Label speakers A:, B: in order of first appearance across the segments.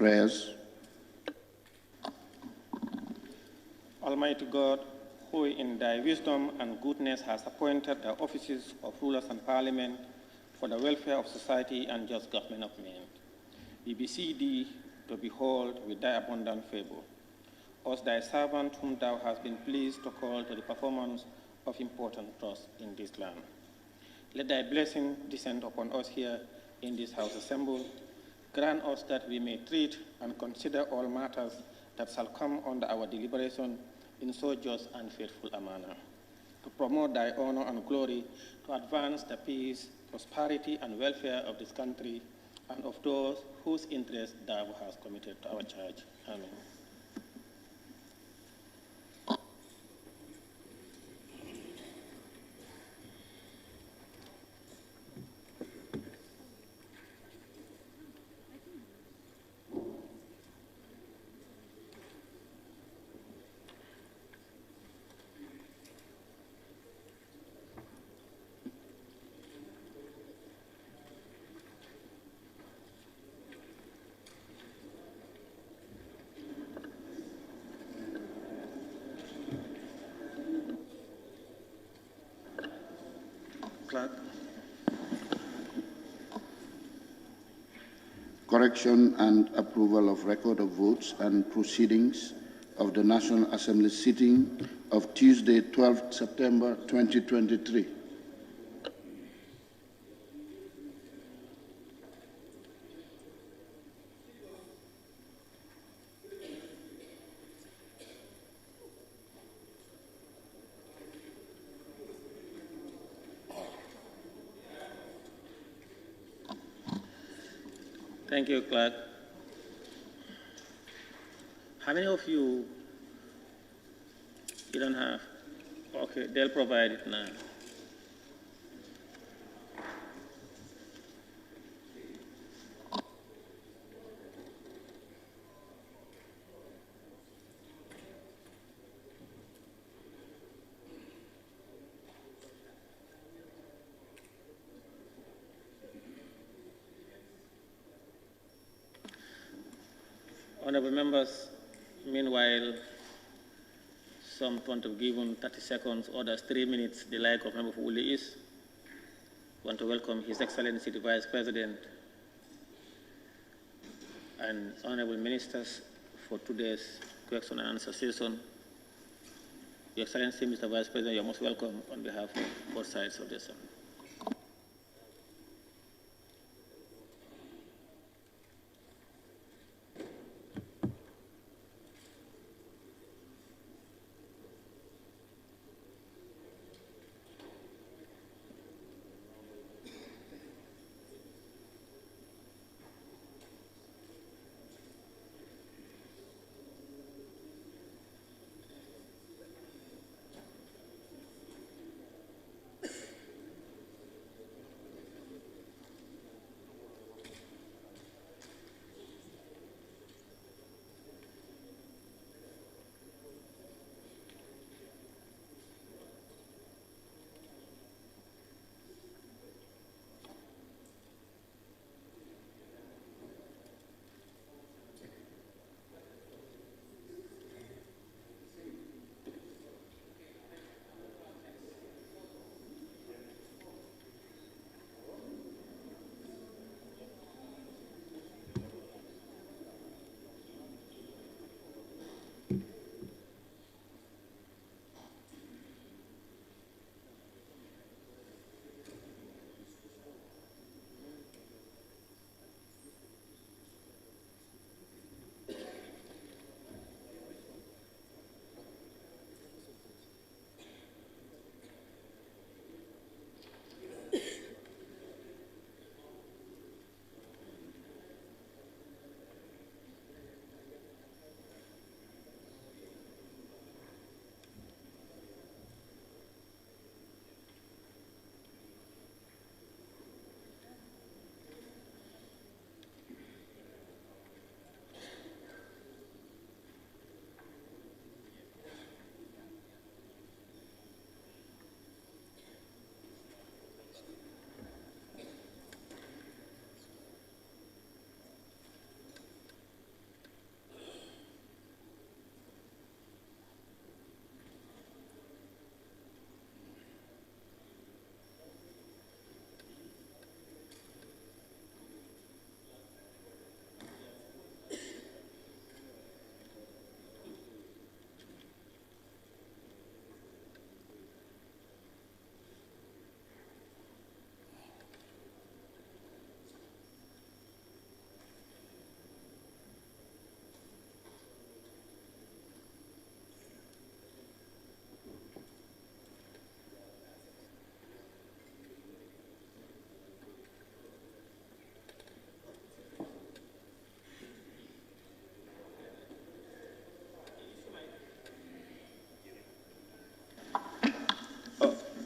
A: Prayers.
B: Almighty God, who in thy wisdom and goodness has appointed the offices of rulers and parliament for the welfare of society and just government of men, we beseech thee to behold with thy abundant favor us thy servant whom thou hast been pleased to call to the performance of important tasks in this land. Let thy blessing descend upon us here in this house assembled. Grant us that we may treat and consider all matters that shall come under our deliberation in so just and faithful a manner, to promote thy honor and glory, to advance the peace, prosperity, and welfare of this country and of those whose interests thou hast committed to our church. Amen. Clerk.
A: Correction and approval of record of votes and proceedings of the National Assembly sitting of Tuesday, 12th September 2023.
B: Thank you, Clerk. How many of you don't have? Okay, they'll provide it now. Honorable members, meanwhile, some want to be given 30 seconds, others 3 minutes, the like of Member Wuli is. Want to welcome His Excellency the Vice President and Honorable Ministers for today's question and answer session. Your Excellency, Mr. Vice President, you're most welcome on behalf of both sides of the Assembly.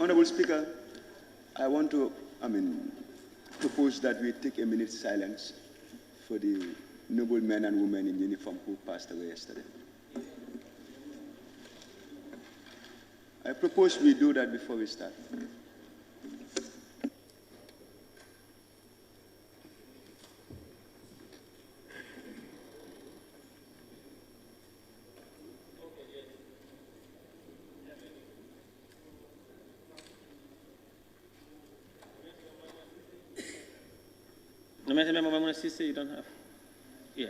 C: Honorable Speaker, I want to, propose that we take a minute's silence for the noble men and women in uniform who passed away yesterday. I propose we do that before we start.
B: No matter what I say, you don't have. Yeah.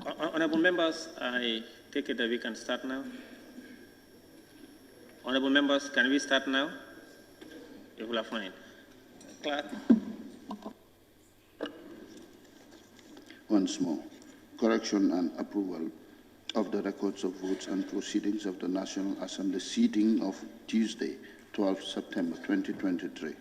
B: Honorable members, I take it that we can start now. Honorable members, can we start now? If we are fine. Clerk.
A: Once more, correction and approval of the records of votes and proceedings of the National Assembly sitting of Tuesday, 12 September 2023.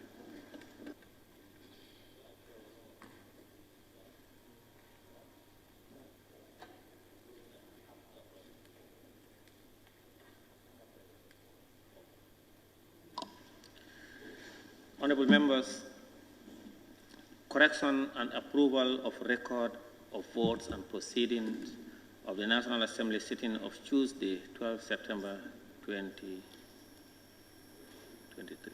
B: Honorable members, correction and approval of record of votes and proceedings of the National Assembly sitting of Tuesday, 12 September 2023.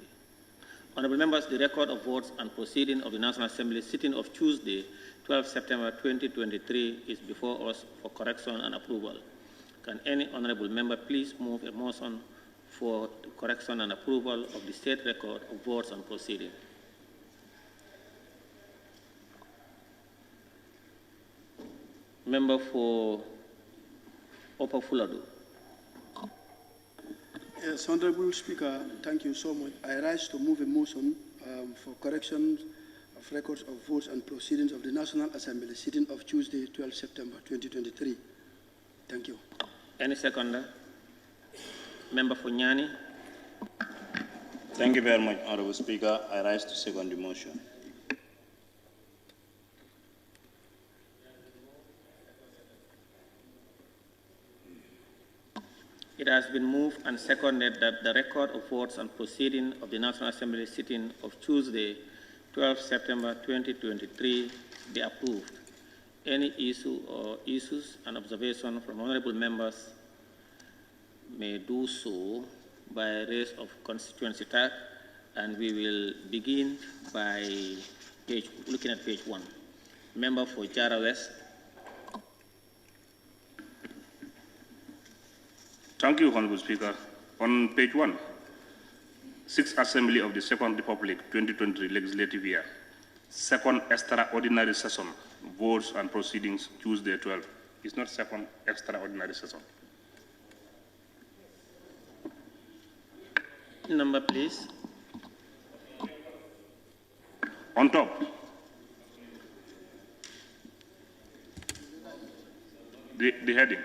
B: Honorable members, the record of votes and proceedings of the National Assembly sitting of Tuesday, 12 September 2023 is before us for correction and approval. Can any honorable member please move a motion for the correction and approval of the state record of votes and proceedings? Member for Upper Fuladu.
D: Yes, Honorable Speaker, thank you so much. I rise to move a motion for correction of records of votes and proceedings of the National Assembly sitting of Tuesday, 12 September 2023. Thank you.
B: Any seconder? Member for Nyani.
E: Thank you very much, Honorable Speaker. I rise to second the motion.
B: It has been moved and seconded that the record of votes and proceedings of the National Assembly sitting of Tuesday, 12 September 2023 be approved. Any issue or issues and observation from honorable members may do so by raise of constituency tag, and we will begin by looking at page 1. Member for Jara West.
F: Thank you, Honorable Speaker. On page 1, 6th Assembly of the Second Republic 2023 Legislative Year, second extraordinary session, votes and proceedings Tuesday 12. It's not second extraordinary session.
B: Number, please.
F: On top, the heading.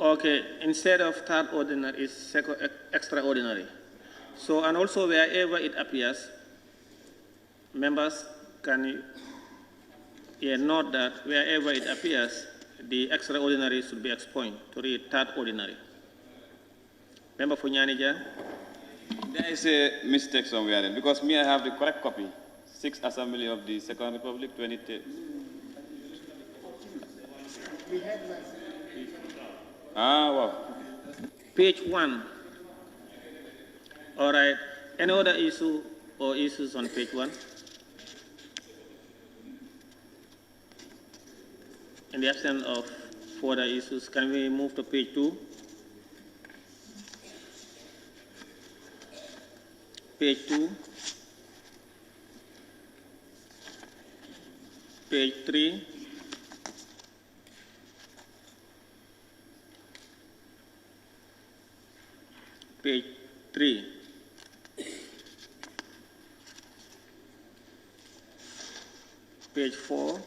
B: Okay, instead of third ordinary, it's second extraordinary. So, and also wherever it appears, members can note that wherever it appears, the extraordinary should be expunged to read third ordinary. Member for Nyanija.
G: There is a mistake somewhere then, because me, I have the correct copy. 6th Assembly of the Second Republic, 2010. Wow.
B: Page 1. All right. Any other issue or issues on page 1? In the absence of further issues, can we move to page 2? Page 2. Page 3. Page 3. Page 4.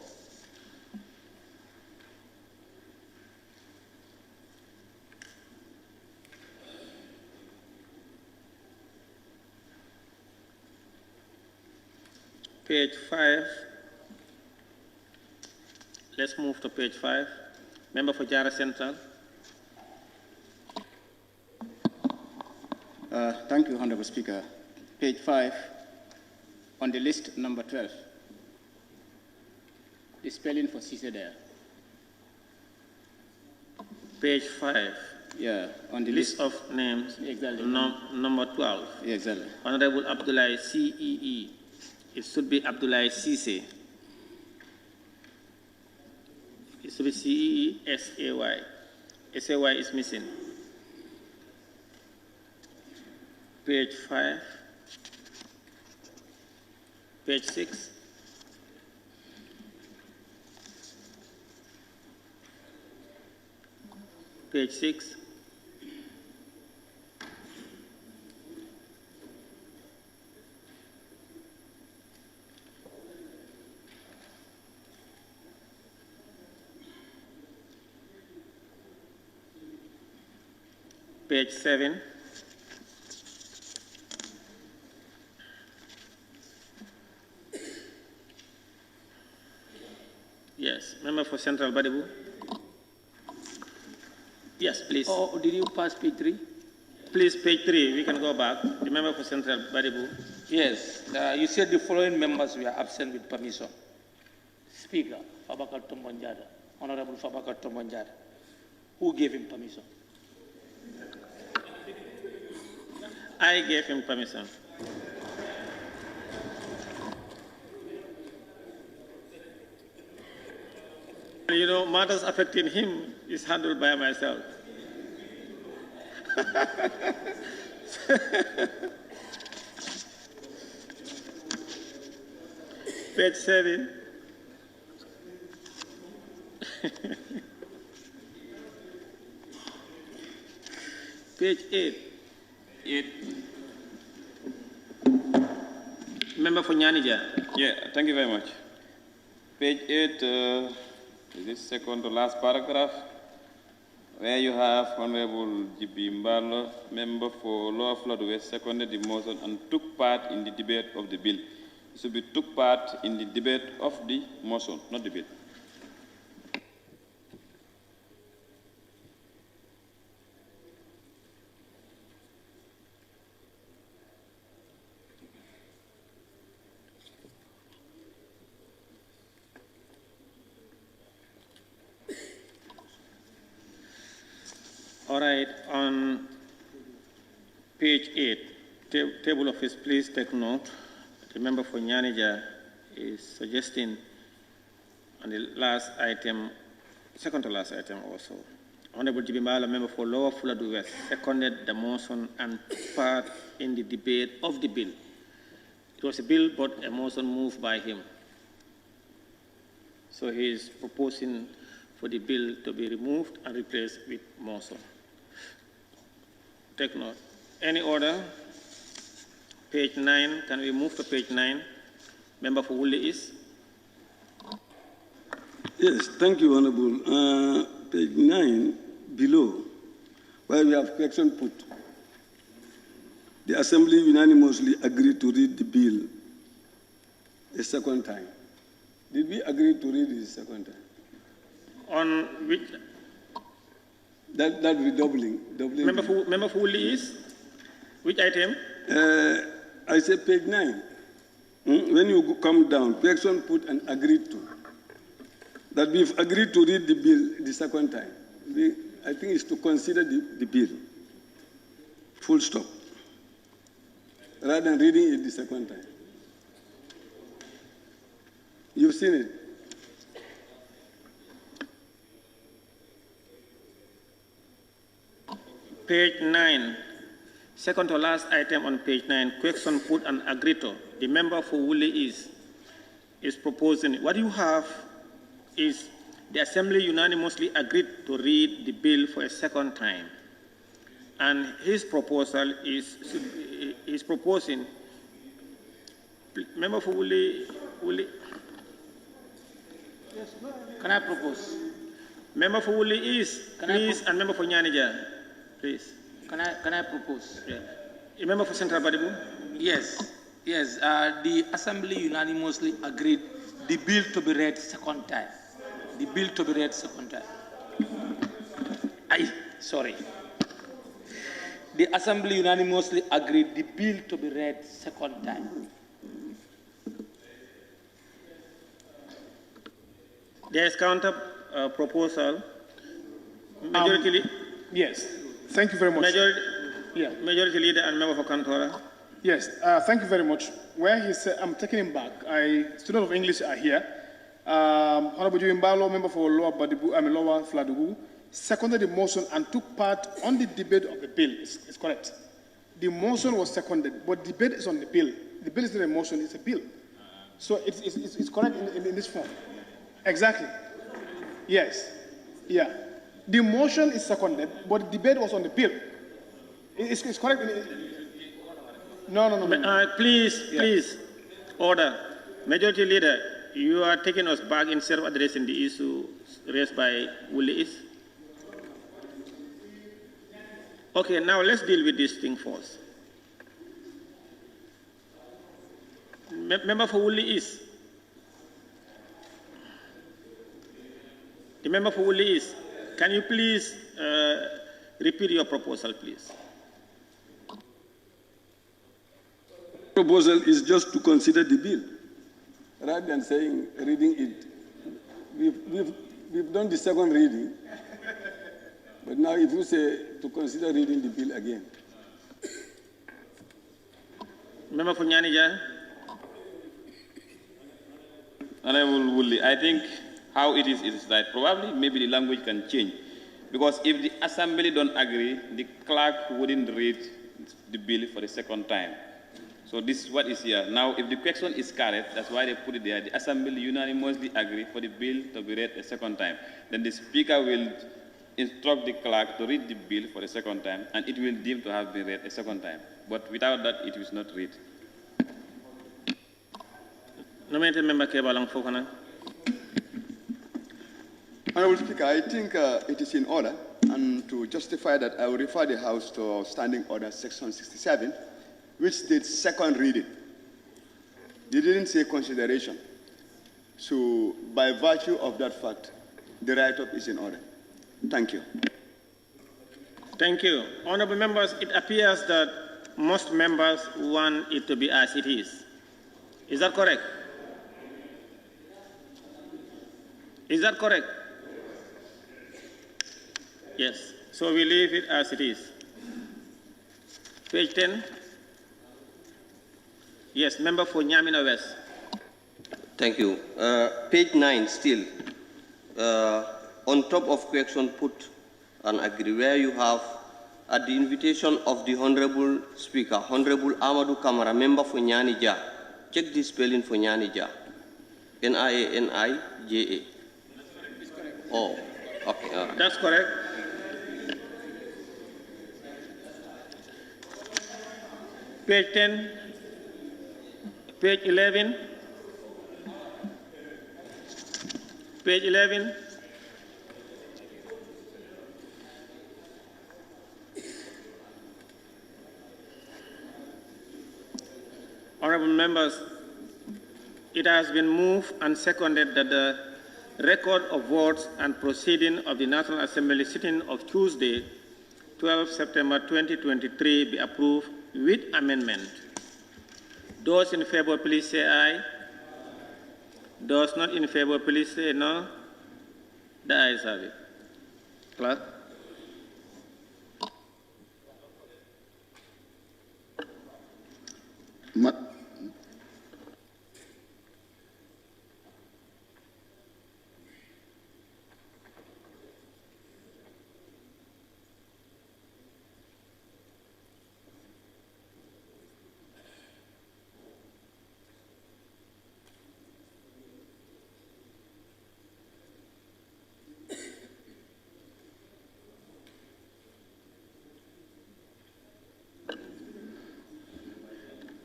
B: Page 5. Let's move to page 5. Member for Jara Central.
H: Thank you, Honorable Speaker. Page 5, on the list number 12. The spelling for Cisse there.
B: Page 5.
H: Yeah, on the
B: List of names.
H: Exactly.
B: Number 12.
H: Yeah, exactly.
B: Honorable Abdullahi CEE. It should be Abdullahi Cisse. It should be CEE SAY. SAY is missing. Page 5. Page 6. Page 6. Page 7. Yes. Member for Central Badibu. Yes, please.
I: Oh, did you pass page 3?
B: Please, page 3. We can go back. The member for Central Badibu.
I: Yes. You said the following members were absent with permission. Speaker, Fabakar Tombonjada, Honorable Fabakar Tombonjada. Who gave him permission?
B: I gave him permission. You know, matters affecting him is handled by myself. Page 7. Page 8.
G: 8.
B: Member for Nyanija.
G: Yeah, thank you very much. Page 8, is this second to last paragraph, where you have Honorable G.B. Mbalo, member for Lower Flood West, seconded the motion and took part in the debate of the bill. It should be took part in the debate of the motion, not the bill.
B: All right, on page 8, table of his, please take note. The member for Nyanija is suggesting on the last item, second to last item also. Honorable G.B. Mbalo, member for Lower Fuladu West, seconded the motion and took part in the debate of the bill. It was a bill, but a motion moved by him. So he is proposing for the bill to be removed and replaced with motion. Take note. Any order? Page 9. Can we move to page 9? Member for Woolly East.
J: Yes, thank you, Honorable. Page 9, below, where we have correction put. The Assembly unanimously agreed to read the bill a second time. Did we agree to read it a second time?
B: On which?
J: That redoubling.
B: Member for Woolly East? Which item?
J: I said page 9. When you come down, correction put and agreed to. That we've agreed to read the bill the second time. I think it's to consider the bill. Full stop. Rather than reading it the second time. You've seen it.
B: Page 9, second to last item on page 9, question put and agreed to. The member for Woolly is proposing, what you have is the Assembly unanimously agreed to read the bill for a second time. And his proposal is proposing, member for Woolly.
I: Yes, can I propose?
B: Member for Woolly East, please, and member for Nyanija. Please.
I: Can I propose?
B: Yeah. A member for Central Badibu?
I: Yes. The Assembly unanimously agreed the bill to be read second time. The bill to be read second time. Sorry. The Assembly unanimously agreed the bill to be read second time.
B: There is counter proposal. Majority.
K: Yes. Thank you very much.
B: Majority Leader and member for Kantora.
K: Yes, thank you very much. Where he said, I'm taking him back. Student of English are here. Honorable G.B. Mbalo, member for Lower Fladugu, seconded the motion and took part on the debate of the bill. It's correct. The motion was seconded, but debate is on the bill. The bill is not a motion, it's a bill. So it's correct in this form. Exactly. Yes. Yeah. The motion is seconded, but the debate was on the bill. It's correct. No.
B: Please, order. Majority Leader, you are taking us back instead of addressing the issue raised by Woolly East. Okay, now let's deal with this thing first. Member for Woolly East. The member for Woodley East, can you please repeat your proposal, please?
J: Proposal is just to consider the bill, rather than saying reading it. We've done the second reading, but now if you say to consider reading the bill again.
B: Member for Nyanija.
G: Honorable Woodley, I think how it is that probably maybe the language can change. Because if the assembly don't agree, the clerk wouldn't read the bill for the second time. So this is what is here. Now, if the question is correct, that's why they put it there. The assembly unanimously agree for the bill to be read a second time. Then the speaker will instruct the clerk to read the bill for the second time, and it will deem to have been read a second time. But without that, it is not read.
B: Nominated member Kebalang Fokana.
C: Honorable Speaker, I think it is in order, and to justify that, I will refer the House to Standing Order Section 67, which did second reading. They didn't say consideration. So, by virtue of that fact, the write-up is in order. Thank you.
B: Thank you. Honorable members, it appears that most members want it to be as it is. Is that correct? Is that correct? Yes. So we leave it as it is. Page 10. Yes, member for Nyamina West.
L: Thank you. Page 9 still. On top of question put and agree where you have at the invitation of the Honorable Speaker, Honorable Amadou Kamara, member for Nyanija. Check the spelling for Nyanija. N-I-A-N-I-J-A. Oh, okay.
B: That's correct. Page 10, page 11, page 11. Honorable members, it has been moved and seconded that the record of votes and proceeding of the National Assembly sitting of Tuesday, 12 September 2023 be approved with amendment. Those in favor, please say aye. Those not in favor, please say no. The ayes have it. Clerk.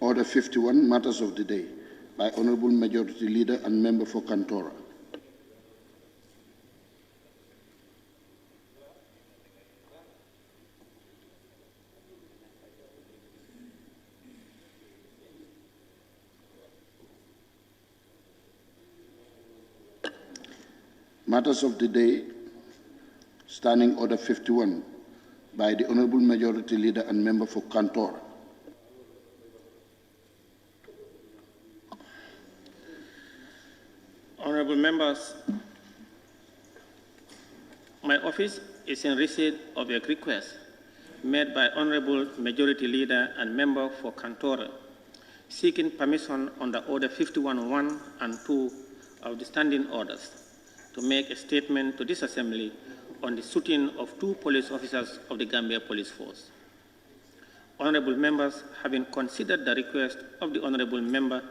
A: Order 51, Matters of the Day, by Honorable Majority Leader and Member for Kantora. Matters of the Day, Standing Order 51, by the Honorable Majority Leader and Member for Kantora.
B: Honorable members, my office is in receipt of a request made by Honorable Majority Leader and Member for Kantora, seeking permission under Order 51.1 and 2 of the Standing Orders to make a statement to this Assembly on the shooting of 2 police officers of the Gambia Police Force. Honorable members, having considered the request of the Honorable Member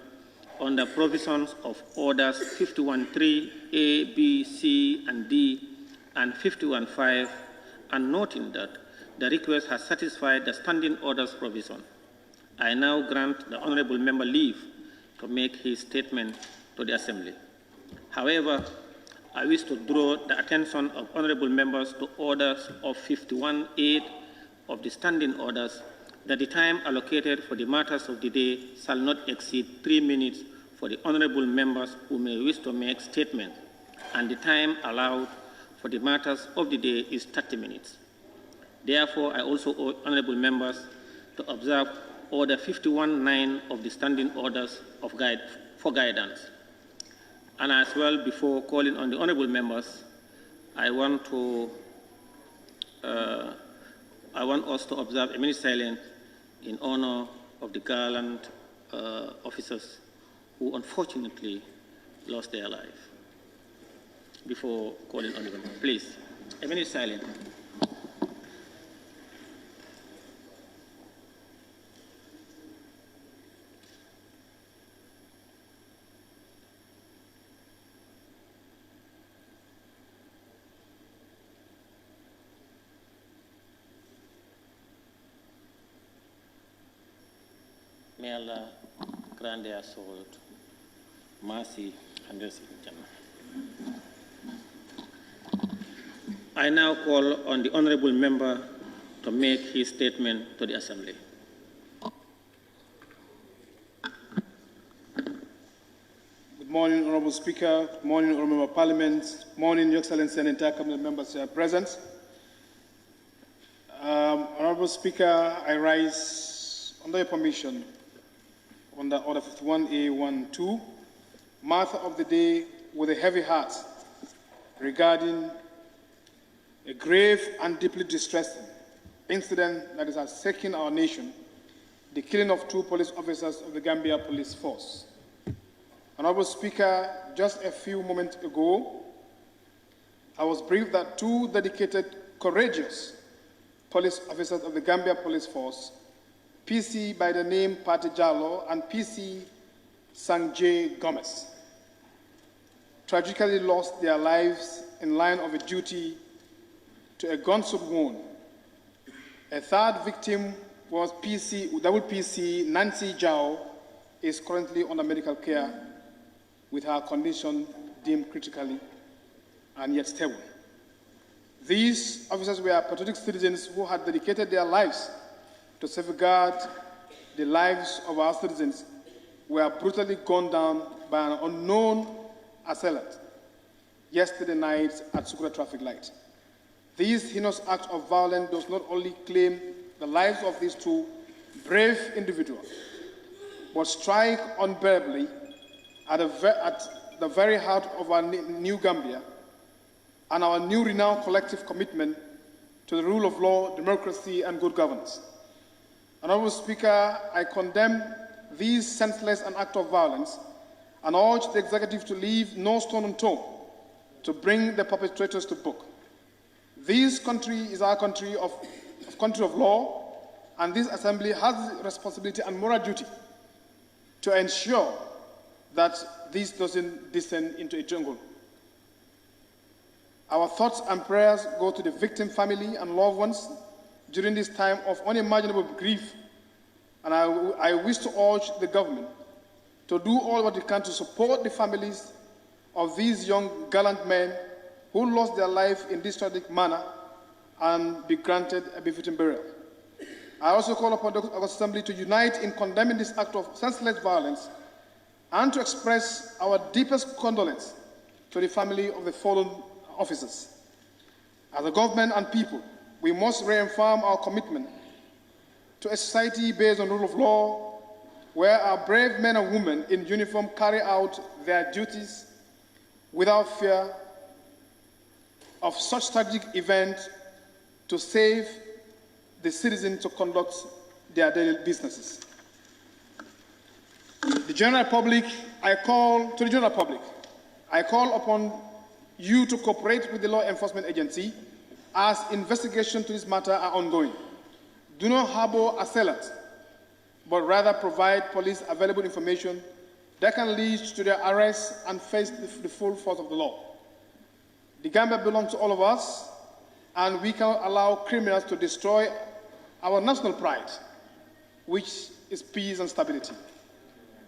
B: on the provisions of Orders 51.3 A, B, C, and D, and 51.5, and noting that the request has satisfied the Standing Orders provision, I now grant the Honorable Member leave to make his statement to the Assembly. However, I wish to draw the attention of Honorable Members to Orders of 51.8 of the Standing Orders that the time allocated for the matters of the day shall not exceed 3 minutes for the honorable members who may wish to make statements, and the time allowed for the matters of the day is 30 minutes. Therefore, I also urge honorable members to observe Order 51.9 of the Standing Orders for Guidance. And as well, before calling on the honorable members, I want us to observe a minute silence in honor of the gallant officers who unfortunately lost their life. Before calling on the members, please, a minute silence. May Allah grant their soul mercy and rest in Jannah. I now call on the honorable member to make his statement to the Assembly.
K: Good morning, Honorable Speaker. Good morning, Honorable Member of Parliament. Good morning, Your Excellency and entire cabinet members who are present. Honorable Speaker, I rise, under your permission, under Order 51A12, matter of the day with a heavy heart regarding a grave and deeply distressing incident that is shaking our nation, the killing of 2 police officers of the Gambia Police Force. Honorable Speaker, just a few moments ago, I was briefed that 2 dedicated, courageous police officers of the Gambia Police Force, PC by the name Pati Jallo and PC Sanjay Gomez, tragically lost their lives in line of a duty to a gunshot wound. A third victim was double PC Nancy Zhao, is currently under medical care with her condition deemed critically and yet stable. These officers were patriotic citizens who had dedicated their lives to safeguard the lives of our citizens, were brutally gunned down by an unknown assailant yesterday night at Sukura traffic light. This heinous act of violence does not only claim the lives of these 2 brave individuals, but strike unbearably at the very heart of our new Gambia and our new renowned collective commitment to the rule of law, democracy, and good governance. Honorable Speaker, I condemn these senseless and act of violence and urge the executive to leave no stone unturned to bring the perpetrators to book. This country is our country of law, and this Assembly has the responsibility and moral duty to ensure that this doesn't descend into a jungle. Our thoughts and prayers go to the victim family and loved ones during this time of unimaginable grief, and I wish to urge the government to do all what it can to support the families of these young gallant men who lost their life in this tragic manner and be granted a befitting burial. I also call upon the Assembly to unite in condemning this act of senseless violence and to express our deepest condolence to the family of the fallen officers. As a government and people, we must reaffirm our commitment to a society based on rule of law, where our brave men and women in uniform carry out their duties without fear of such tragic events to save the citizens to conduct their daily businesses. The general public, I call upon you to cooperate with the law enforcement agency as investigations to this matter are ongoing. Do not harbor assailants, but rather provide police available information that can lead to their arrest and face the full force of the law. The Gambia belongs to all of us, and we cannot allow criminals to destroy our national pride, which is peace and stability.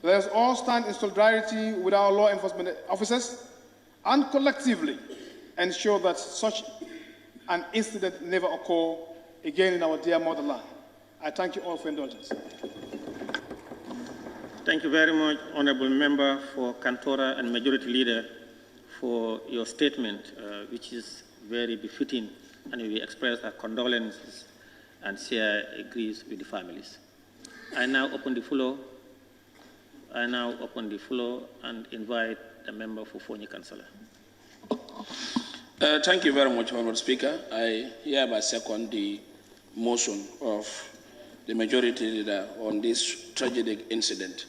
K: Let us all stand in solidarity with our law enforcement officers and collectively ensure that such an incident never occur again in our dear motherland. I thank you all for indulgence.
B: Thank you very much, Honorable Member for Cantora and Majority Leader, for your statement, which is very befitting, and we express our condolences and share grief with the families. I now open the floor. And invite the member for Fonyi Councillor.
M: Thank you very much, Honourable Speaker. I hereby second the motion of the majority leader on this tragic incident.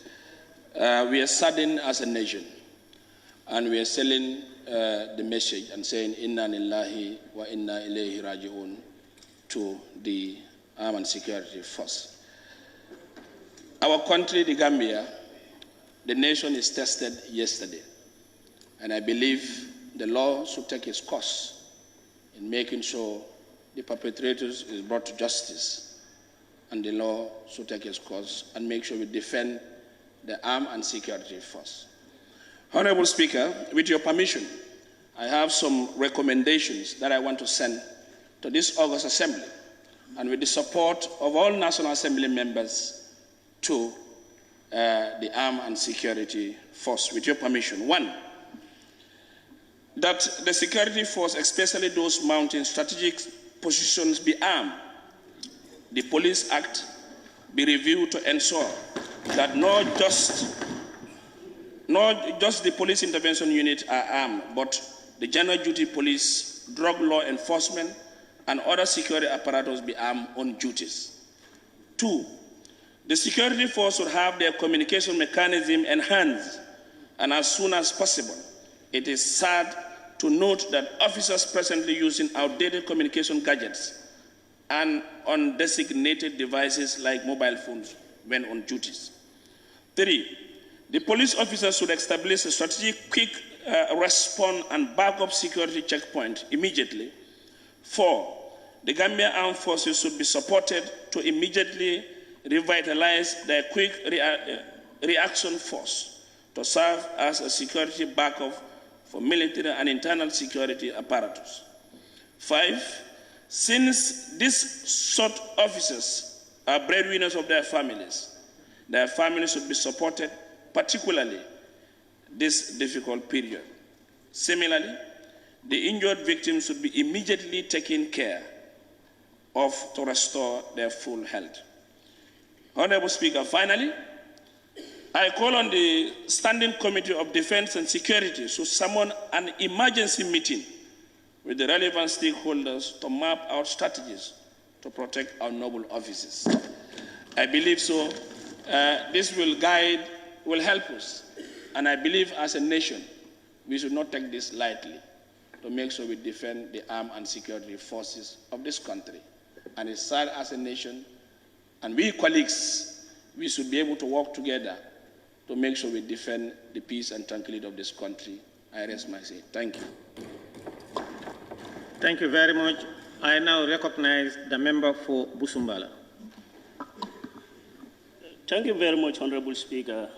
M: We are saddened as a nation, and we are sending the message and saying Inna lillahi wa inna ilayhi raji'un to the armed and security force. Our country, the Gambia, the nation is tested yesterday, and I believe the law should take its course in making sure the perpetrators is brought to justice, and the law should take its course and make sure we defend the armed and security force. Honorable Speaker, with your permission, I have some recommendations that I want to send to this August Assembly, and with the support of all National Assembly members to the armed and security force. With your permission, one, that the security force, especially those mounting strategic positions, be armed. The Police Act be reviewed to ensure that not just the police intervention unit are armed, but the general duty police, drug law enforcement, and other security apparatus be armed on duties. Two, the security force should have their communication mechanism enhanced, and as soon as possible. It is sad to note that officers presently using outdated communication gadgets and undesignated devices like mobile phones when on duties. Three, the police officers should establish a strategic quick response and backup security checkpoint immediately. Four, the Gambia Armed Forces should be supported to immediately revitalize their quick reaction force to serve as a security backup for military and internal security apparatus. Five, since these sort officers are breadwinners of their families should be supported, particularly this difficult period. Similarly, the injured victims should be immediately taken care of to restore their full health. Honorable Speaker, finally, I call on the Standing Committee of Defense and Security to summon an emergency meeting with the relevant stakeholders to map out strategies to protect our noble officers. I believe so. This will help us. And I believe as a nation, we should not take this lightly to make sure we defend the armed and security forces of this country. And it's sad as a nation, and we colleagues, we should be able to work together to make sure we defend the peace and tranquility of this country. I rest my say. Thank you.
B: Thank you very much. I now recognize the member for Busumbala.
E: Thank you very much, Honorable Speaker.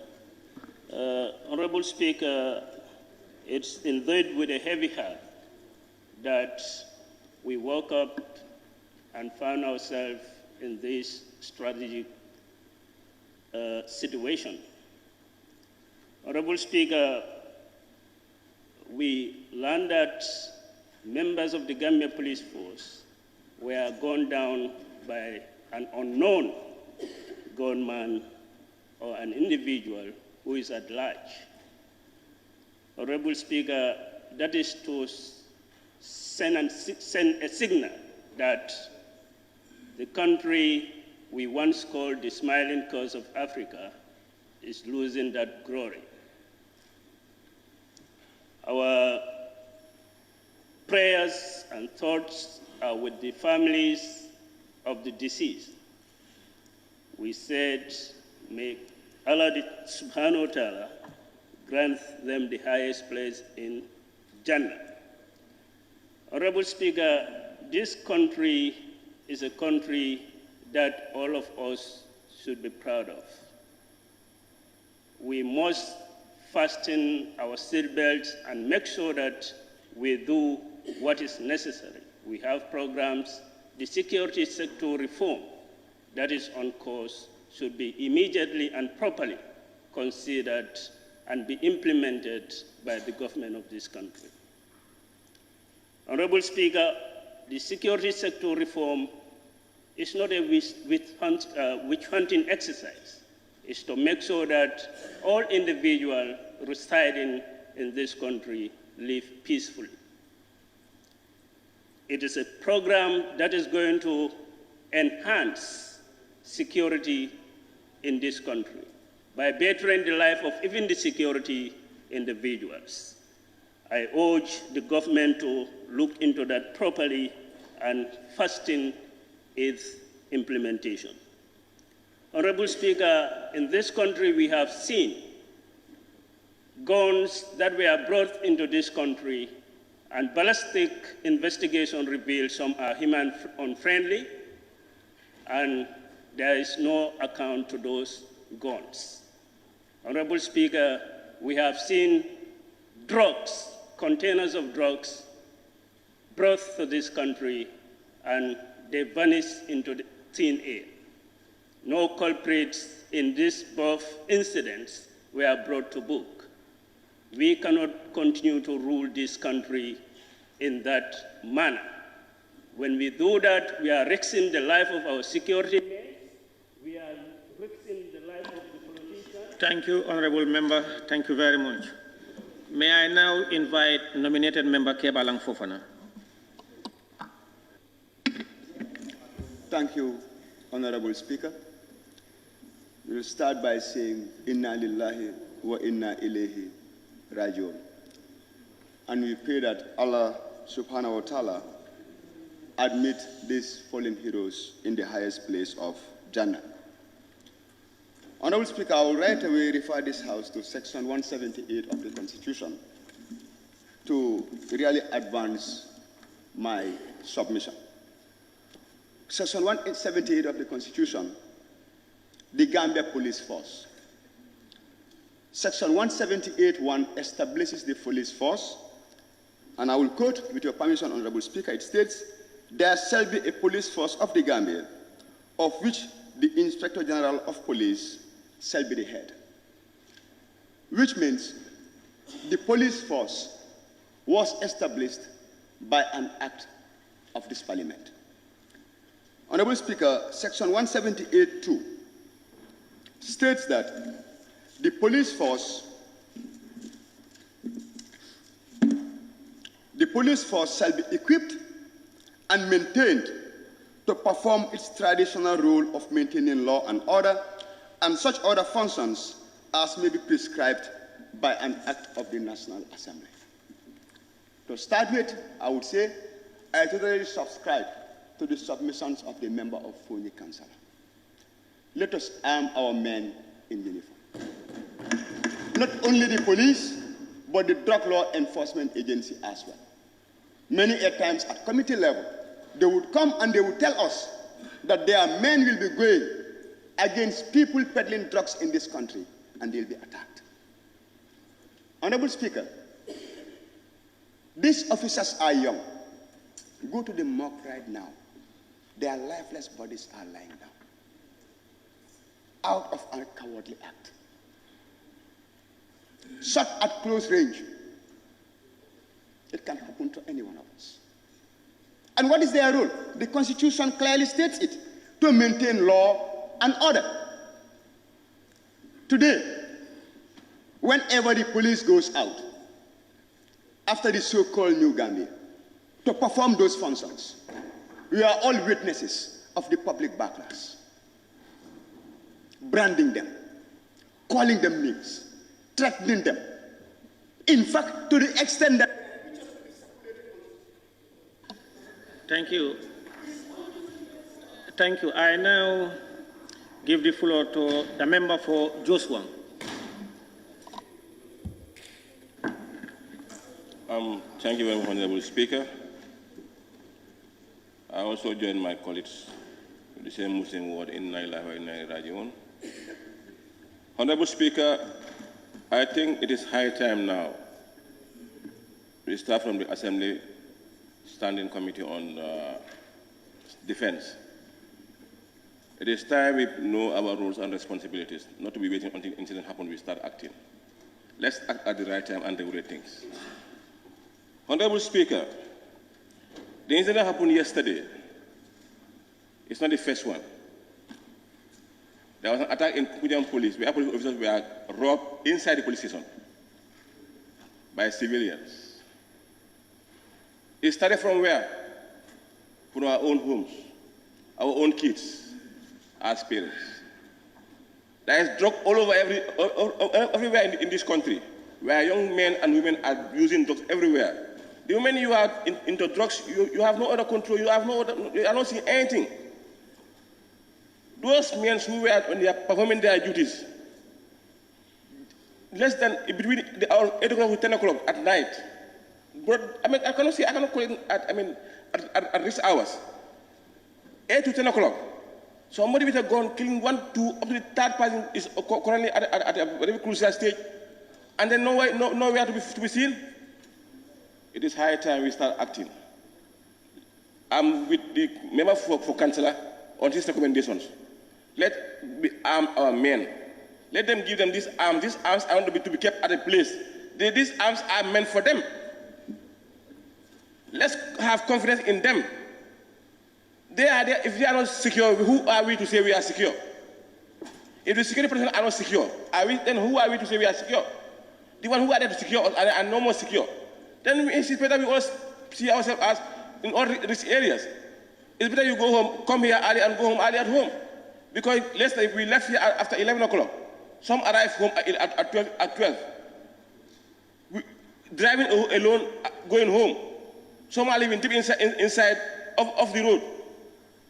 E: Honorable Speaker, it's indeed with a heavy heart that we woke up and found ourselves in this strategic situation. Honorable Speaker, we learned that members of the Gambia Police Force were gunned down by an unknown gunman or an individual who is at large. Honorable Speaker, that is to send a signal that the country we once called the smiling coast of Africa is losing that glory. Our prayers and thoughts are with the families of the deceased. We said, may Allah subhanahu wa ta'ala grant them the highest place in Jannah. Honorable Speaker, this country is a country that all of us should be proud of. We must fasten our seatbelts and make sure that we do what is necessary. We have programs. The security sector reform that is on course should be immediately and properly considered and be implemented by the government of this country. Honorable Speaker, the security sector reform is not a witch hunting exercise. It's to make sure that all individuals residing in this country live peacefully. It is a program that is going to enhance security in this country by bettering the life of even the security individuals. I urge the government to look into that properly and fasten its implementation. Honorable Speaker, in this country we have seen guns that were brought into this country, and ballistic investigation revealed some are human unfriendly, and there is no account to those guns. Honorable Speaker, we have seen drugs, containers of drugs brought to this country, and they vanish into the thin air. No culprits in these both incidents were brought to book. We cannot continue to rule this country in that manner. When we do that, we are risking the life of our security men, we are risking the life of the politicians.
B: Thank you, Honorable Member. Thank you very much. May I now invite nominated Member Kebalang Fofana.
C: Thank you, Honorable Speaker. We will start by saying, Inna lillahi wa inna ilayhi rajiun. And we pray that Allah subhanahu wa ta'ala admit these fallen heroes in the highest place of Jannah. Honorable Speaker, I will right away refer this House to Section 178 of the Constitution to really advance my submission. Section 178 of the Constitution, the Gambia Police Force. Section 178(1) establishes the police force, and I will quote, with your permission, Honorable Speaker, it states, "There shall be a police force of the Gambia, of which the Inspector General of Police shall be the head." Which means the police force was established by an act of this Parliament. Honorable Speaker, Section 178(2) states that the police force shall be equipped and maintained to perform its traditional role of maintaining law and order and such other functions as may be prescribed by an act of the National Assembly. To start with, I would say I totally subscribe to the submissions of the member of Fonyi Council. Let us arm our men in uniform. Not only the police, but the Drug Law Enforcement Agency as well. Many a times at committee level, they would come and they would tell us that their men will be going against people peddling drugs in this country, and they'll be attacked. Honorable Speaker, these officers are young. Go to the morgue right now. Their lifeless bodies are lying down, out of a cowardly act. Shot at close range. It can happen to any one of us. And what is their role? The Constitution clearly states it, to maintain law and order. Today, whenever the police goes out, after the so-called New Gambia, to perform those functions, we are all witnesses of the public backlash. Branding them, calling them names, threatening them. In fact, to the extent that...
B: Thank you. Thank you. I now give the floor to the member for Joshua.
G: Thank you very much, Honorable Speaker. I also join my colleagues with the same Muslim word, Inna lillahi wa inna ilayhi rajiun. Honorable Speaker, I think it is high time now we start from the Assembly Standing Committee on Defense. It is time we know our roles and responsibilities, not to be waiting until incident happens, we start acting. Let's act at the right time and regulate things. Honorable Speaker,
N: The incident happened yesterday. It's not the first one. There was an attack in Kujan police where police officers were robbed inside the police station by civilians. It started from where? From our own homes, our own kids, as parents. There is drug all over everywhere in this country, where young men and women are using drugs everywhere. The moment you are into drugs, you have no other control, you are not seeing anything. Those men who were when they are performing their duties, less than between 8 o'clock to 10 o'clock at night. But I cannot call it at these hours. 8 to 10 o'clock. Somebody with a gun killing 1, 2, up to the third person is currently at a very crucial stage, and then nowhere to be seen. It is high time we start acting. I'm with the member for councillor on his recommendations. Let we arm our men. Let them give them these arms. These arms are to be kept at a place. These arms are meant for them. Let's have confidence in them. They are there. If they are not secure, who are we to say we are secure? If the security personnel are not secure, then who are we to say we are secure? The one who are there to secure us are no more secure. Then it's better we all see ourselves as in all these areas. It's better you go home, come here early and go home early at home. Because let's say if we left here after 11 o'clock, some arrive home at 12. Driving alone, going home. Some are living deep inside of the road.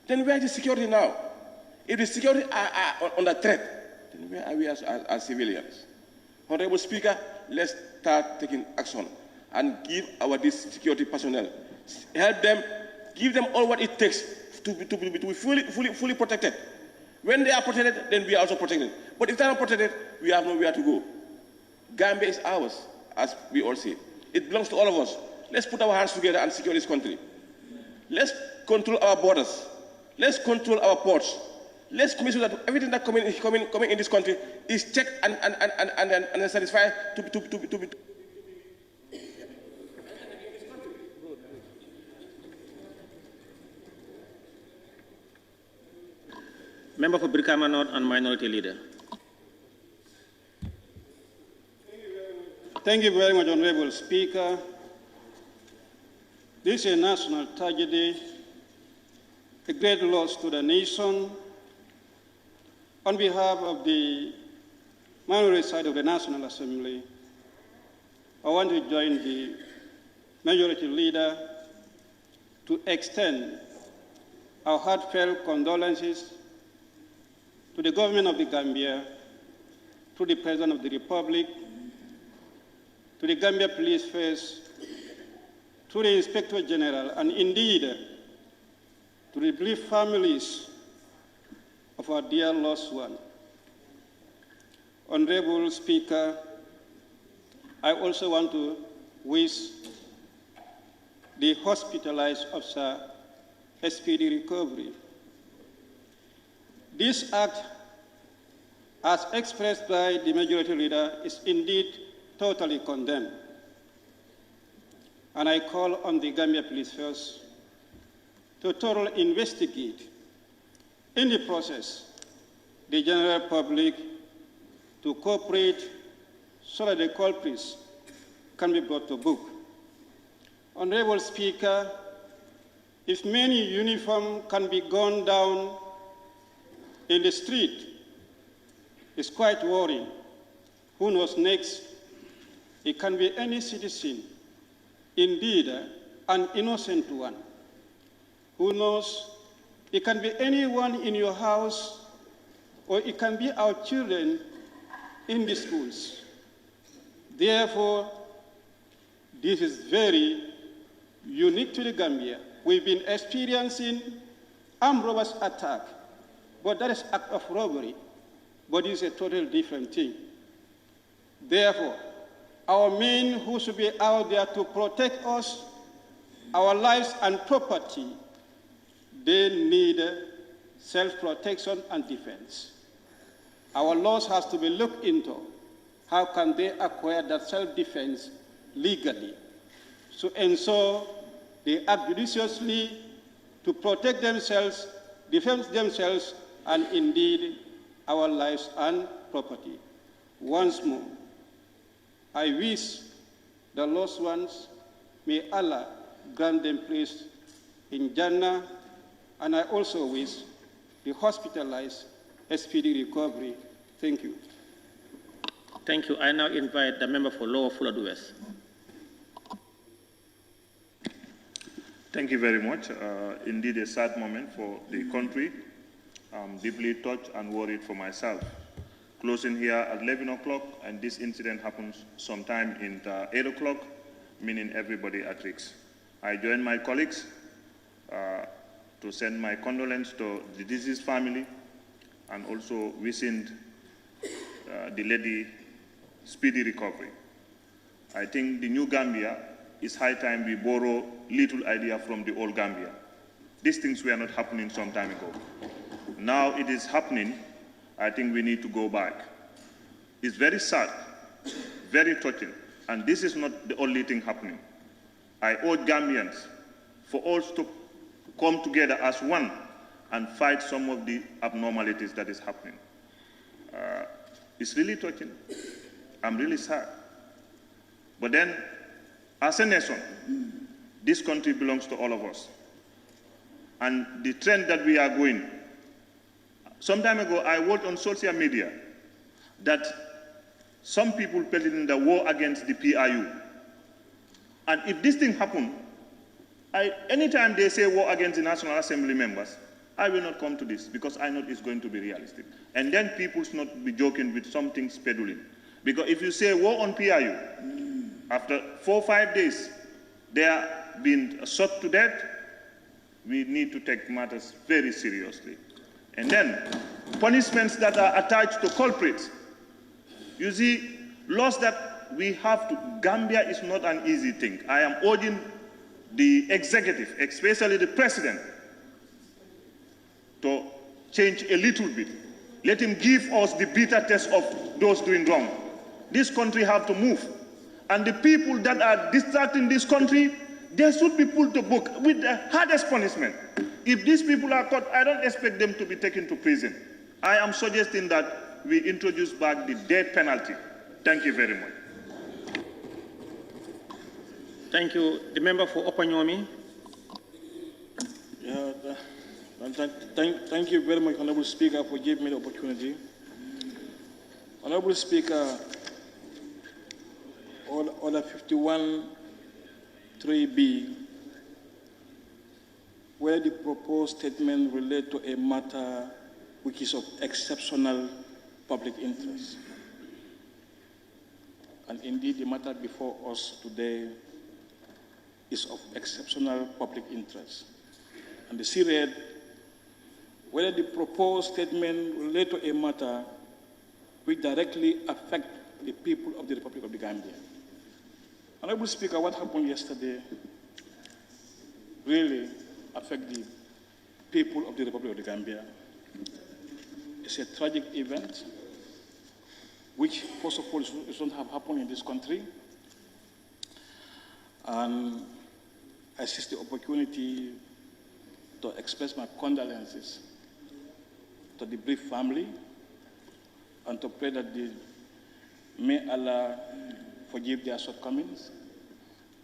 N: Then where is the security now? If the security are under threat, then where are we as civilians? Honorable Speaker, let's start taking action and give these security personnel, help them, give them all what it takes to be fully protected. When they are protected, then we are also protected. But if they are not protected, we have nowhere to go. Gambia is ours, as we all say. It belongs to all of us. Let's put our hands together and secure this country. Let's control our borders. Let's control our ports. Let's make sure that everything that coming in this country is checked and satisfied to be.
B: Member for Brikama North and Minority Leader.
O: Thank you very much, Honorable Speaker. This is a national tragedy, a great loss to the nation. On behalf of the minority side of the National Assembly, I want to join the majority leader to extend our heartfelt condolences to the government of the Gambia, to the President of the Republic, to the Gambia Police Force, to the Inspector General, and indeed to the bereaved families of our dear lost one. Honorable Speaker, I also want to wish the hospitalized officer a speedy recovery. This act, as expressed by the majority leader, is indeed totally condemned. And I call on the Gambia Police Force to thoroughly investigate, in the process, the general public to cooperate so that the culprits can be brought to book. Honorable Speaker, if many uniforms can be gunned down in the street, it's quite worrying. Who knows next? It can be any citizen, indeed an innocent one. Who knows? It can be anyone in your house, or it can be our children in the schools. Therefore, this is very unique to the Gambia. We've been experiencing armed robbers attack, but that is act of robbery, but it's a totally different thing. Therefore, our men who should be out there to protect us, our lives and property, they need self-protection and defense. Our laws has to be looked into. How can they acquire that self-defense legally to ensure they act judiciously to protect themselves, defend themselves, and indeed our lives and property. Once more, I wish the lost ones, may Allah grant them place in Jannah, and I also wish the hospitalized a speedy recovery. Thank you.
B: Thank you. I now invite the member for Lower Fuladu West.
P: Thank you very much. Indeed, a sad moment for the country. I'm deeply touched and worried for myself. Closing here at 11 o'clock, and this incident happens sometime in 8 o'clock, meaning everybody at risk. I join my colleagues to send my condolences to the deceased family and also wishing the lady speedy recovery. I think the new Gambia, it's high time we borrow little idea from the old Gambia. These things were not happening some time ago. Now it is happening. I think we need to go back. It's very sad, very touching, and this is not the only thing happening. I urge Gambians for us to come together as one and fight some of the abnormalities that is happening. It's really touching. I'm really sad. But then, as a nation, this country belongs to all of us. And the trend that we are going, some time ago, I wrote on social media that some people put in the war against the PIU. And if this thing happens, anytime they say war against the National Assembly members, I will not come to this because I know it's going to be realistic. And then people should not be joking with something peddling. Because if you say war on PIU, after 4 or 5 days, they are being shot to death, we need to take matters very seriously. And then, punishments that are attached to culprits. You see, laws that we have to, Gambia is not an easy thing. I am urging the executive, especially the president, to change a little bit. Let him give us the bitter test of those doing wrong. This country have to move. And the people that are distracting this country, they should be put to book with the hardest punishment. If these people are caught, I don't expect them to be taken to prison. I am suggesting that we introduce back the death penalty. Thank you very much.
B: Thank you. The member for Opanyomi.
Q: Yeah, thank you very much, Honorable Speaker, for giving me the opportunity. Honorable Speaker, Order 51 3B, where the proposed statement relates to a matter which is of exceptional public interest. And indeed, the matter before us today is of exceptional public interest. And the C read, whether the proposed statement relates to a matter which directly affects the people of the Republic of the Gambia. Honorable Speaker, what happened yesterday really affects the people of the Republic of the Gambia. It's a tragic event, which, first of all, shouldn't have happened in this country. And I seize the opportunity to express my condolences to the bereaved family and to pray that may Allah forgive their shortcomings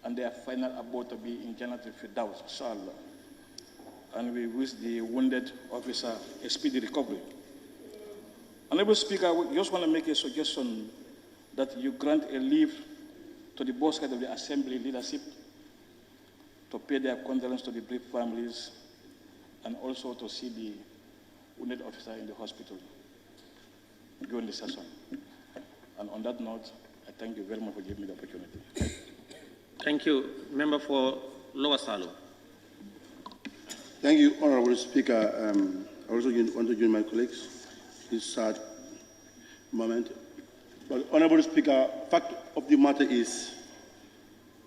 Q: and their final abode to be in Jannatul Firdaus, inshallah. And we wish the wounded officer a speedy recovery. Honorable Speaker, I just want to make a suggestion that you grant a leave to the boss head of the Assembly leadership to pay their condolences to the bereaved families and also to see the wounded officer in the hospital during the session. And on that note, I thank you very much for giving me the opportunity.
B: Thank you. Member for Lower Salo.
A: Thank you, Honorable Speaker. I also want to join my colleagues in this sad moment. But Honorable Speaker, fact of the matter is,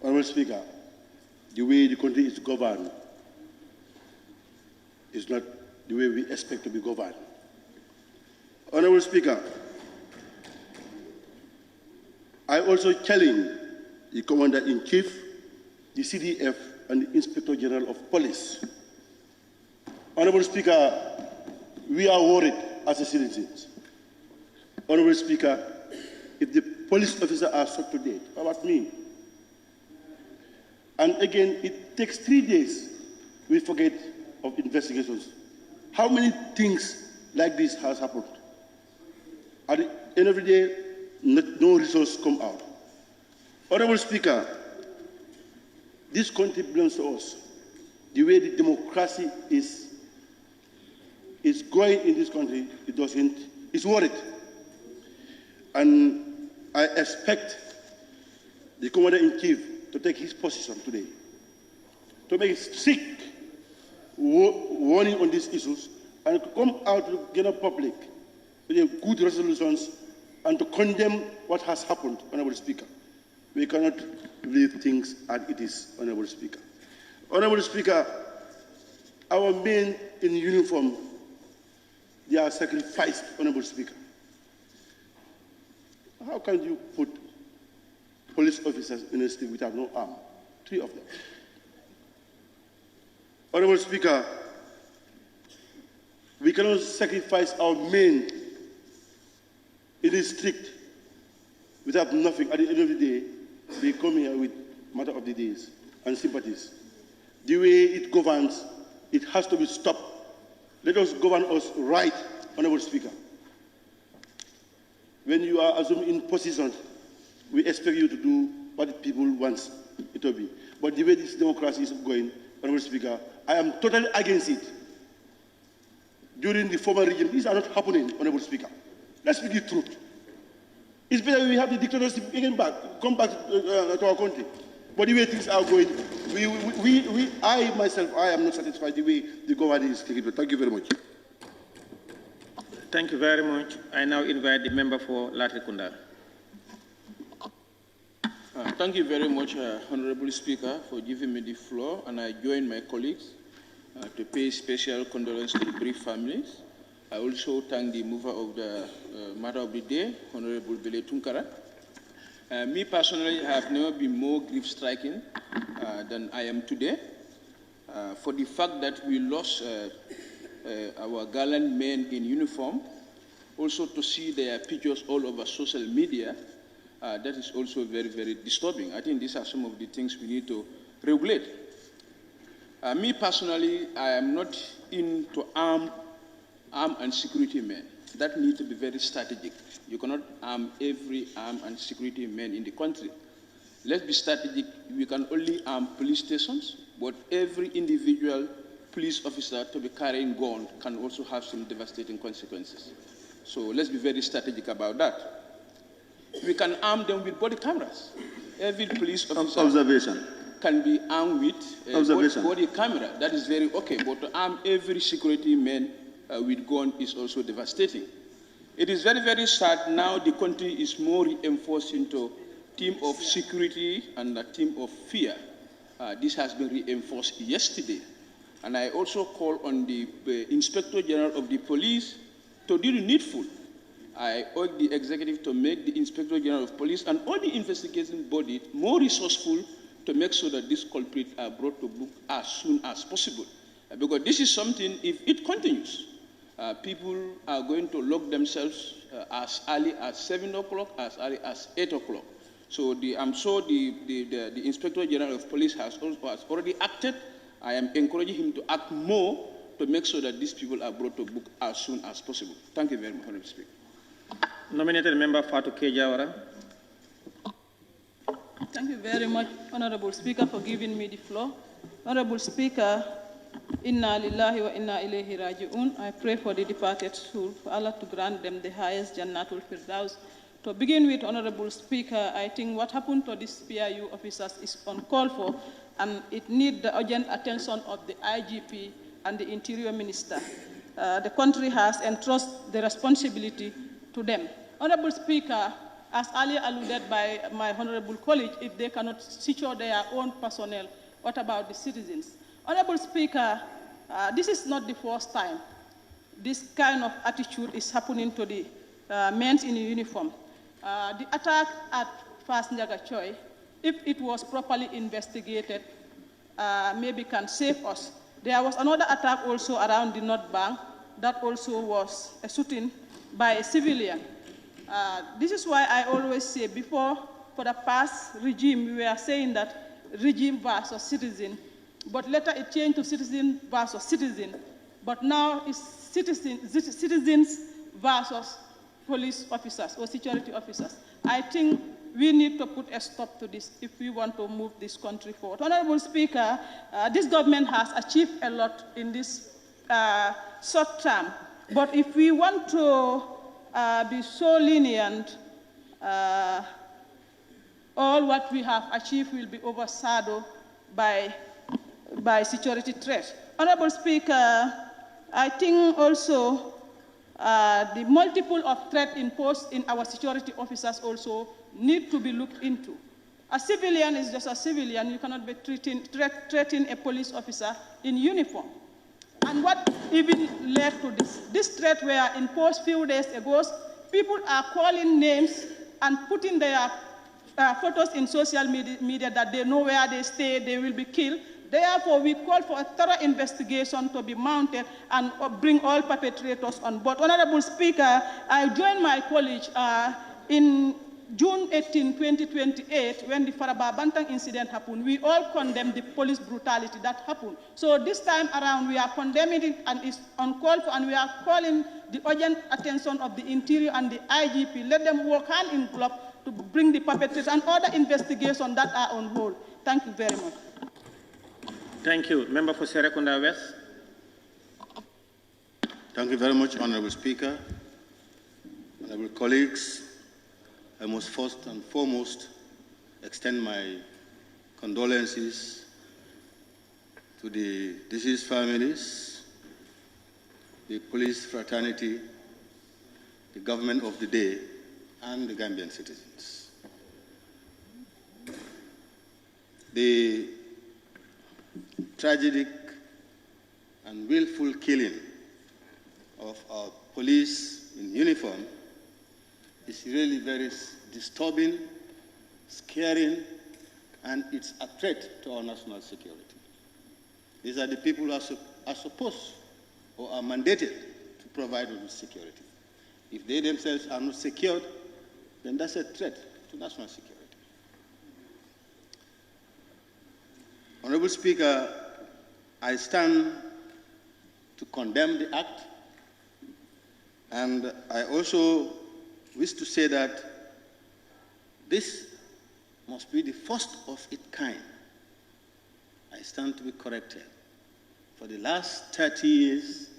A: Honorable Speaker, the way the country is governed is not the way we expect to be governed. Honorable Speaker, I also challenge the Commander-in-Chief, the CDF, and the Inspector General of Police. Honorable Speaker, we are worried as a citizens. Honorable Speaker, if the police officers are shot to death, how about me? And again, it takes 3 days, we forget of investigations. How many things like this has happened? At the end of the day, no results come out. Honorable Speaker, this country belongs to us. The way the democracy is going in this country, it's worried. And I expect the Commander-in-Chief to take his position today, to make strict warning on these issues, and to come out to the general public with good resolutions and to condemn what has happened, Honorable Speaker. We cannot leave things as it is, Honorable Speaker. Honorable Speaker, our men in uniform, they are sacrificed, Honorable Speaker. How can you put police officers in a street without no arm? 3 of them. Honorable Speaker, we cannot sacrifice our men in a street without nothing. At the end of the day, we come here with matter of the days and sympathies. The way it governs, it has to be stopped. Let us govern us right, Honorable Speaker. When you are assumed in position, we expect you to do what the people want it to be. But the way this democracy is going, Honorable Speaker, I am totally against it. During the former regime, these are not happening, Honorable Speaker. Let's speak the truth. It's better we have the dictatorship come back to our country. But the way things are going, I myself am not satisfied the way the government is taking it. Thank you very much.
B: Thank you very much. I now invite the member for Latrikunda.
R: Thank you very much, Honorable Speaker, for giving me the floor, and I join my colleagues to pay special condolence to the bereaved families. I also thank the mover of the matter of the day, Honorable Bele Tunkara. Me personally, I have never been more grief-striking than I am today for the fact that we lost our gallant men in uniform. Also to see their pictures all over social media, that is also very, very disturbing. I think these are some of the things we need to regulate. Me personally, I am not into armed and security men. That needs to be very strategic. You cannot arm every armed and security man in the country. Let's be strategic. We can only arm police stations, but every individual police officer to be carrying gun can also have some devastating consequences. So let's be very strategic about that. We can arm them with body cameras. Every police officer can be armed with body camera. That is very okay, but to arm every security man with gun is also devastating. It is very, very sad now the country is more reinforced into a team of security and a team of fear. This has been reinforced yesterday. And I also call on the Inspector General of the Police to do the needful. I urge the executive to make the Inspector General of Police and all the investigating bodies more resourceful to make sure that these culprits are brought to book as soon as possible. Because this is something, if it continues, people are going to lock themselves as early as 7 o'clock, as early as 8 o'clock. So I'm sure the Inspector General of Police has already acted. I am encouraging him to act more to make sure that these people are brought to book as soon as possible. Thank you very much, Honorable Speaker.
B: Nominated member Fatou Kejawara.
S: Thank you very much, Honorable Speaker, for giving me the floor. Honorable Speaker, Inna lillahi wa inna ilayhi raji'un. I pray for the departed soul, for Allah to grant them the highest Jannatul Firdaus. To begin with, Honorable Speaker, I think what happened to these PIU officers is uncalled for, and it needs the urgent attention of the IGP and the Interior Minister. The country has entrusted the responsibility to them. Honorable Speaker, as earlier alluded by my honorable colleague, if they cannot secure their own personnel, what about the citizens? Honorable Speaker, this is not the first time this kind of attitude is happening to the men in uniform. The attack at Fast Njaga Choi, if it was properly investigated, maybe can save us. There was another attack also around the North Bank that also was a shooting by a civilian. This is why I always say before, for the past regime, we were saying that regime versus citizen, but later it changed to citizen versus citizen. But now it's citizens versus police officers or security officers. I think we need to put a stop to this if we want to move this country forward. Honorable Speaker, this government has achieved a lot in this short term, but if we want to be so lenient, all what we have achieved will be overshadowed by security threats. Honorable Speaker, I think also the multiple of threats imposed in our security officers also need to be looked into. A civilian is just a civilian. You cannot be threatening a police officer in uniform. And what even led to this threat were imposed few days ago. People are calling names and putting their photos in social media that they know where they stay, they will be killed. Therefore, we call for a thorough investigation to be mounted and bring all perpetrators on board. Honorable Speaker, I joined my colleague in June 18, 2028, when the Faraba Bantang incident happened. We all condemned the police brutality that happened. So this time around, we are condemning it and it's uncalled for, and we are calling the urgent attention of the Interior and the IGP. Let them work hand in glove to bring the perpetrators and other investigations that are on hold. Thank you very much.
B: Thank you. Member for Serekunda West.
A: Thank you very much, Honorable Speaker. Honorable colleagues, I must first and foremost extend my condolences to the deceased families, the police fraternity, the government of the day, and the Gambian citizens. The tragic and willful killing of our police in uniform is really very disturbing, scaring, and it's a threat to our national security. These are the people who are supposed or are mandated to provide us with security. If they themselves are not secured, then that's a threat to national security. Honorable Speaker, I stand to condemn the act, and I also wish to say that this must be the first of its kind. I stand to be corrected. For the last 30 years,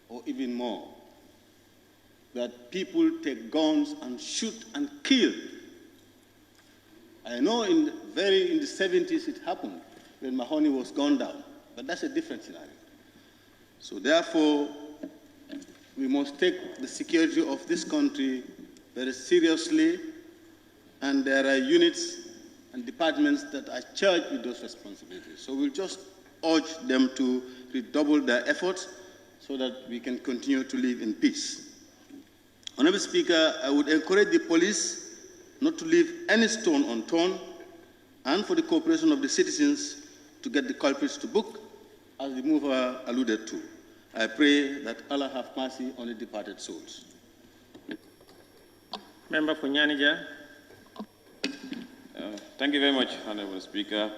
A: or even more, that people take guns and shoot and kill. I know in the 70s it happened when Mahoney was gunned down, but that's a different scenario. So therefore, we must take the security of this country very seriously, and there are units and departments that are charged with those responsibilities. So we'll just urge them to redouble their efforts so that we can continue to live in peace. Honorable Speaker, I would encourage the police not to leave any stone unturned, and for the cooperation of the citizens to get the culprits to book, as the mover alluded to. I pray that Allah have mercy on the departed souls.
B: Member for Nyanija.
G: Thank you very much, Honorable Speaker.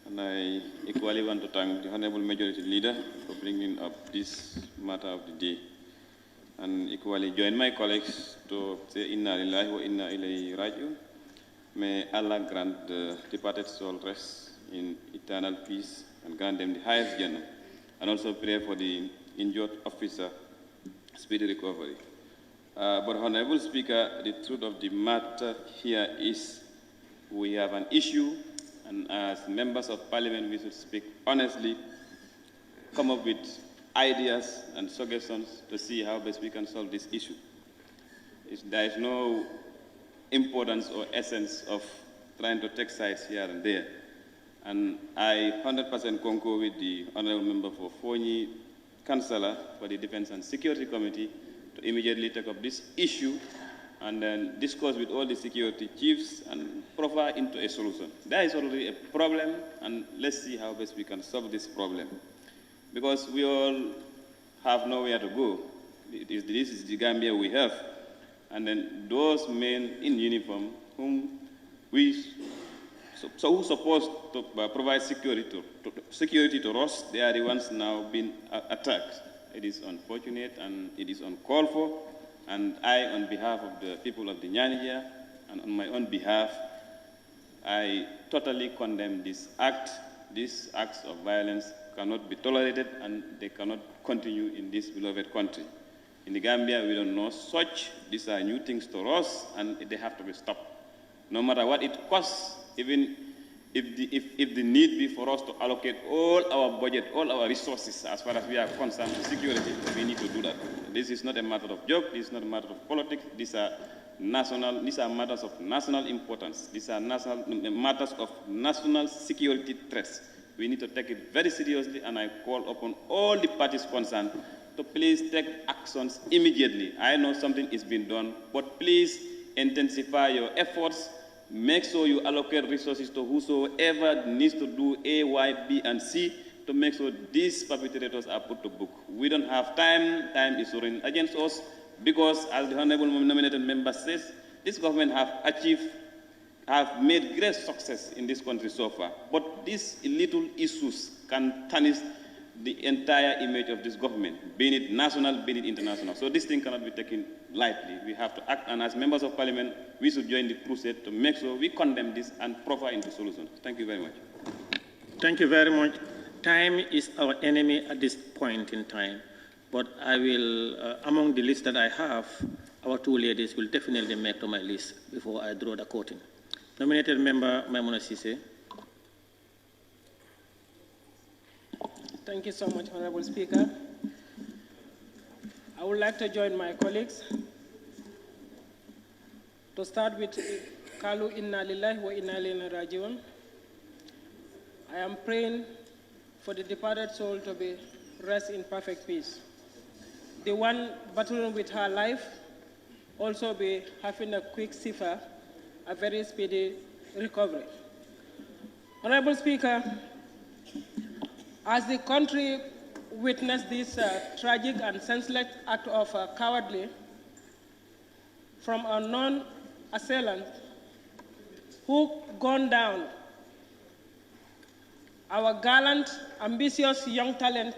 G: And I equally want to thank the Honorable Majority Leader for bringing up this matter of the day. And equally join my colleagues to say Inna Lillahi wa Inna Ilayhi Raji'un. May Allah grant the departed soul rest in eternal peace and grant them the highest Jannah. And also pray for the injured officer speedy recovery. But Honorable Speaker, the truth of the matter here is we have an issue, and as members of Parliament we should speak honestly, come up with ideas and suggestions to see how best we can solve this issue. There is no importance or essence of trying to take sides here and there. And I 100% concur with the Honorable Member for Fonyi, Councillor for the Defense and Security Committee, to immediately take up this issue and then discuss with all the security chiefs and provide into a solution. There is already a problem, and let's see how best we can solve this problem. Because we all have nowhere to go. This is the Gambia we have. And then those men in uniform whom who supposed to provide security to us, they are the ones now being attacked. It is unfortunate and it is uncalled for. And I, on behalf of the people of the Nyanja, and on my own behalf, I totally condemn this act. These acts of violence cannot be tolerated, and they cannot continue in this beloved country. In the Gambia, we don't know such. These are new things to us, and they have to be stopped. No matter what it costs, even if the need be for us to allocate all our budget, all our resources, as far as we are concerned to security, we need to do that. This is not a matter of joke. This is not a matter of politics. These are matters of national importance. These are matters of national security threats. We need to take it very seriously, and I call upon all the parties concerned to please take actions immediately. I know something is being done, but please intensify your efforts. Make sure you allocate resources to whosoever needs to do A, Y, B, and C to make sure these perpetrators are put to book. We don't have time. Time is running against us because, as the Honorable nominated member says, this government have made great success in this country so far. But these little issues can tarnish the entire image of this government, be it national, be it international. So this thing cannot be taken lightly. We have to act, and as members of parliament, we should join the crusade to make sure we condemn this and provide into solutions. Thank you very much.
B: Thank you very much. Time is our enemy at this point in time, but I will, among the list that I have, our two ladies will definitely make to my list before I draw the curtain. Nominated member Maimuna Sise.
T: Thank you so much, Honorable Speaker. I would like to join my colleagues to start with Kalu Inna Lillahi wa Inna Ilayhi Rajiun. I am praying for the departed soul to be rest in perfect peace. The one battling with her life also be having a quick cipher, a very speedy recovery. Honorable Speaker, as the country witnessed this tragic and senseless act of cowardly from a known assailant who gunned down our gallant, ambitious young talent,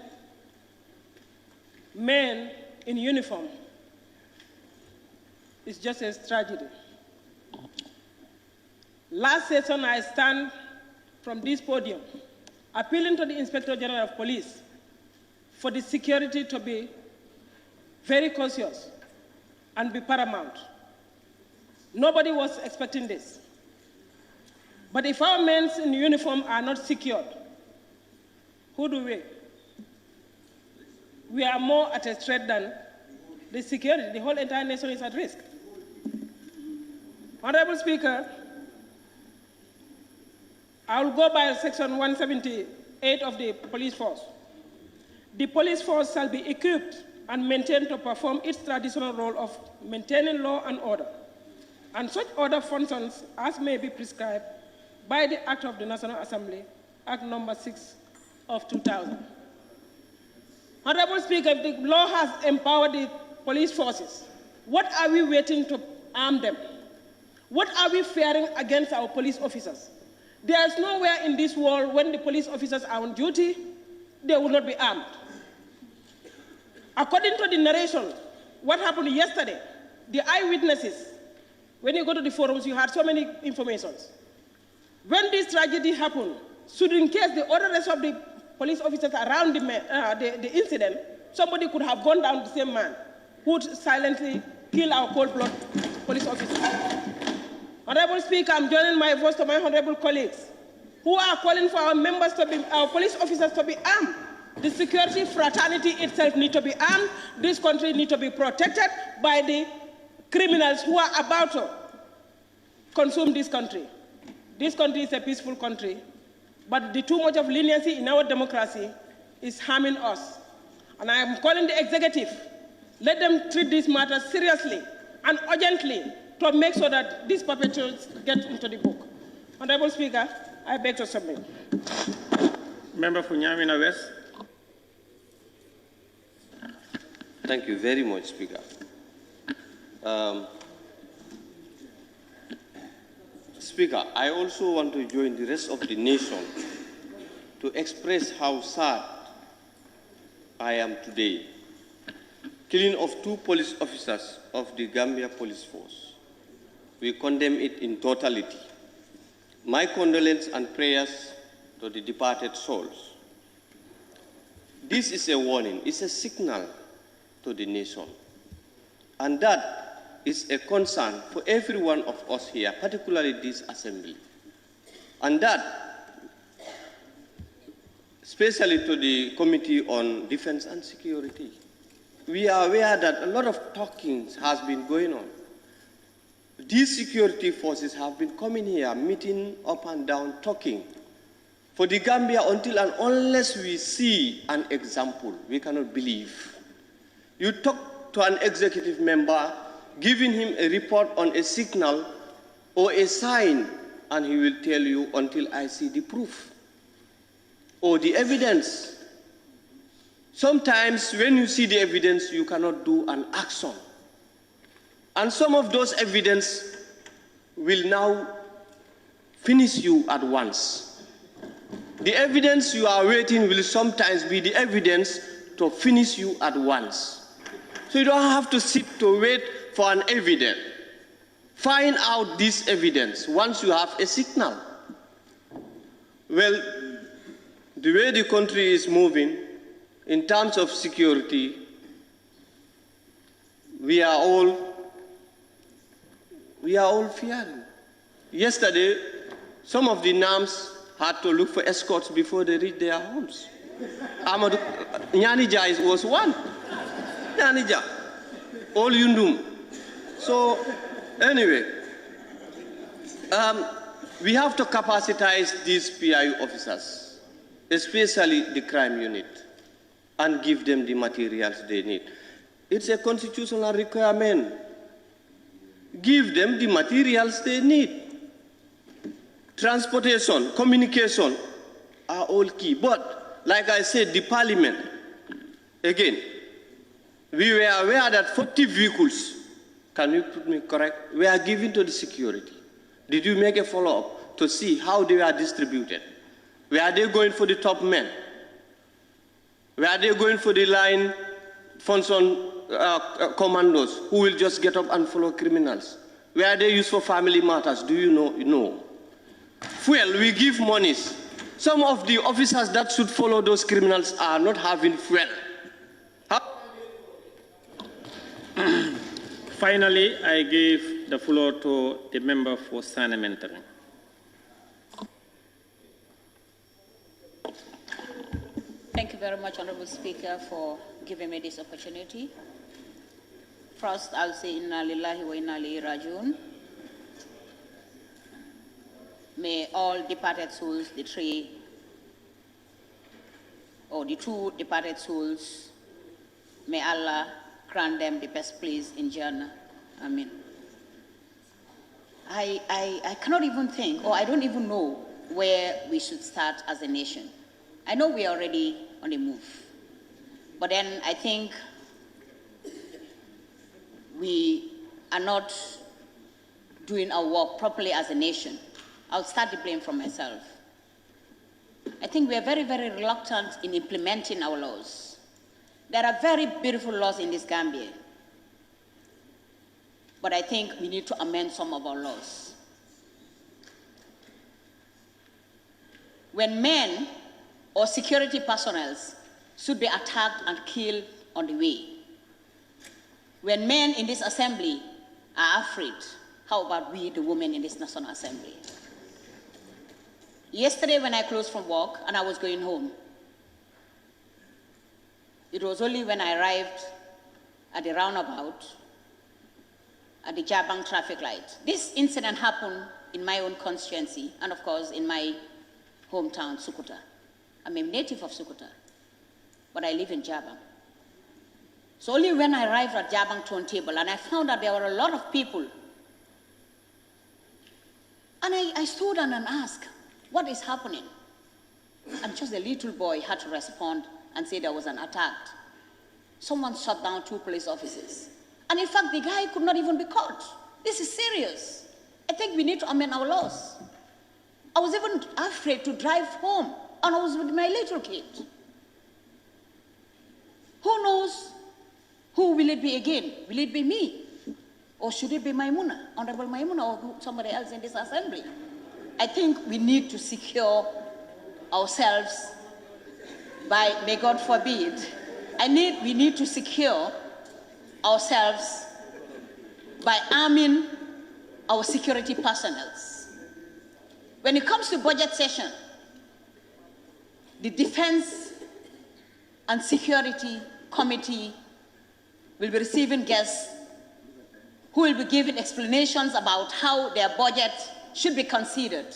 T: men in uniform, it's just a tragedy. Last session, I stand from this podium appealing to the Inspector General of Police for the security to be very cautious and be paramount. Nobody was expecting this. But if our men in uniform are not secured, who do we? We are more at a threat than the security. The whole entire nation is at risk. Honorable Speaker, I will go by section 178 of the police force. The police force shall be equipped and maintained to perform its traditional role of maintaining law and order, and such other functions as may be prescribed by the Act of the National Assembly, Act number 6 of 2000. Honorable Speaker, if the law has empowered the police forces, what are we waiting to arm them? What are we fearing against our police officers? There is nowhere in this world when the police officers are on duty, they will not be armed. According to the narration, what happened yesterday, the eyewitnesses, when you go to the forums, you had so many informations. When this tragedy happened, should in case the other rest of the police officers around the incident, somebody could have gone down the same man who would silently kill our cold-blooded police officers. Honorable Speaker, I'm joining my voice to my honorable colleagues who are calling for our members to be, our police officers to be armed. The security fraternity itself needs to be armed. This country needs to be protected by the criminals who are about to consume this country. This country is a peaceful country, but the too much of leniency in our democracy is harming us. And I am calling the executive, let them treat this matter seriously and urgently to make sure that these perpetrators get into the book. Honorable Speaker, I beg to submit.
B: Member for Nyamina West.
L: Thank you very much, Speaker. Speaker, I also want to join the rest of the nation to express how sad I am today. Killing of 2 police officers of the Gambia Police Force. We condemn it in totality. My condolences and prayers to the departed souls. This is a warning, it's a signal to the nation. And that is a concern for every one of us here, particularly this assembly. And that, especially to the Committee on Defense and Security. We are aware that a lot of talking has been going on. These security forces have been coming here, meeting up and down, talking. For the Gambia, until and unless we see an example, we cannot believe. You talk to an executive member, giving him a report on a signal or a sign, and he will tell you until I see the proof or the evidence. Sometimes when you see the evidence, you cannot do an action. And some of those evidence will now finish you at once. The evidence you are waiting will sometimes be the evidence to finish you at once. So you don't have to sit to wait for an evidence. Find out this evidence once you have a signal. Well, the way the country is moving, in terms of security, we are all fearing. Yesterday, some of the NAMs had to look for escorts before they reach their homes. Nyanija was one. Nyanija. All Yundum. So, anyway, we have to capacitize these PIU officers, especially the crime unit, and give them the materials they need. It's a constitutional requirement. Give them the materials they need. Transportation, communication are all key. But, like I said, the parliament, again, we were aware that 40 vehicles, can you put me correct, were given to the security. Did you make a follow-up to see how they were distributed? Were they going for the top men? Were they going for the line function commandos who will just get up and follow criminals? Were they used for family matters? Do you know? No. Fuel, we give monies. Some of the officers that should follow those criminals are not having fuel.
B: Finally, I give the floor to the member for Sanementary.
U: Thank you very much, Honorable Speaker, for giving me this opportunity. First, I'll say Inna Lillahi wa Inna Ilaihi Rajiun. May all departed souls, the two departed souls, may Allah grant them the best place in Jannah. Amen. I cannot even think, or I don't even know where we should start as a nation. I know we are already on the move, but then I think we are not doing our work properly as a nation. I'll start the blame from myself. I think we are very, very reluctant in implementing our laws. There are very beautiful laws in this Gambia, but I think we need to amend some of our laws. When men or security personnel should be attacked and killed on the way, when men in this assembly are afraid, how about we, the women in this National Assembly? Yesterday when I closed from work and I was going home, it was only when I arrived at the roundabout at the Jabang traffic light. This incident happened in my own constituency and of course in my hometown, Sukuta. I'm a native of Sukuta, but I live in Jabang. So only when I arrived at Jabang Turntable and I found that there were a lot of people, and I stood and asked, what is happening? And just a little boy had to respond and say there was an attack. Someone shot down 2 police officers. And in fact, the guy could not even be caught. This is serious. I think we need to amend our laws. I was even afraid to drive home, and I was with my little kid. Who knows who will it be again? Will it be me? Or should it be Maimuna, Honorable Maimuna, or somebody else in this assembly? I think we need to secure ourselves by, may God forbid, we need to secure ourselves by arming our security personnel. When it comes to budget session, the Defense and Security Committee will be receiving guests who will be giving explanations about how their budget should be considered,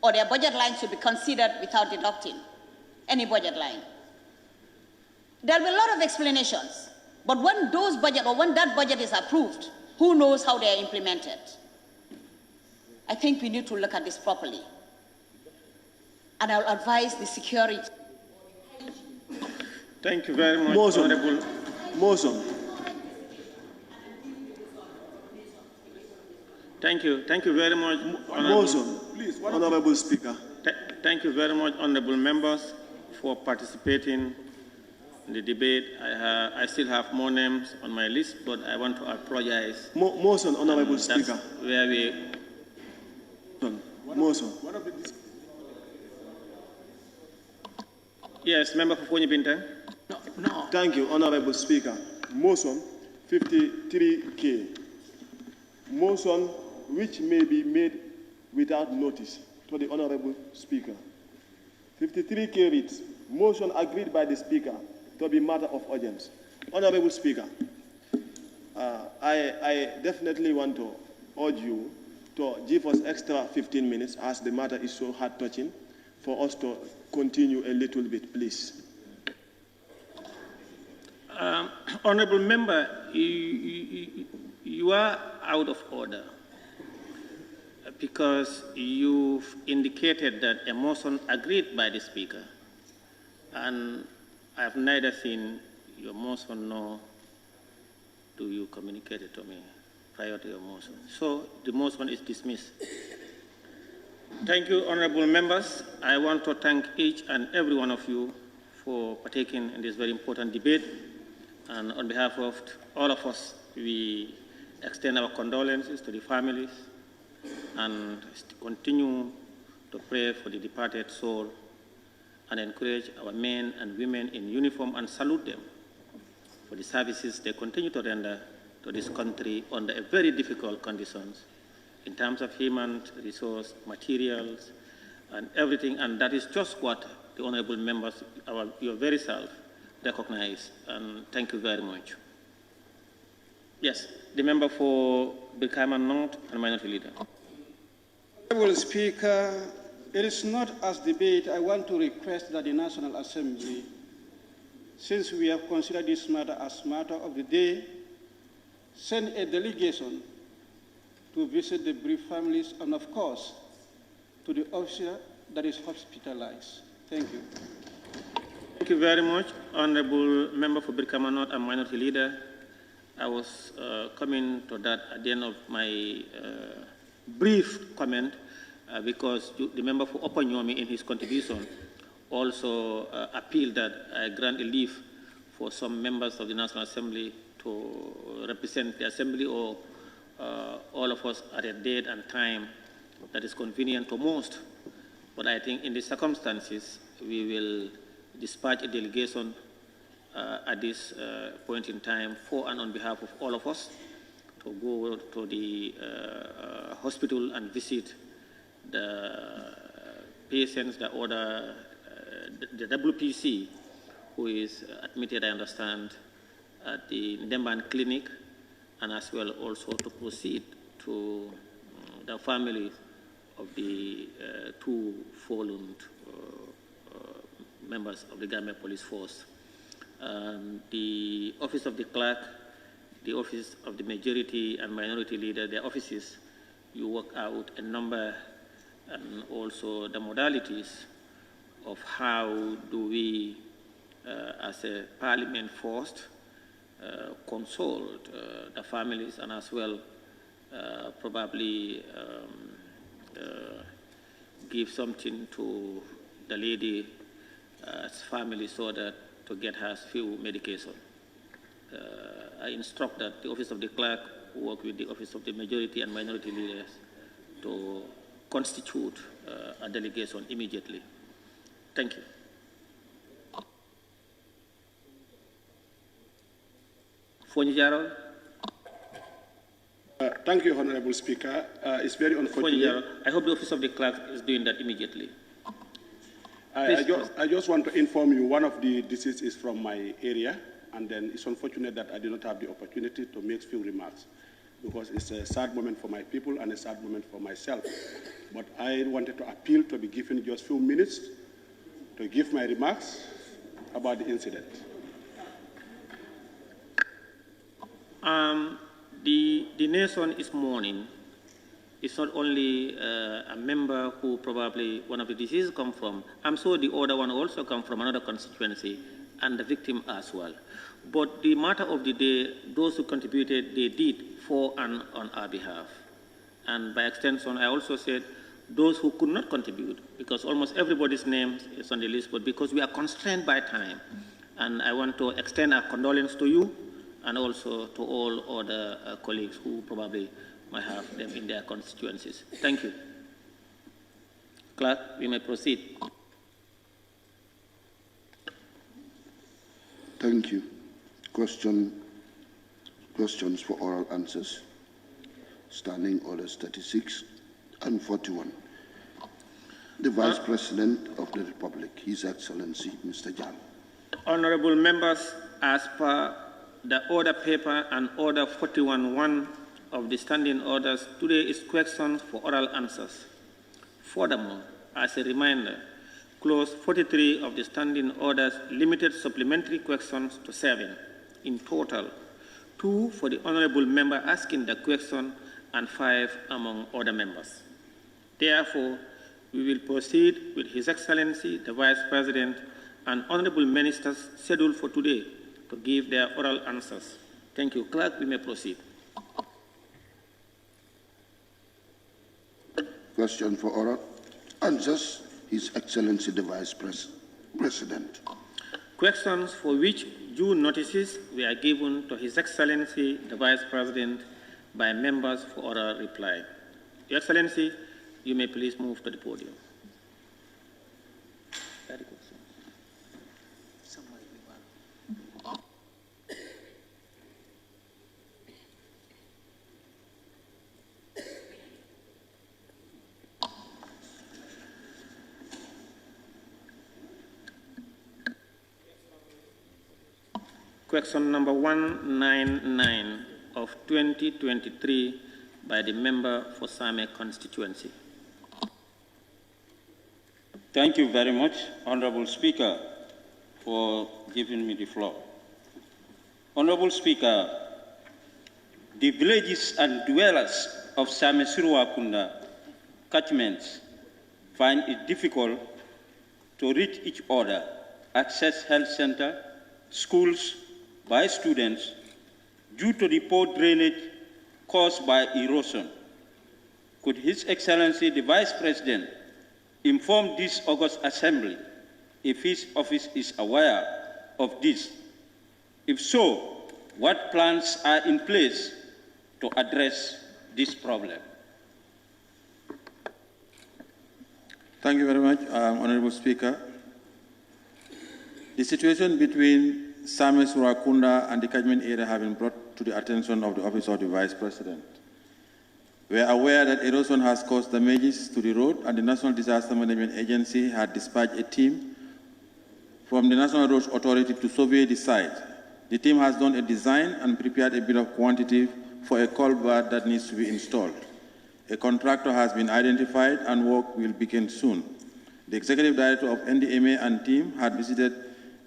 U: or their budget line should be considered without deducting any budget line. There will be a lot of explanations, but when those budget, or when that budget is approved, who knows how they are implemented? I think we need to look at this properly. And I'll advise the security.
O: Thank you very much,
A: Motion.
O: Honorable.
A: Motion.
O: Thank you very much,
A: Motion, please, Honorable Speaker.
O: Thank you very much, honorable members, for participating in the debate. I still have more names on my list, but I want to apologize.
A: Motion, Honorable Speaker.
O: Where we...
A: Motion.
O: Yes, Member for Fonyi Binta.
A: No. Thank you, Honorable Speaker. Motion 53K. Motion which may be made without notice to the Honorable Speaker. 53K reads, motion agreed by the Speaker to be matter of urgency. Honorable Speaker, I definitely want to urge you to give us extra 15 minutes as the matter is so heart-touching for us to continue a little bit, please.
O: Honorable Member, you are out of order because you've indicated that a motion agreed by the Speaker, and I have neither seen your motion nor do you communicate it to me prior to your motion. So the motion is dismissed. Thank you, honorable members. I want to thank each and every one of you for partaking in this very important debate. And on behalf of all of us, we extend our condolences to the families and continue to pray for the departed soul and encourage our men and women in uniform and salute them for the services they continue to render to this country under very difficult conditions in terms of human resource, materials, and everything. And that is just what the honorable members, your very self, recognize. And thank you very much. Yes, the member for Birkama North and Minority Leader. Honorable Speaker,
D: It is not as debate. I want to request that the National Assembly, since we have considered this matter as matter of the day, send a delegation to visit the bereaved families and, of course, to the officer that is hospitalized. Thank you.
O: Thank you very much, Honorable Member for Birkama North and Minority Leader. I was coming to that at the end of my brief comment because the member for Opanyomi in his contribution also appealed that I grant a leave for some members of the National Assembly to represent the Assembly or all of us at a date and time that is convenient to most. But I think in the circumstances, we will dispatch a delegation at this point in time for and on behalf of all of us to go to the hospital and visit the patients, the the WPC, who is admitted, I understand, at the Ndemban Clinic, and as well also to proceed to the families of the two fallen members of the Gambia Police Force.
B: The Office of the Clerk, the Office of the Majority and Minority Leader, their offices, you work out a number and also the modalities of how do we, as a parliament forced, consult the families and as well probably give something to the lady's family so that to get her few medication. I instruct that the Office of the Clerk work with the Office of the Majority and Minority Leaders to constitute a delegation immediately. Thank you.
A: Thank you, Honorable Speaker. It's very unfortunate.
B: I hope the Office of the Clerk is doing that immediately.
A: I just want to inform you, one of the deceased is from my area, and then it's unfortunate that I did not have the opportunity to make few remarks, because it's a sad moment for my people and a sad moment for myself. But I wanted to appeal to be given just few minutes to give my remarks about the incident.
B: The nation is mourning. It's not only a member who probably one of the deceased come from. I'm sure the other one also come from another constituency, and the victim as well. But the matter of the day, those who contributed, they did for and on our behalf. And by extension, I also said those who could not contribute, because almost everybody's name is on the list, but because we are constrained by time. And I want to extend our condolence to you and also to all other colleagues who probably might have them in their constituencies. Thank you. Clerk, we may proceed.
F: Thank you. Questions for oral answers. Standing orders 36 and 41. The Vice President of the Republic, His Excellency, Mr. Jan.
B: Honorable members, as per the order paper and order 41.1 of the standing orders, today is questions for oral answers. Furthermore, as a reminder, clause 43 of the standing orders limited supplementary questions to 7 in total, 2 for the honorable member asking the question and 5 among other members. Therefore, we will proceed with His Excellency, the Vice President, and honorable ministers scheduled for today to give their oral answers. Thank you. Clerk, we may proceed.
F: Question for oral answers. His Excellency, the Vice President.
B: Questions for which due notices were given to His Excellency, the Vice President, by members for oral reply. Your Excellency, you may please move to the podium. Question number 199 of 2023 by the member for Same constituency.
V: Thank you very much, Honorable Speaker, for giving me the floor. Honorable Speaker, the villages and dwellers of Same Siruwakunda catchments find it difficult to reach each other, access health center, schools, by students due to the poor drainage caused by erosion. Could His Excellency, the Vice President, inform this August Assembly if his office is aware of this? If so, what plans are in place to address this problem?
W: Thank you very much, Honorable Speaker. The situation between Same Surakunda and the catchment area have been brought to the attention of the Office of the Vice President. We are aware that erosion has caused damages to the road, and the National Disaster Management Agency had dispatched a team from the National Roads Authority to survey the site. The team has done a design and prepared a bill of quantity for a culvert that needs to be installed. A contractor has been identified and work will begin soon. The Executive Director of NDMA and team had visited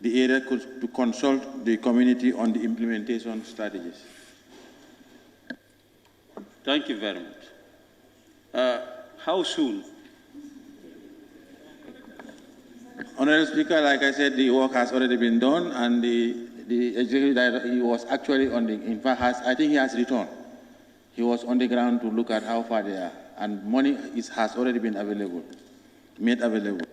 W: the area to consult the community on the implementation strategies.
V: Thank you very much. How soon?
W: Honorable Speaker, like I said, the work has already been done, and the executive director, he was actually on the, in fact, I think he has returned. He was on the ground to look at how far they are, and money has already been available, made available.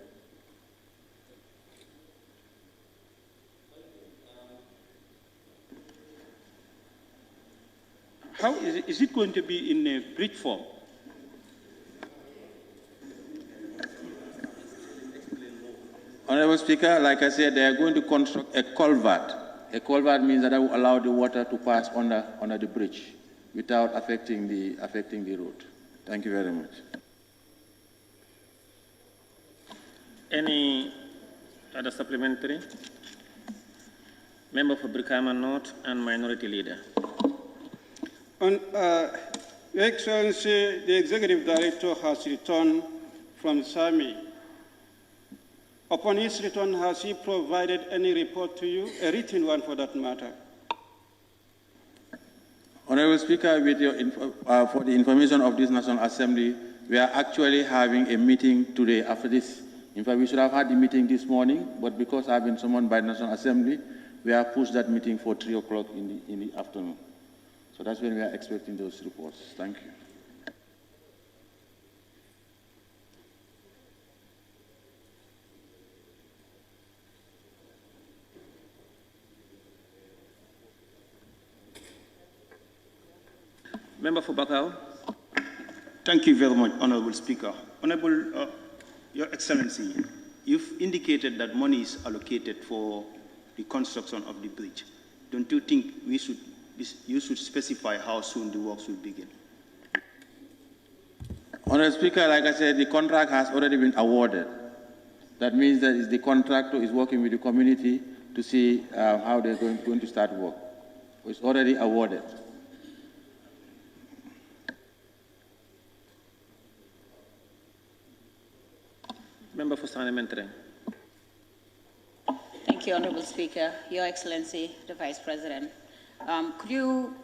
V: How is it going to be in a bridge form?
W: Honorable Speaker, like I said, they are going to construct a culvert. A culvert means that will allow the water to pass under the bridge without affecting the road. Thank you very much.
B: Any other supplementary? Member for Brikama North and Minority Leader.
D: Your Excellency, the Executive Director has returned from Sami. Upon his return, has he provided any report to you, a written one for that matter?
W: Honorable Speaker, with your for the information of this National Assembly, we are actually having a meeting today after this. In fact, we should have had the meeting this morning, but because I've been summoned by the National Assembly, we have pushed that meeting for 3 o'clock in the afternoon. So that's when we are expecting those reports. Thank you.
B: Member for Bakau.
H: Thank you very much, Honorable Speaker. Honorable, Your Excellency, you've indicated that money is allocated for the construction of the bridge. Don't you think you should specify how soon the works will begin?
W: Honorable Speaker, like I said, the contract has already been awarded. That means that the contractor is working with the community to see how they're going to start work. It's already awarded.
B: Member for Parliamentary.
U: Thank you, Honorable Speaker. Your Excellency, the Vice President. Could you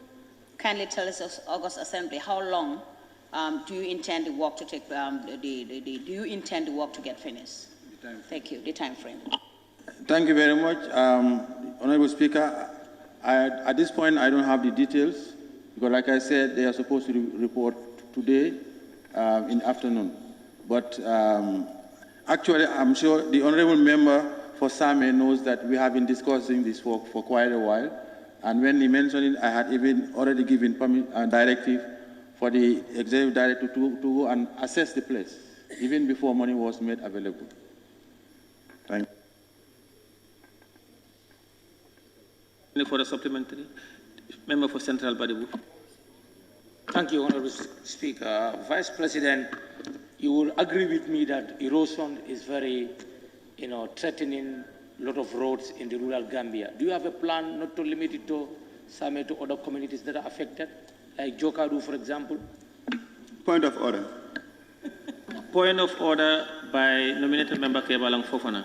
U: kindly tell us, August Assembly, how long do you intend the work to take? Do you intend the work to get finished? Thank you. The time frame.
W: Thank you very much, Honorable Speaker. At this point, I don't have the details because, like I said, they are supposed to report today in the afternoon. But actually, I'm sure the honorable member for Same knows that we have been discussing this for quite a while. And when he mentioned it, I had even already given directive for the executive director to go and assess the place, even before money was made available. Thank you.
B: Any further supplementary? Member for Central Badibu.
I: Thank you, Honorable Speaker. Vice President, you will agree with me that erosion is very, threatening a lot of roads in the rural Gambia. Do you have a plan not to limit it to Same, to other communities that are affected, like Jokadu, for example?
C: Point of order.
B: Point of order by nominated member Kebalang Fofana.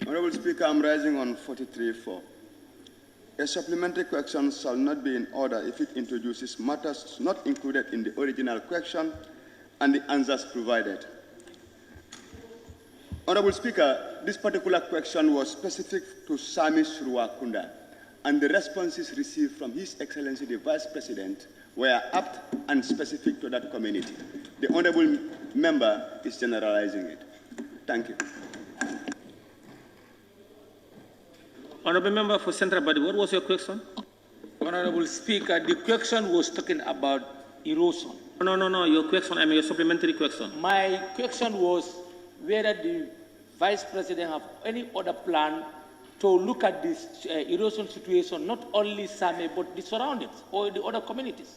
C: Honorable Speaker, I'm rising on 43.4. A supplementary question shall not be in order if it introduces matters not included in the original question and the answers provided. Honorable Speaker, this particular question was specific to Sami Shruwakunda, and the responses received from His Excellency the Vice President were apt and specific to that community. The honorable member is generalizing it. Thank you.
B: Honorable member for Central Body, what was your question?
I: Honorable Speaker, the question was talking about erosion.
B: No, your question, I mean your supplementary question.
I: My question was whether the Vice President have any other plan to look at this erosion situation, not only Same, but the surroundings or the other communities.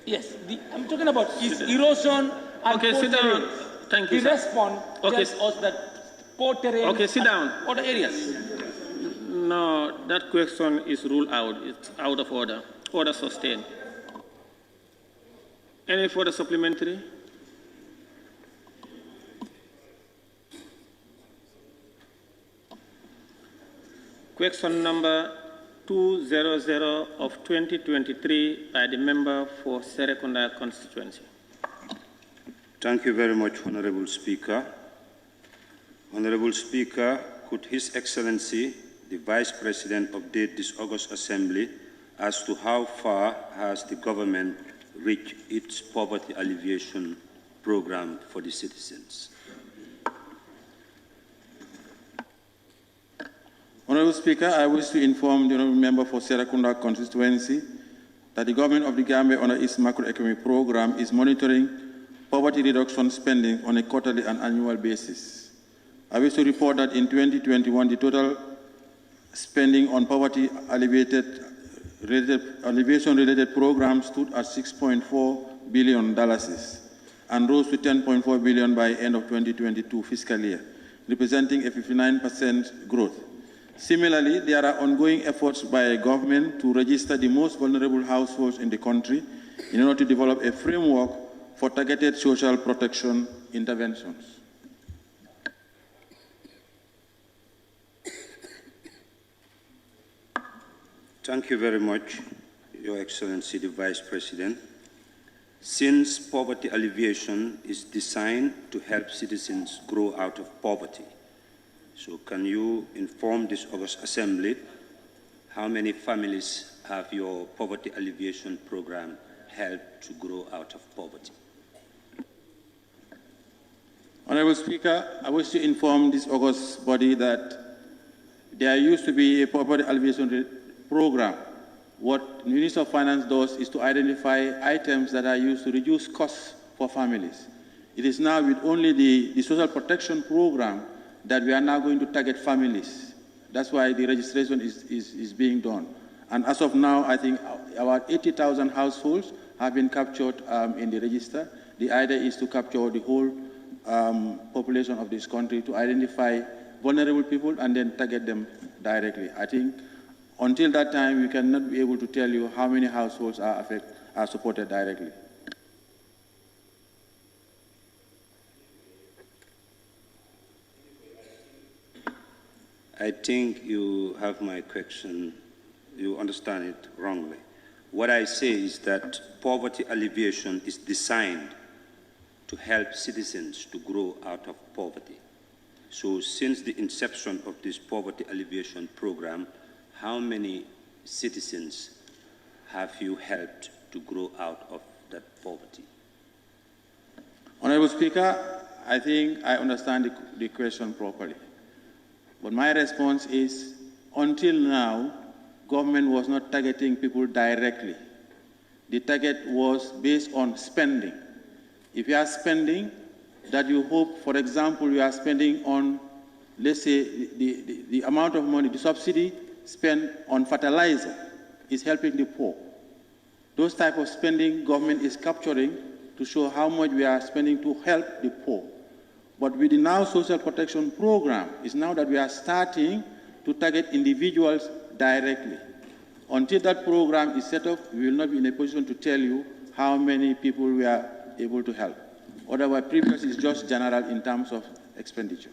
I: Yes, I'm talking about erosion and
B: okay, sit down. Thank you,
I: the
B: sir.
I: response tells us that poor terrain
B: okay, sit down.
I: Other areas.
B: No, that question is ruled out. It's out of order. Order sustained. Any further supplementary? Question number 200 of 2023 by the member for Serekunda constituency.
J: Thank you very much, Honorable Speaker. Honorable Speaker, could His Excellency, the Vice President, update this August Assembly as to how far has the government reached its poverty alleviation program for the citizens?
W: Honorable Speaker, I wish to inform the honorable member for Serekunda constituency that the government of the Gambia under its macroeconomic program is monitoring poverty reduction spending on a quarterly and annual basis. I wish to report that in 2021, the total spending on poverty alleviation-related programs stood at $6.4 billion and rose to $10.4 billion by end of 2022 fiscal year, representing a 59% growth. Similarly, there are ongoing efforts by government to register the most vulnerable households in the country in order to develop a framework for targeted social protection interventions.
J: Thank you very much, Your Excellency, the Vice President. Since poverty alleviation is designed to help citizens grow out of poverty, so can you inform this August Assembly how many families have your poverty alleviation program helped to grow out of poverty?
W: Honorable Speaker, I wish to inform this August body that there used to be a poverty alleviation program. What the Minister of Finance does is to identify items that are used to reduce costs for families. It is now with only the social protection program that we are now going to target families. That's why the registration is being done. And as of now, I think about 80,000 households have been captured in the register. The idea is to capture the whole population of this country to identify vulnerable people and then target them directly. I think until that time, we cannot be able to tell you how many households are supported directly.
J: I think you have my question, you understand it wrongly. What I say is that poverty alleviation is designed to help citizens to grow out of poverty. So since the inception of this poverty alleviation program, how many citizens have you helped to grow out of that poverty?
W: Honorable Speaker, I think I understand the question properly. But my response is, until now, government was not targeting people directly. The target was based on spending. If you are spending that you hope, for example, you are spending on, let's say, the amount of money, the subsidy spent on fertilizer is helping the poor. Those type of spending government is capturing to show how much we are spending to help the poor. But with the now social protection program, is now that we are starting to target individuals directly. Until that program is set up, we will not be in a position to tell you how many people we are able to help. Otherwise, previous is just general in terms of expenditure.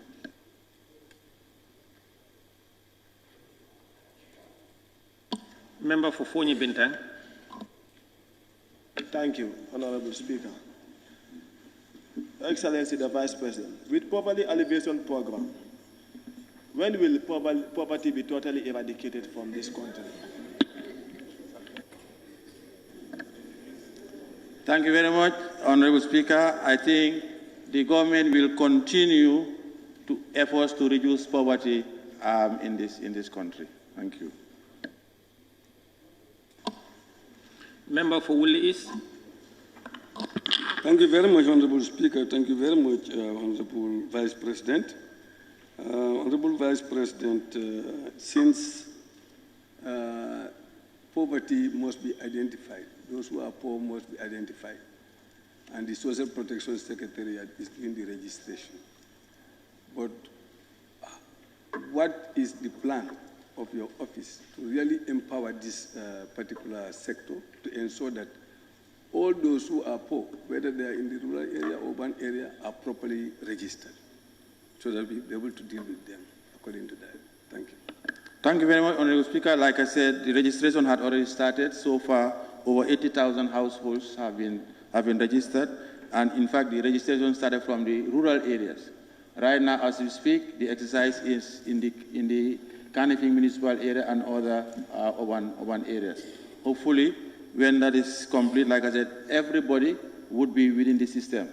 B: Member for Fonyi Bintang.
A: Thank you, Honorable Speaker. Excellency the Vice President, with poverty alleviation program, when will poverty be totally eradicated from this country?
W: Thank you very much, Honorable Speaker. I think the government will continue to efforts to reduce poverty in this country. Thank you.
B: Member for Woolly East.
K: Thank you very much, Honorable Speaker. Thank you very much, Honorable Vice President. Honorable Vice President, since poverty must be identified, those who are poor must be identified, and the Social Protection Secretariat is doing the registration. But what is the plan of your office to really empower this particular sector to ensure that all those who are poor, whether they are in the rural area or urban area, are properly registered so that we'll be able to deal with them according to that? Thank you.
W: Thank you very much, Honorable Speaker. Like I said, the registration had already started. So far, over 80,000 households have been registered. And in fact, the registration started from the rural areas. Right now, as we speak, the exercise is in the Kanifing municipal area and other urban areas. Hopefully, when that is complete, like I said, everybody would be within the system.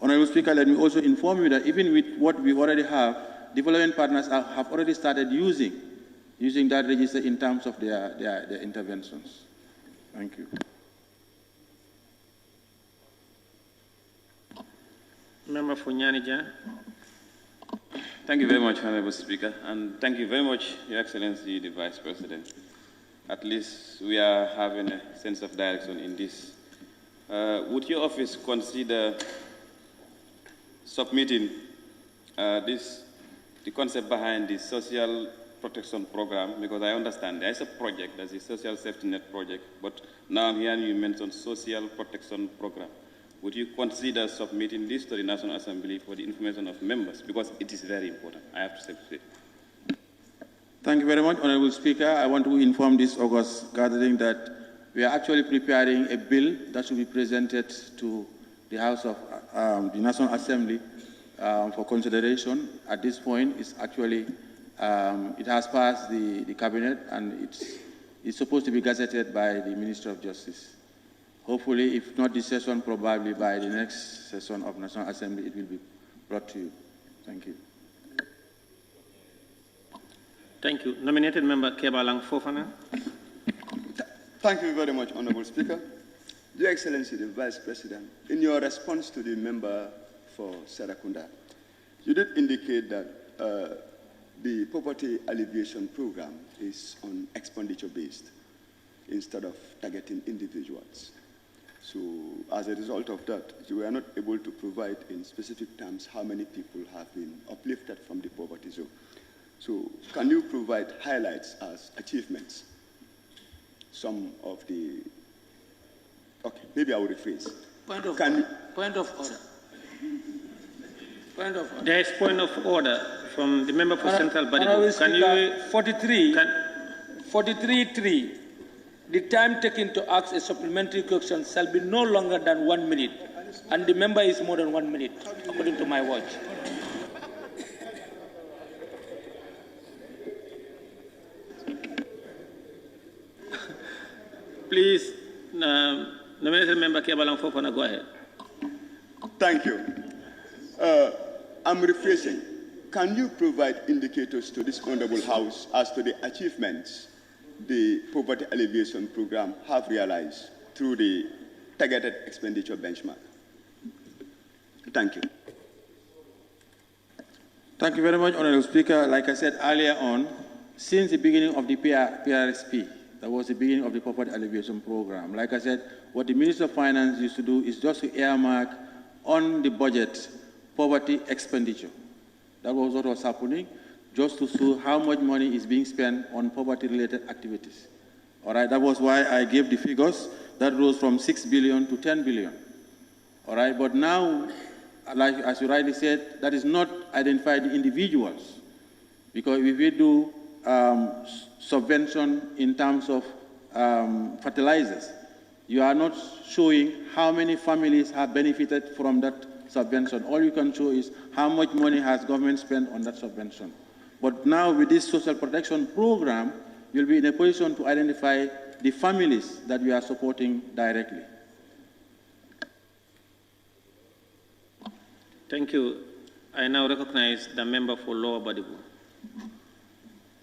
W: Honorable Speaker, let me also inform you that even with what we already have, development partners have already started using that register in terms of their interventions. Thank you.
B: Member for Nyanija.
G: Thank you very much, Honorable Speaker, and thank you very much, Your Excellency, the Vice President. At least we are having a sense of direction in this. Would your office consider submitting the concept behind the social protection program? Because I understand there is a project, there's a social safety net project, but now I'm hearing you mention social protection program. Would you consider submitting this to the National Assembly for the information of members? Because it is very important, I have to say.
W: Thank you very much, Honorable Speaker. I want to inform this August gathering that we are actually preparing a bill that should be presented to the House of the National Assembly for consideration. At this point, it's actually, it has passed the Cabinet and it's supposed to be gazetted by the Minister of Justice. Hopefully, if not this session, probably by the next session of National Assembly, it will be brought to you. Thank you.
B: Thank you. Nominated Member Kebalang Fofana.
C: Thank you very much, Honorable Speaker. Your Excellency, the Vice President, in your response to the member for Serakunda, you did indicate that the poverty alleviation program is on expenditure-based instead of targeting individuals. So as a result of that, you were not able to provide in specific terms how many people have been uplifted from the poverty zone. So can you provide highlights as achievements? Some of the, okay, maybe I will rephrase.
I: Point of order. Point of order.
B: There is point of order from the member for Central Body.
I: Can you 43.3. The time taken to ask a supplementary question shall be no longer than 1 minute, and the member is more than 1 minute, according to my watch.
B: Please, nominated Member Kebalang Fofana, go ahead.
C: Thank you. I'm rephrasing. Can you provide indicators to this Honorable House as to the achievements the poverty alleviation program have realized through the targeted expenditure benchmark? Thank you.
W: Thank you very much, Honorable Speaker. Like I said earlier on, since the beginning of the PRSP, that was the beginning of the poverty alleviation program. Like I said, what the Minister of Finance used to do is just to earmark on the budget poverty expenditure. That was what was happening, just to show how much money is being spent on poverty-related activities. All right, that was why I gave the figures. That rose from 6 billion to 10 billion. All right, but now, like as you rightly said, that is not identified the individuals. Because if we do subvention in terms of fertilizers, you are not showing how many families have benefited from that subvention. All you can show is how much money has government spent on that subvention. But now with this social protection program, you'll be in a position to identify the families that we are supporting directly.
B: Thank you. I now recognize the member for Lower Badibu.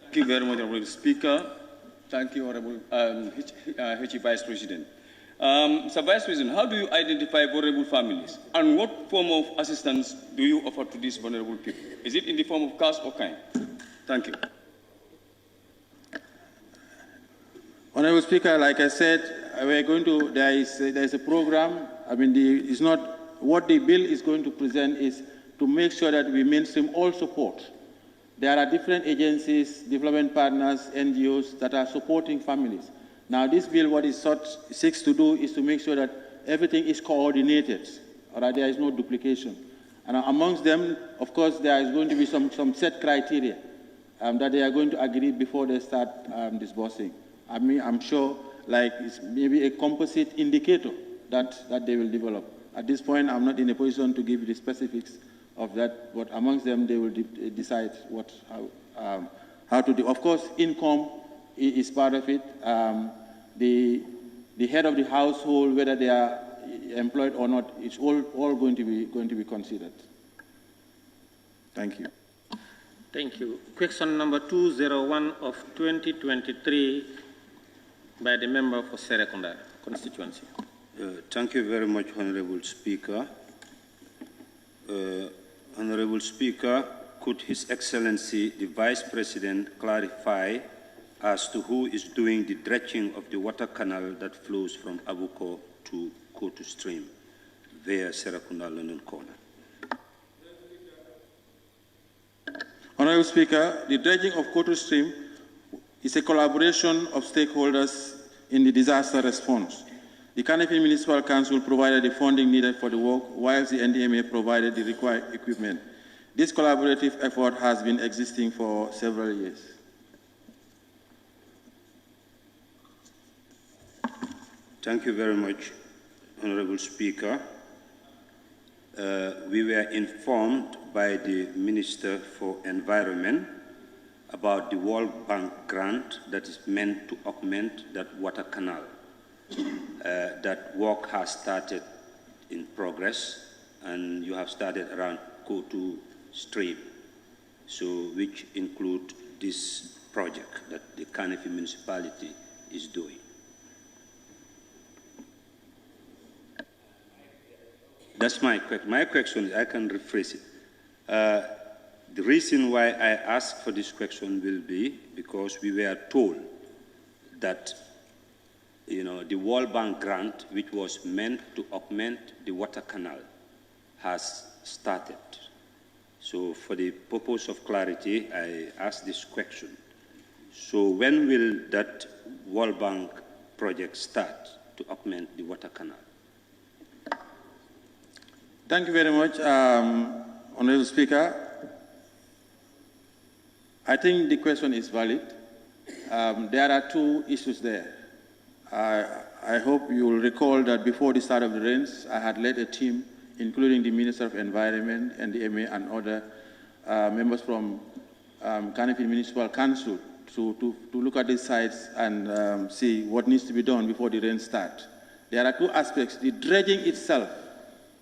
E: Thank you very much, Honorable Speaker. Thank you, Honorable Vice President. Mr. Vice President, how do you identify vulnerable families? And what form of assistance do you offer to these vulnerable people? Is it in the form of cash or kind? Thank you.
W: Honorable Speaker, like I said, we're going to, there is a program. I mean, it's not, what the bill is going to present is to make sure that we mainstream all support. There are different agencies, development partners, NGOs that are supporting families. Now, this bill, what it seeks to do is to make sure that everything is coordinated, all right? There is no duplication. And amongst them, of course, there is going to be some set criteria, that they are going to agree before they start disbursing. I mean, I'm sure like it's maybe a composite indicator that they will develop. At this point, I'm not in a position to give you the specifics of that, but amongst them, they will decide how to do. Of course, income is part of it. The head of the household, whether they are employed or not, it's all going to be considered. Thank you.
B: Thank you. Question number 201 of 2023 by the member for Serekunda constituency.
J: Thank you very much, Honorable Speaker. Honorable Speaker, could His Excellency the Vice President clarify as to who is doing the dredging of the water canal that flows from Abuko to Kotu Stream via Serekunda London Corner?
W: Honorable Speaker, the dredging of Kotu Stream is a collaboration of stakeholders in the disaster response. The Kanifing Municipal Council provided the funding needed for the work, whilst the NDMA provided the required equipment. This collaborative effort has been existing for several years.
J: Thank you very much, Honorable Speaker. We were informed by the Minister for Environment about the World Bank grant that is meant to augment that water canal. That work has started in progress, and you have started around Kotu Stream, so which include this project that the Kanifing municipality is doing. That's my question. My question, I can rephrase it. The reason why I asked for this question will be because we were told that the World Bank grant, which was meant to augment the water canal, has started. So for the purpose of clarity, I asked this question. So when will that World Bank project start to augment the water canal?
W: Thank you very much, Honorable Speaker. I think the question is valid. There are two issues there. I hope you will recall that before the start of the rains, I had led a team, including the Minister of Environment and the MA and other members from Kanifing Municipal Council to look at these sites and see what needs to be done before the rains start. There are two aspects. The dredging itself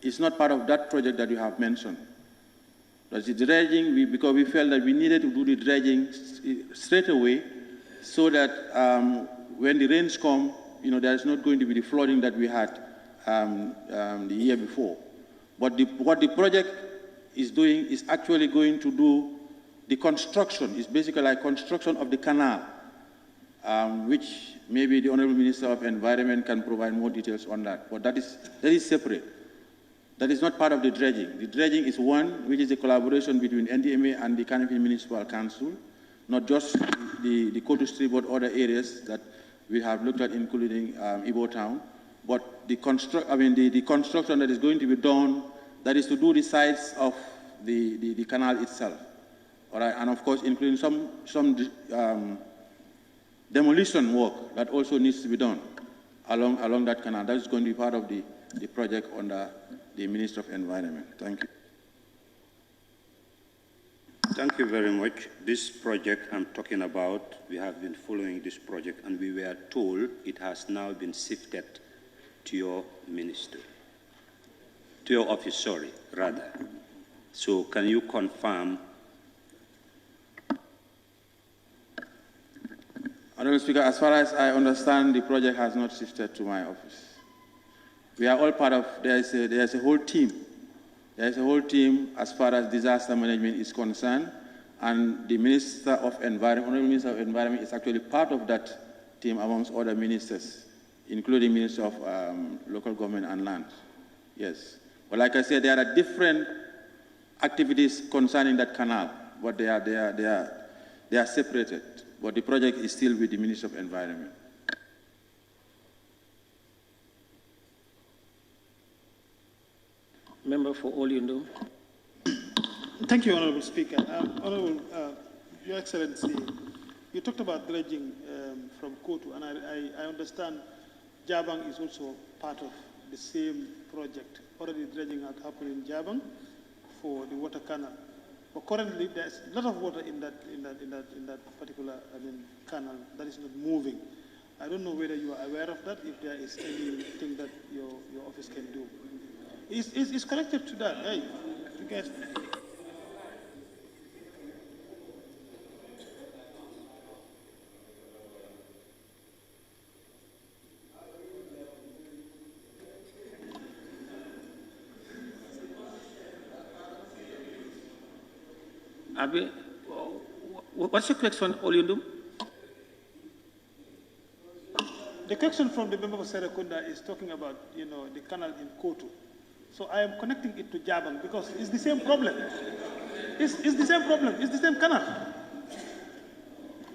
W: is not part of that project that you have mentioned. That's the dredging, because we felt that we needed to do the dredging straight away so that when the rains come, there's not going to be the flooding that we had the year before. But what the project is doing is actually going to do the construction. It's basically like construction of the canal, which maybe the Honorable Minister of Environment can provide more details on that. But that is separate. That is not part of the dredging. The dredging is one, which is a collaboration between NDMA and the Kanifing Municipal Council, not just the Kotu Street, but other areas that we have looked at, including Ibo Town. But the construction that is going to be done, that is to do the sides of the canal itself. All right? And of course, including some demolition work that also needs to be done along that canal. That is going to be part of the project under the Minister of Environment. Thank you.
J: Thank you very much. This project I'm talking about, we have been following this project, and we were told it has now been shifted to your ministry, to your office, sorry, rather. So can you confirm?
W: Honorable Speaker, as far as I understand, the project has not shifted to my office. We are all part of, there's a whole team. There's a whole team as far as disaster management is concerned, and the Minister of Environment, Honorable Minister of Environment is actually part of that team amongst other ministers, including Minister of Local Government and Land. Yes. But like I said, there are different activities concerning that canal, but they are separated. But the project is still with the Minister of Environment.
B: Member for Oliundo.
D: Thank you, Honorable Speaker. Honorable
M: Your Excellency, you talked about dredging from Kotu, and I understand Jabang is also part of the same project. Already dredging had happened in Jabang for the water canal. But currently, there's a lot of water in that particular canal that is not moving. I don't know whether you are aware of that, if there is anything that your office can do. It's connected to that. Hey, you guys.
B: Abi, what's your question, Oliundum?
M: The question from the member of Serekunda is talking about, the canal in Kotu. So I am connecting it to Jabang because it's the same problem. It's the same problem. It's the same canal.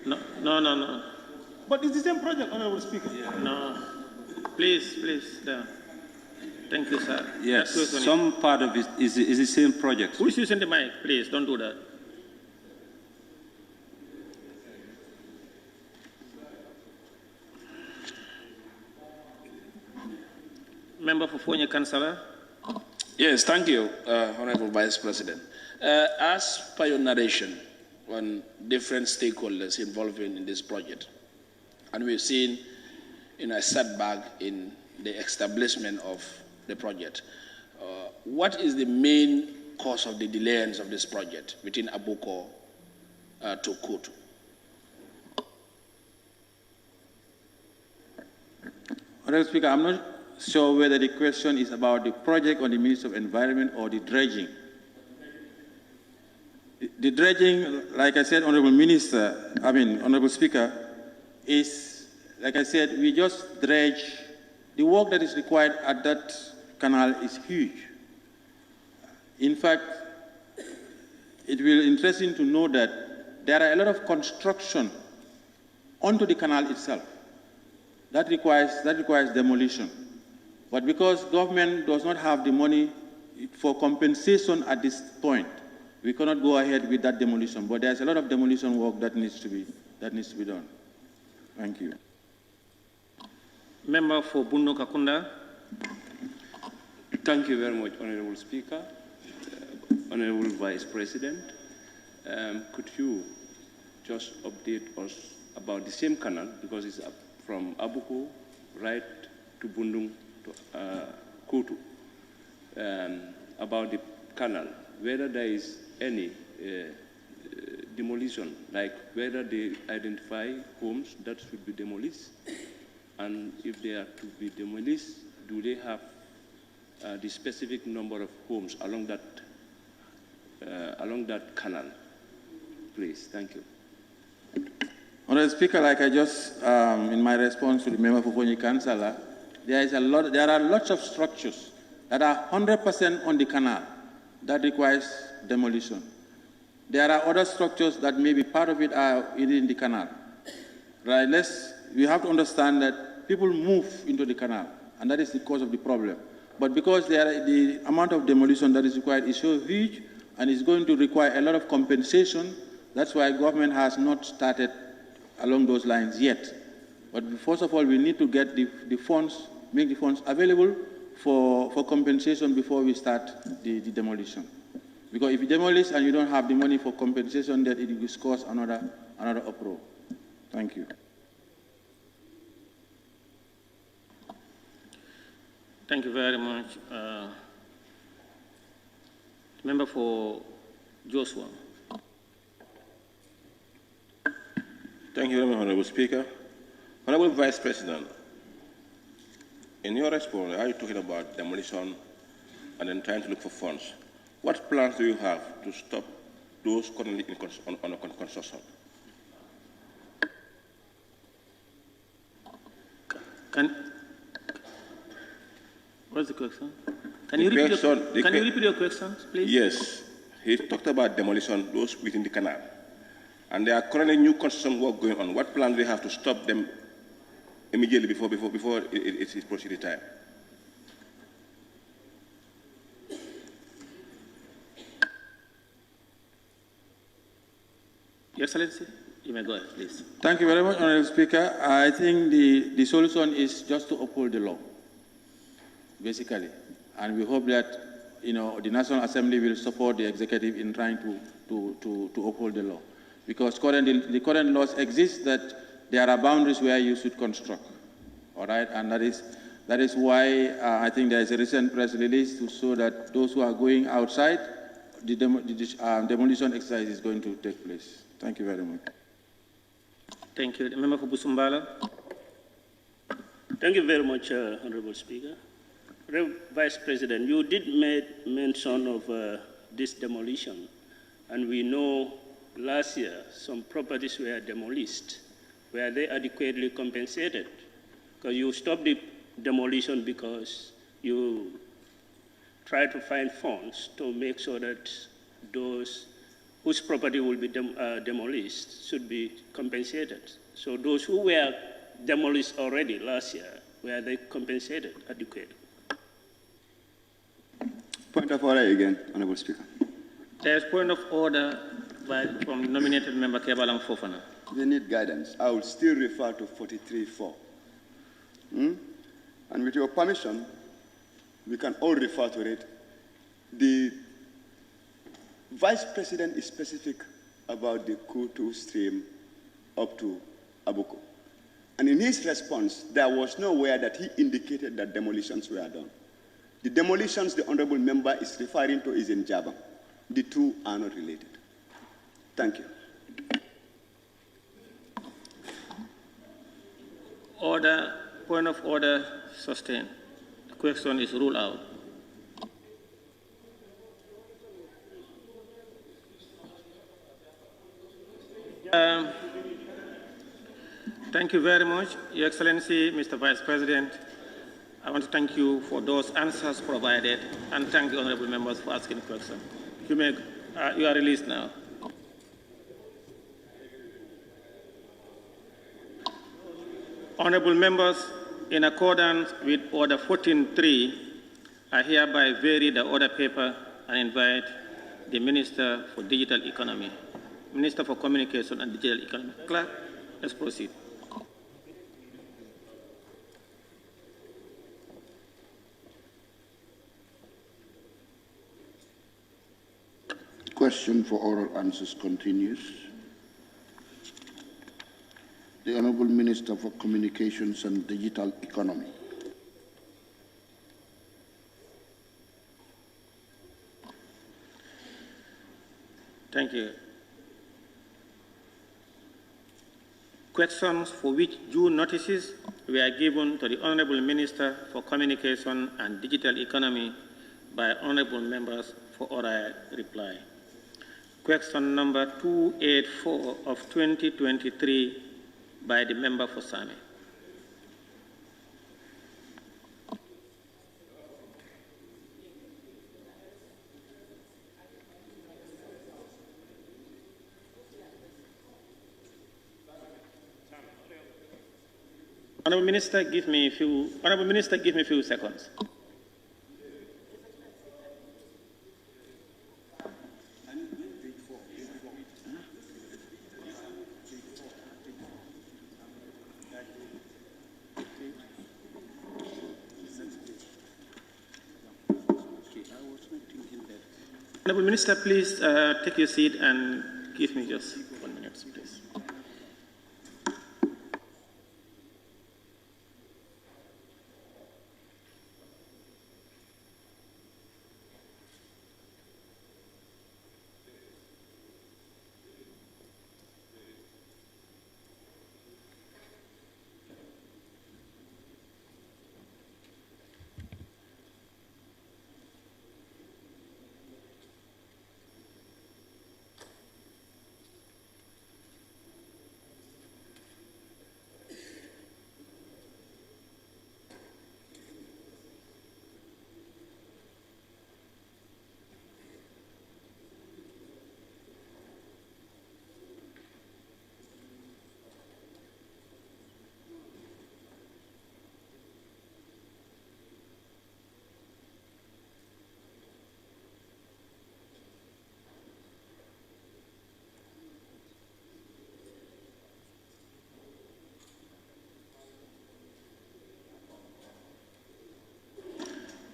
B: No.
M: But it's the same project, Honorable Speaker.
B: No. Please. Thank you, sir.
J: Yes, some part of it is the same project.
B: Who is using the mic? Please, don't do that. Member for Fonya Councillor.
N: Yes, thank you, Honorable Vice President. As per your narration on different stakeholders involved in this project, and we've seen a setback in the establishment of the project, what is the main cause of the delays of this project between Abuko to Kotu?
W: Honorable Speaker, I'm not sure whether the question is about the project on the Ministry of Environment or the dredging. The dredging, like I said, Honorable Speaker, is, like I said, we just dredge. The work that is required at that canal is huge. In fact, it will be interesting to know that there are a lot of construction onto the canal itself. That requires demolition. But because government does not have the money for compensation at this point, we cannot go ahead with that demolition. But there's a lot of demolition work that needs to be done. Thank you.
B: Member for Bunno Kakunda.
J: Thank you very much, Honorable Speaker, Honorable Vice President. Could you just update us about the same canal, because it's from Abuko right to Bundung to Kotu, about the canal, whether there is any demolition, like whether they identify homes that should be demolished, and if they are to be demolished, do they have the specific number of homes along that canal? Please, thank you.
W: Honorable Speaker, like I just, in my response to the member for Fonyi Councillor, there are lots of structures that are 100% on the canal that requires demolition. There are other structures that maybe part of it are within the canal. Right? We have to understand that people move into the canal, and that is the cause of the problem. But because the amount of demolition that is required is so huge and is going to require a lot of compensation, that's why government has not started along those lines yet. But first of all, we need to get the funds, make the funds available for compensation before we start the demolition. Because if you demolish and you don't have the money for compensation, then it will cause another uproar. Thank you.
B: Thank you very much. Member for Joshua.
P: Thank you very much, Honorable Speaker. Honorable Vice President, in your response, are you talking about demolition and then trying to look for funds? What plans do you have to stop those currently on construction?
B: What's the question? Can you repeat your question, please?
P: Yes. He talked about demolition, those within the canal. And there are currently new construction work going on. What plans do you have to stop them immediately before it's proceeded time?
B: Your Excellency, you may go ahead, please.
W: Thank you very much, Honorable Speaker. I think the solution is just to uphold the law, basically. And we hope that, the National Assembly will support the executive in trying to uphold the law. Because the current laws exist that there are boundaries where you should construct, all right? And that is why I think there is a recent press release to show that those who are going outside, the demolition exercise is going to take place. Thank you very much.
B: Thank you. The member for Busumbala.
Q: Thank you very much, Honorable Speaker. Vice President, you did make mention of this demolition, and we know last year some properties were demolished. Were they adequately compensated? Because you stopped the demolition because you try to find funds to make sure that those whose property will be demolished should be compensated. So those who were demolished already last year, were they compensated adequately?
C: Point of order again, Honorable Speaker.
B: There's point of order from nominated member Kebalam Fofana.
C: We need guidance. I will still refer to 43.4. And with your permission, we can all refer to it. The Vice President is specific about the Kutu stream up to Abuko. And in his response, there was nowhere that he indicated that demolitions were done. The demolitions the Honorable Member is referring to is in Java. The two are not related. Thank you.
B: Order, point of order, sustained. The question is ruled out. Thank you very much, Your Excellency, Mr. Vice President. I want to thank you for those answers provided and thank the honorable members for asking questions. You are released now. Honorable members, in accordance with Order 14.3, I hereby vary the order paper and invite the Minister for Digital Economy, Minister for Communication and Digital Economy. Clerk, let's proceed.
F: Question for oral answers continues. The Honourable Minister for Communications and Digital Economy.
B: Thank you. Questions for which due notices were given to the Honourable Minister for Communication and Digital Economy by honourable members for oral reply. Question number 284 of 2023 by the member for Sami. Honourable Minister, give me a few seconds. Honourable Minister, please take your seat and give me just 1 minute, please.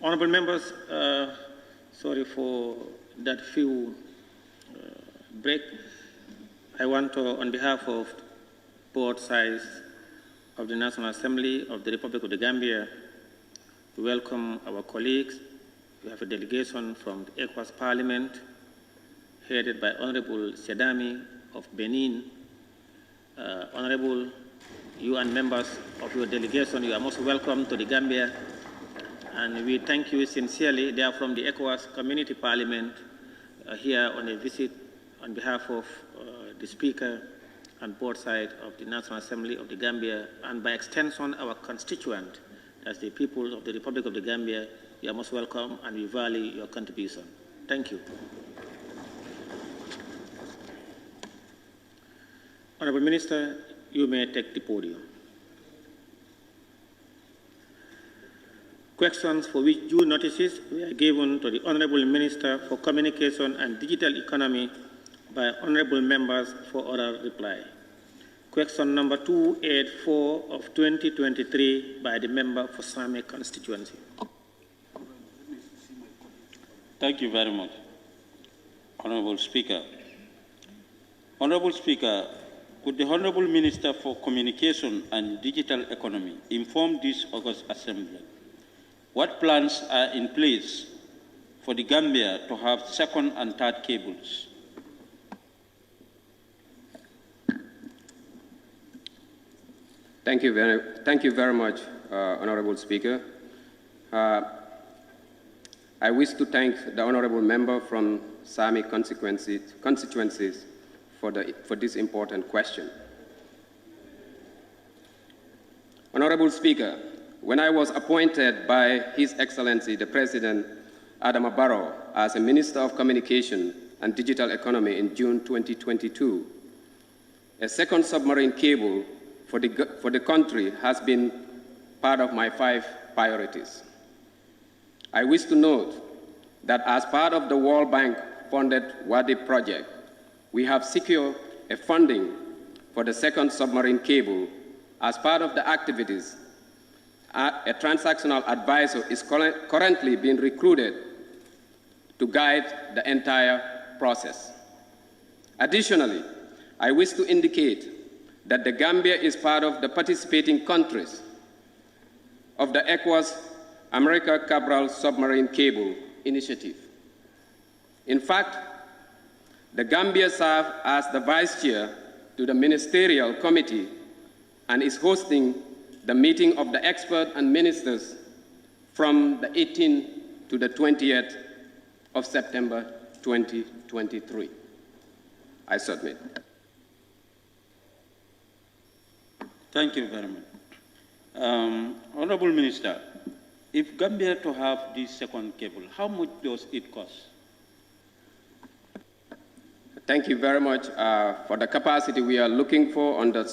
B: Honorable members, sorry for that few break. I want to, on behalf of both sides of the National Assembly of the Republic of the Gambia, to welcome our colleagues. We have a delegation from the ECOWAS Parliament, headed by Honorable Sedami of Benin. Honorable, you and members of your delegation, you are most welcome to the Gambia. And we thank you sincerely. They are from the ECOWAS Community Parliament here on a visit on behalf of the Speaker and board side of the National Assembly of the Gambia, and by extension, our constituent, as the people of the Republic of the Gambia. You are most welcome, and we value your contribution. Thank you. Honorable Minister, you may take the podium. Questions for which due notices were given to the Honorable Minister for Communication and Digital Economy by honorable members for oral reply. Question number 284 of 2023 by the member for Same constituency.
V: Thank you very much, Honorable Speaker. Honorable Speaker, could the Honorable Minister for Communication and Digital Economy inform this August Assembly what plans are in place for the Gambia to have second and third cables?
R: Thank you very much, Honorable Speaker. I wish to thank the Honorable Member from Sami constituencies for this important question. Honorable Speaker, when I was appointed by His Excellency the President Adama Barrow as a Minister of Communication and Digital Economy in June 2022, a second submarine cable for the country has been part of my 5 priorities. I wish to note that as part of the World Bank-funded Wadi project, we have secured a funding for the second submarine cable. As part of the activities, a transactional advisor is currently being recruited to guide the entire process. Additionally, I wish to indicate that the Gambia is part of the participating countries of the ECOWAS America Cabral Submarine Cable Initiative. In fact, the Gambia serves as the Vice Chair to the Ministerial Committee and is hosting the meeting of the experts and ministers from the 18th to the 20th of September 2023. I submit.
V: Thank you very much. Honorable Minister, if Gambia to have this second cable, how much does it cost?
R: Thank you very much. For the capacity we are looking for on the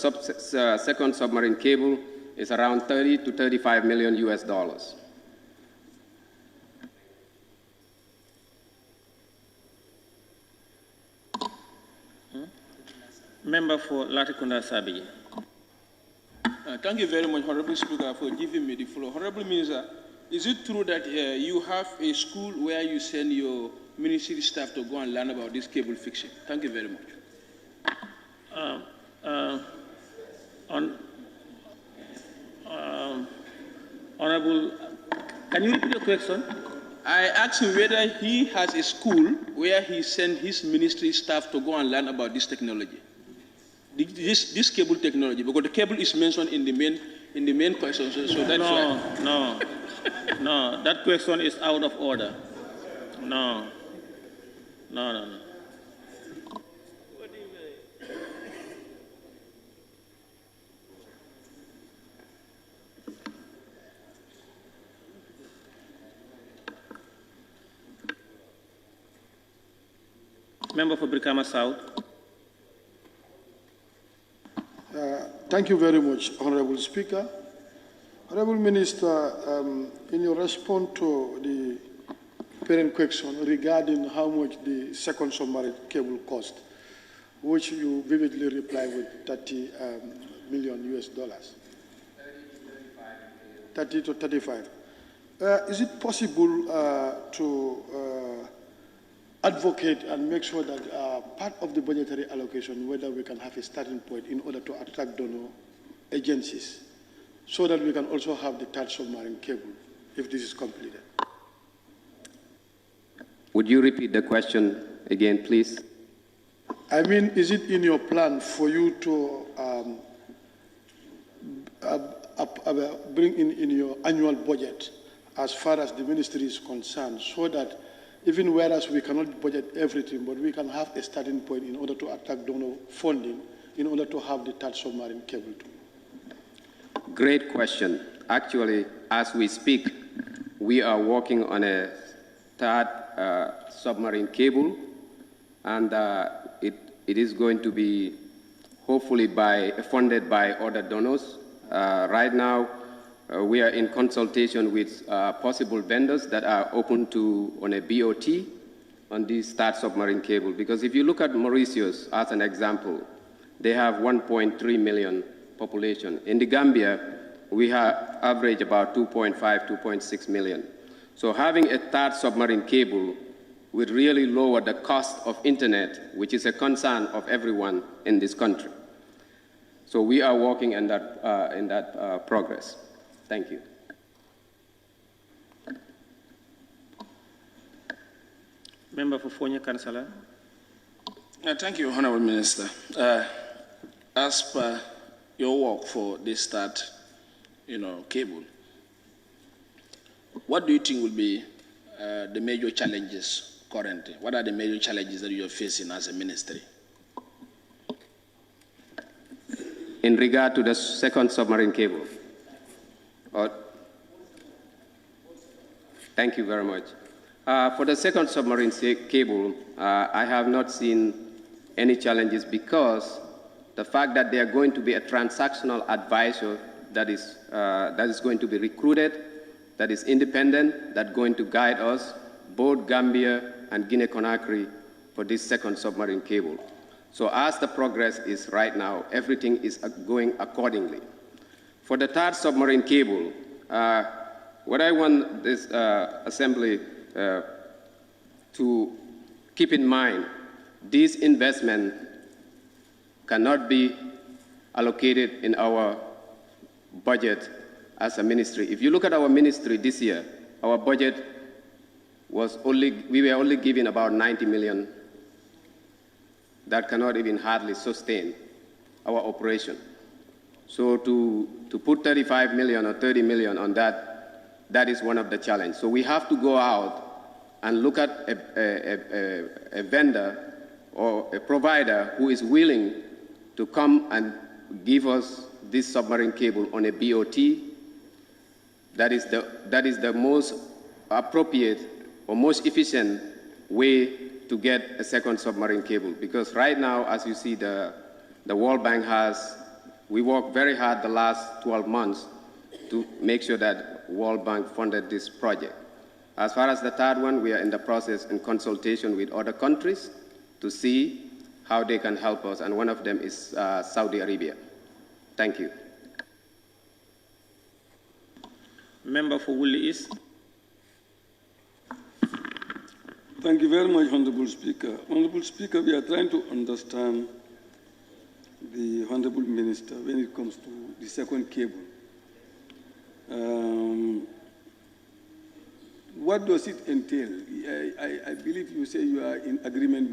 R: second submarine cable is around 30 to 35 million US dollars.
B: Member for Latrikunda Sabi.
N: Thank you very much, Honorable Speaker, for giving me the floor. Honorable Minister, is it true that you have a school where you send your ministry staff to go and learn about this cable fixing? Thank you very much.
B: Honorable, can you repeat your question?
N: I asked him whether he has a school where he sends his ministry staff to go and learn about this technology. This cable technology, because the cable is mentioned in the main question, so that's why.
B: No, that question is out of order. No. Member for Brikama South.
S: Thank you very much, Honorable Speaker. Honorable Minister, in your response to the parent question regarding how much the second submarine cable cost, which you vividly replied with 30 million US dollars. 30 to 35. Is it possible to advocate and make sure that part of the budgetary allocation, whether we can have a starting point in order to attract donor agencies, so that we can also have the third submarine cable if this is completed?
R: Would you repeat the question again, please?
S: I mean, is it in your plan for you to bring in your annual budget as far as the ministry is concerned, so that even whereas we cannot budget everything, but we can have a starting point in order to attract donor funding in order to have the third submarine cable too?
R: Great question. Actually, as we speak, we are working on a third submarine cable, and it is going to be hopefully funded by other donors. Right now, we are in consultation with possible vendors that are open on a BOT on this third submarine cable. Because if you look at Mauritius as an example, they have 1.3 million population. In the Gambia, we have average about 2.5, 2.6 million. So having a third submarine cable would really lower the cost of internet, which is a concern of everyone in this country. So we are working in that progress. Thank you.
B: Member for Fonya Councillor.
N: Thank you, Honourable Minister. As per your work for this third, cable, what do you think will be the major challenges currently? What are the major challenges that you are facing as a ministry?
R: In regard to the second submarine cable? Thank you very much. For the second submarine cable, I have not seen any challenges because the fact that they are going to be a transactional advisor that is going to be recruited, that is independent, that's going to guide us, both Gambia and Guinea-Conakry, for this second submarine cable. So as the progress is right now, everything is going accordingly. For the third submarine cable, what I want this assembly to keep in mind, this investment cannot be allocated in our budget as a ministry. If you look at our ministry this year, our budget was we were only given about 90 million. That cannot even hardly sustain our operation. So to put 35 million or 30 million on that is one of the challenges. So we have to go out and look at a vendor or a provider who is willing to come and give us this submarine cable on a BOT. That is the most appropriate or most efficient way to get a second submarine cable. Because right now, as you see, the World Bank we worked very hard the last 12 months to make sure that World Bank funded this project. As far as the third one, we are in the process in consultation with other countries to see how they can help us, and one of them is Saudi Arabia. Thank you.
B: Member for Woolly East.
K: Thank you very much, Honorable Speaker. Honorable Speaker, we are trying to understand the Honorable Minister when it comes to the second cable. What does it entail? I believe you say you are in agreement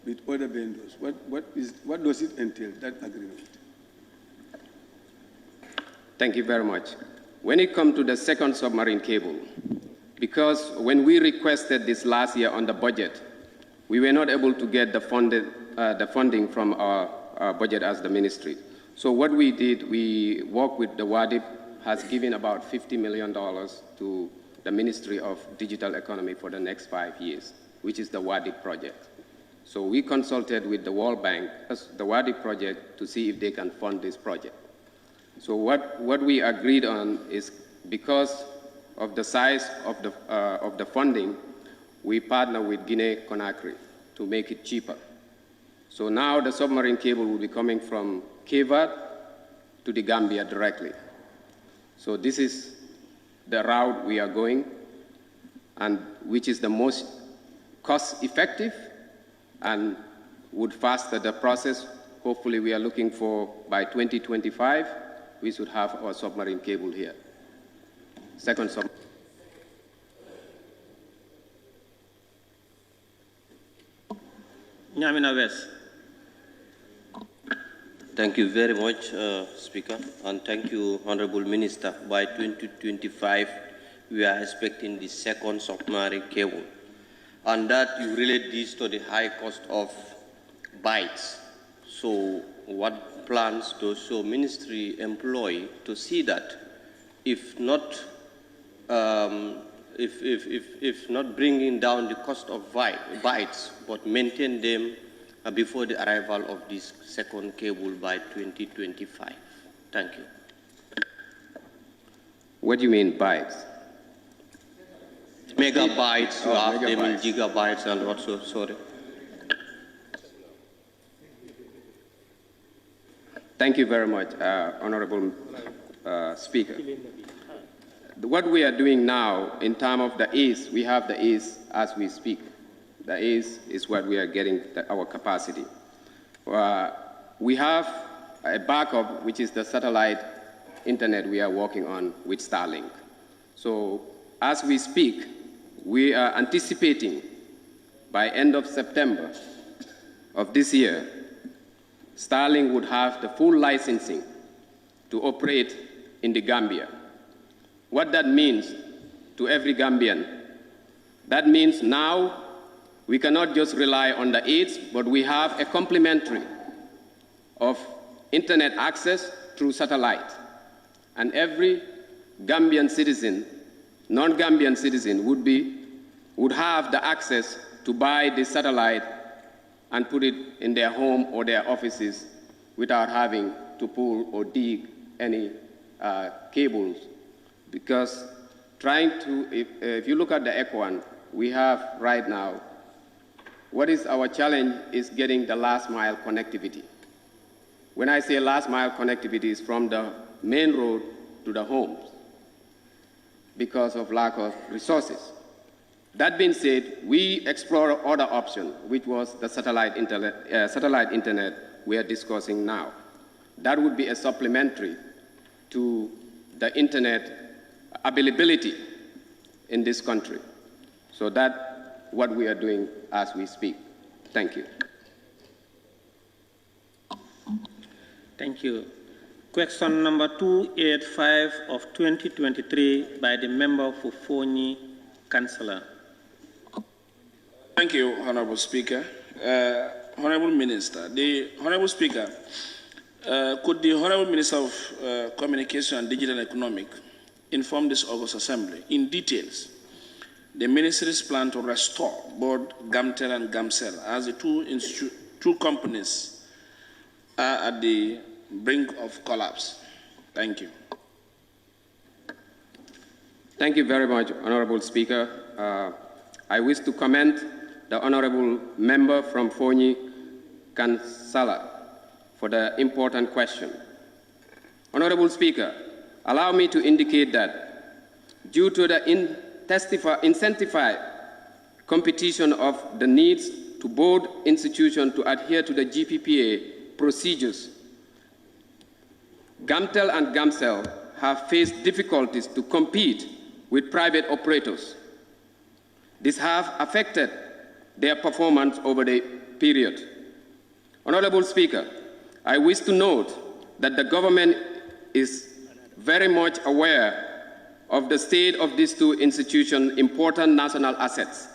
K: with other vendors. What does it entail, that agreement?
R: Thank you very much. When it comes to the second submarine cable, because when we requested this last year on the budget, we were not able to get the funding from our budget as the ministry. So what we did, we worked with the WADIP, has given about $50 million to the Ministry of Digital Economy for the next 5 years, which is the WADIP project. So we consulted with the World Bank, the WADIP project, to see if they can fund this project. So what we agreed on is, because of the size of the funding, we partner with Guinea-Conakry to make it cheaper. So now the submarine cable will be coming from Cape Verde to the Gambia directly. So this is the route we are going, and which is the most cost-effective and would faster the process. Hopefully, we are looking for, by 2025, we should have our submarine cable here. Second submarine.
B: Nyamina West.
L: Thank you very much, Speaker, and thank you, Honorable Minister. By 2025, we are expecting the second submarine cable, and that you relate this to the high cost of bytes. So, what plans does your ministry employ to see that, if not bringing down the cost of bytes, but maintain them before the arrival of this second cable by 2025? Thank you.
R: What do you mean bytes?
L: Megabytes, you have them in
R: megabytes.
L: gigabytes and also, sorry.
R: Thank you very much, Honorable Speaker. What we are doing now in terms of the ACE, we have the ACE as we speak. The ACE is what we are getting our capacity. We have a backup, which is the satellite internet we are working on with Starlink. So as we speak, we are anticipating by end of September of this year, Starlink would have the full licensing to operate in the Gambia. What that means to every Gambian, that means now we cannot just rely on the aids, but we have a complementary of internet access through satellite. And every Gambian citizen, non-Gambian citizen would have the access to buy the satellite and put it in their home or their offices without having to pull or dig any cables. Because if you look at the Equan we have right now, what is our challenge is getting the last mile connectivity. When I say last mile connectivity, is from the main road to the homes because of lack of resources. That being said, we explore other option, which was the satellite internet we are discussing now. That would be a supplementary to the internet availability in this country. So that's what we are doing as we speak. Thank you.
B: Thank you. Question number 285 of 2023 by the member for Foni, Councillor.
N: Thank you, Honorable Speaker. Honorable Minister, the Honorable Speaker, could the Honorable Minister of Communication and Digital Economic inform this August Assembly in details the Ministry's plan to restore both Gamtel and Gamcell as the two companies are at the brink of collapse? Thank you.
R: Thank you very much, Honorable Speaker. I wish to commend the Honorable Member from Foni, Kansala, for the important question. Honorable Speaker, allow me to indicate that due to the incentivized competition of the needs to both institutions to adhere to the GPPA procedures, Gamtel and Gamcell have faced difficulties to compete with private operators. This has affected their performance over the period. Honorable Speaker, I wish to note that the government is very much aware of the state of these two institutions' important national assets,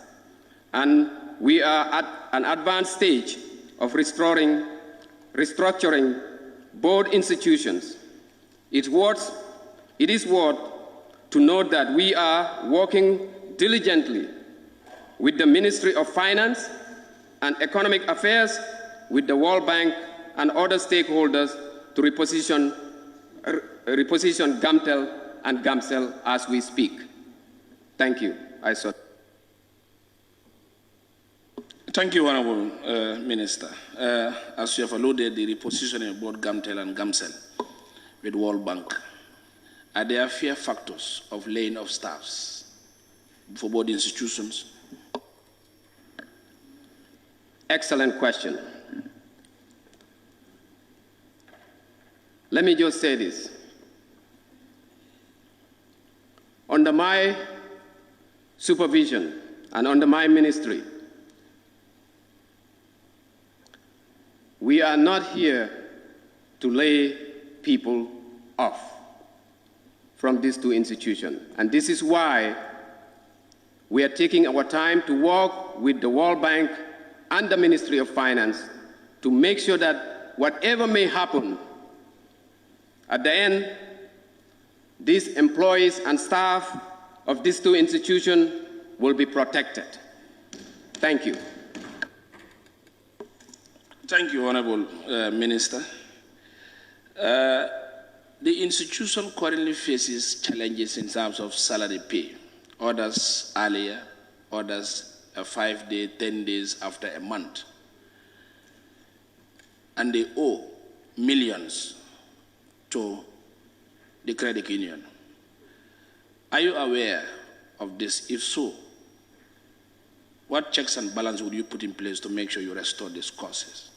R: and we are at an advanced stage of restructuring both institutions. It is worth to note that we are working diligently with the Ministry of Finance and Economic Affairs, with the World Bank and other stakeholders to reposition Gamtel and Gamcell as we speak. Thank you.
N: Thank you, Honorable Minister. As you have alluded, the repositioning of both Gamtel and Gamcell with World Bank are there fear factors of laying off staffs for both institutions?
R: Excellent question. Let me just say this. Under my supervision and under my ministry, we are not here to lay people off from these two institutions. And this is why we are taking our time to work with the World Bank and the Ministry of Finance to make sure that whatever may happen, at the end, these employees and staff of these two institutions will be protected. Thank you.
N: Thank you, Honorable Minister. The institution currently faces challenges in terms of salary pay. Others earlier, others 5 days, 10 days after a month. And they owe millions to the credit union. Are you aware of this? If so, what checks and balance would you put in place to make sure you restore these courses?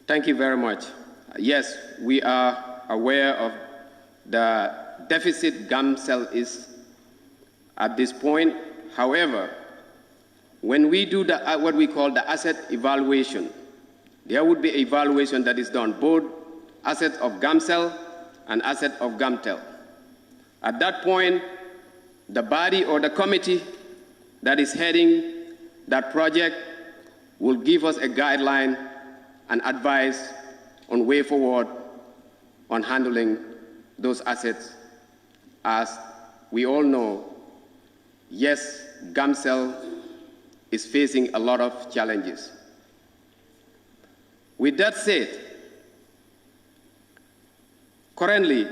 R: Thank you very much. Yes, we are aware of the deficit GAMCEL is at this point. However, when we do what we call the asset evaluation, there would be evaluation that is done, both assets of GAMCEL and assets of GAMTEL. At that point, the body or the committee that is heading that project will give us a guideline and advice on way forward on handling those assets. As we all know, yes, GAMCEL is facing a lot of challenges. With that said, currently,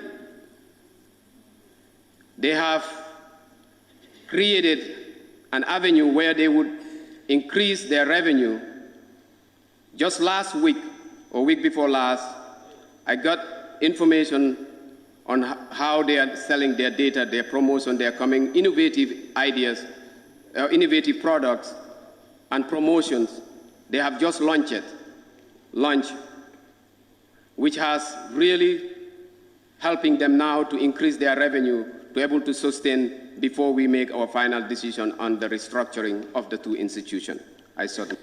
R: they have created an avenue where they would increase their revenue. Just last week, or week before last, I got information on how they are selling their data, their promotion, their coming innovative ideas, innovative products and promotions. They have just launched, which has really helping them now to increase their revenue to be able to sustain before we make our final decision on the restructuring of the two institutions. I certainly.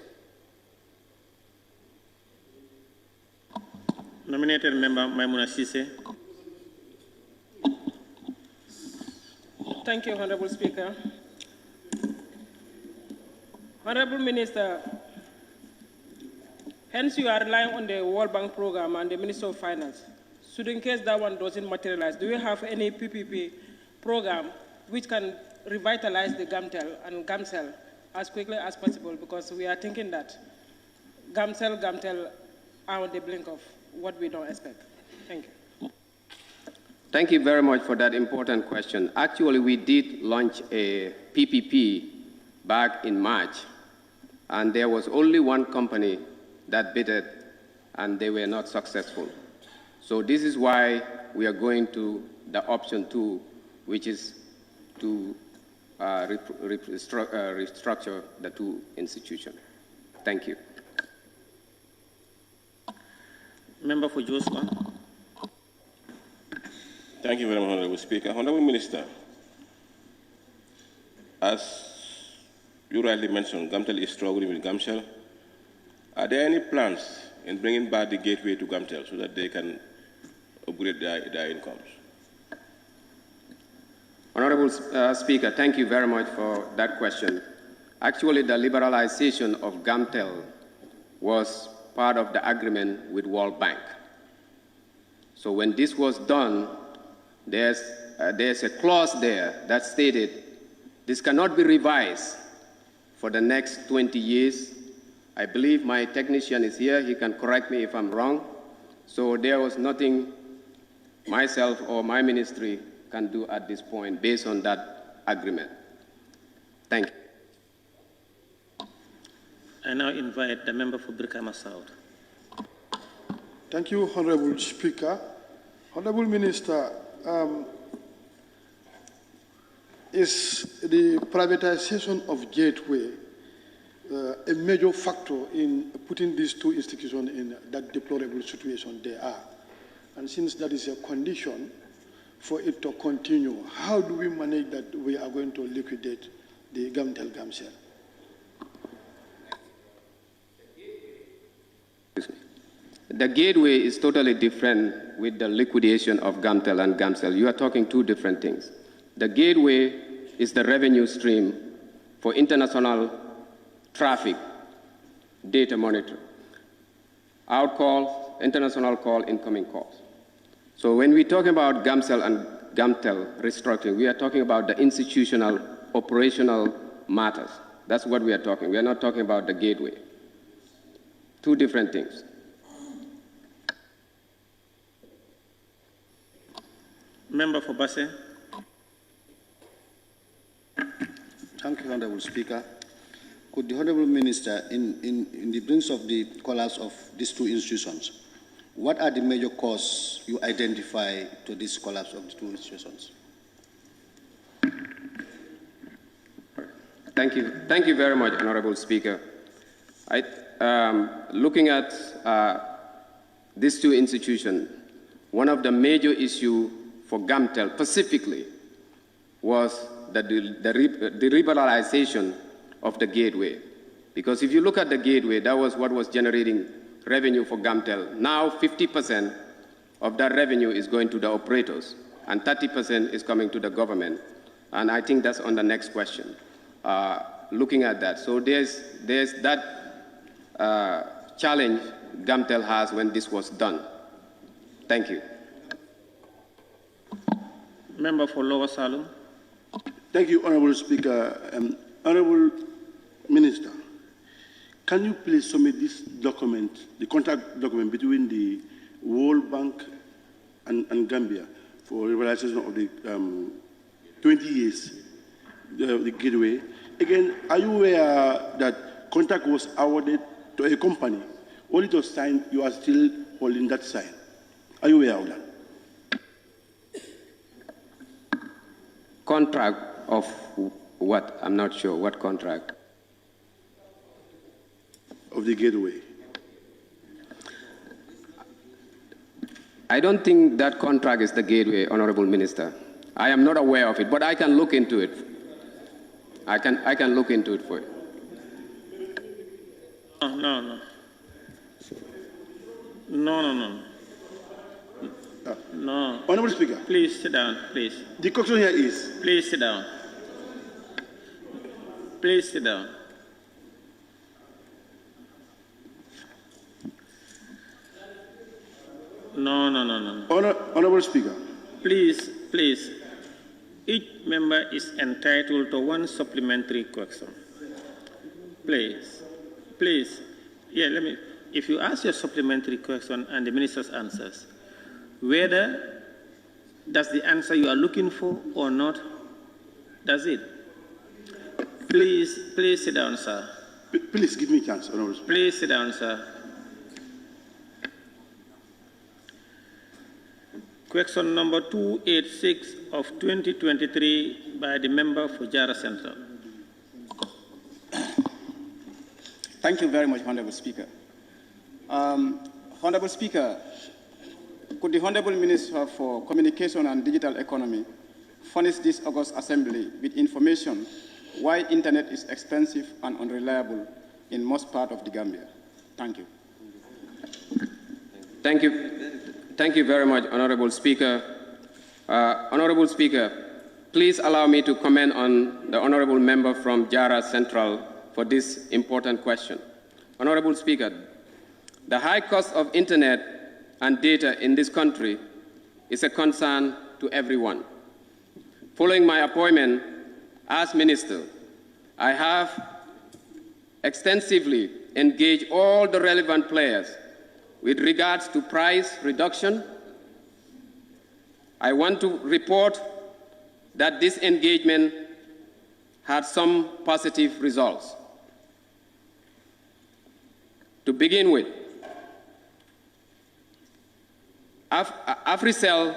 B: Nominated member Maimuna Sise.
H: Thank you, Honorable Speaker. Honorable Minister, hence you are relying on the World Bank program and the Minister of Finance. So in case that one doesn't materialize, do you have any PPP program which can revitalize the GAMTEL and GAMCEL as quickly as possible? Because we are thinking that GAMTEL are on the blink of what we don't expect. Thank you.
R: Thank you very much for that important question. Actually, we did launch a PPP back in March, and there was only one company that bid it, and they were not successful. So this is why we are going to the option 2, which is to restructure the two institutions. Thank you.
B: Member for Joshua.
P: Thank you very much, Honorable Speaker. Honorable Minister, as you rightly mentioned, GAMTEL is struggling with GAMCEL. Are there any plans in bringing back the gateway to GAMTEL so that they can upgrade their incomes?
R: Honorable Speaker, thank you very much for that question. Actually, the liberalization of GAMTEL was part of the agreement with World Bank. So when this was done, there's a clause there that stated this cannot be revised for the next 20 years. I believe my technician is here. He can correct me if I'm wrong. So there was nothing myself or my ministry can do at this point based on that agreement. Thank you.
B: I now invite the member for Brikama South.
S: Thank you, Honorable Speaker. Honorable Minister, is the privatization of Gateway a major factor in putting these two institutions in that deplorable situation they are? And since that is a condition for it to continue, how do we manage that we are going to liquidate the Gamtel-Gamcell?
R: The Gateway is totally different with the liquidation of Gamtel and Gamcell. You are talking two different things. The Gateway is the revenue stream for international traffic data monitoring. Out calls, international call, incoming calls. So when we talk about Gamcell and Gamtel restructuring, we are talking about the institutional, operational matters. That's what we are talking. We are not talking about the Gateway. Two different things.
B: Member for Basse.
O: Thank you, Honorable Speaker. Could the Honorable Minister, in the brink of the collapse of these two institutions, what are the major causes you identify to this collapse of the two institutions?
R: Thank you. Thank you very much, Honorable Speaker. Looking at these two institutions, one of the major issues for Gamtel specifically was the liberalization of the Gateway. Because if you look at the Gateway, that was what was generating revenue for Gamtel. Now 50% of that revenue is going to the operators, and 30% is coming to the government. And I think that's on the next question, looking at that. So there's that challenge Gamtel has when this was done. Thank you.
B: Member for Lower Salem.
A: Thank you, Honorable Speaker. Honorable Minister, can you please submit this document, the contract document between the World Bank and Gambia for realization of the 20 years, the Gateway? Again, are you aware that contract was awarded to a company? When it was signed, you are still holding that sign. Are you aware of that?
R: Contract of what? I'm not sure. What contract?
A: Of the Gateway.
R: I don't think that contract is the Gateway, Honorable Minister. I am not aware of it, but I can look into it. I can look into it for you.
B: No.
A: Honorable Speaker.
B: Please sit down, please.
A: The question here is...
B: Please sit down. Please sit down. No.
A: Honorable Speaker.
B: Please. Each member is entitled to one supplementary question. Please. Yeah, if you ask your supplementary question and the minister's answers, whether that's the answer you are looking for or not, that's it. Please sit down, sir.
A: Please give me a chance, Honorable Speaker.
B: Please sit down, sir. Question number 286 of 2023 by the member for Jara Central.
T: Thank you very much, Honorable Speaker. Honorable Speaker, could the Honorable Minister for Communication and Digital Economy furnish this August Assembly with information why internet is expensive and unreliable in most parts of the Gambia? Thank you.
R: Thank you very much, Honorable Speaker. Honorable Speaker, please allow me to comment on the Honorable Member from Jara Central for this important question. Honorable Speaker, the high cost of internet and data in this country is a concern to everyone. Following my appointment as Minister, I have extensively engaged all the relevant players with regards to price reduction. I want to report that this engagement had some positive results. To begin with, AfriCell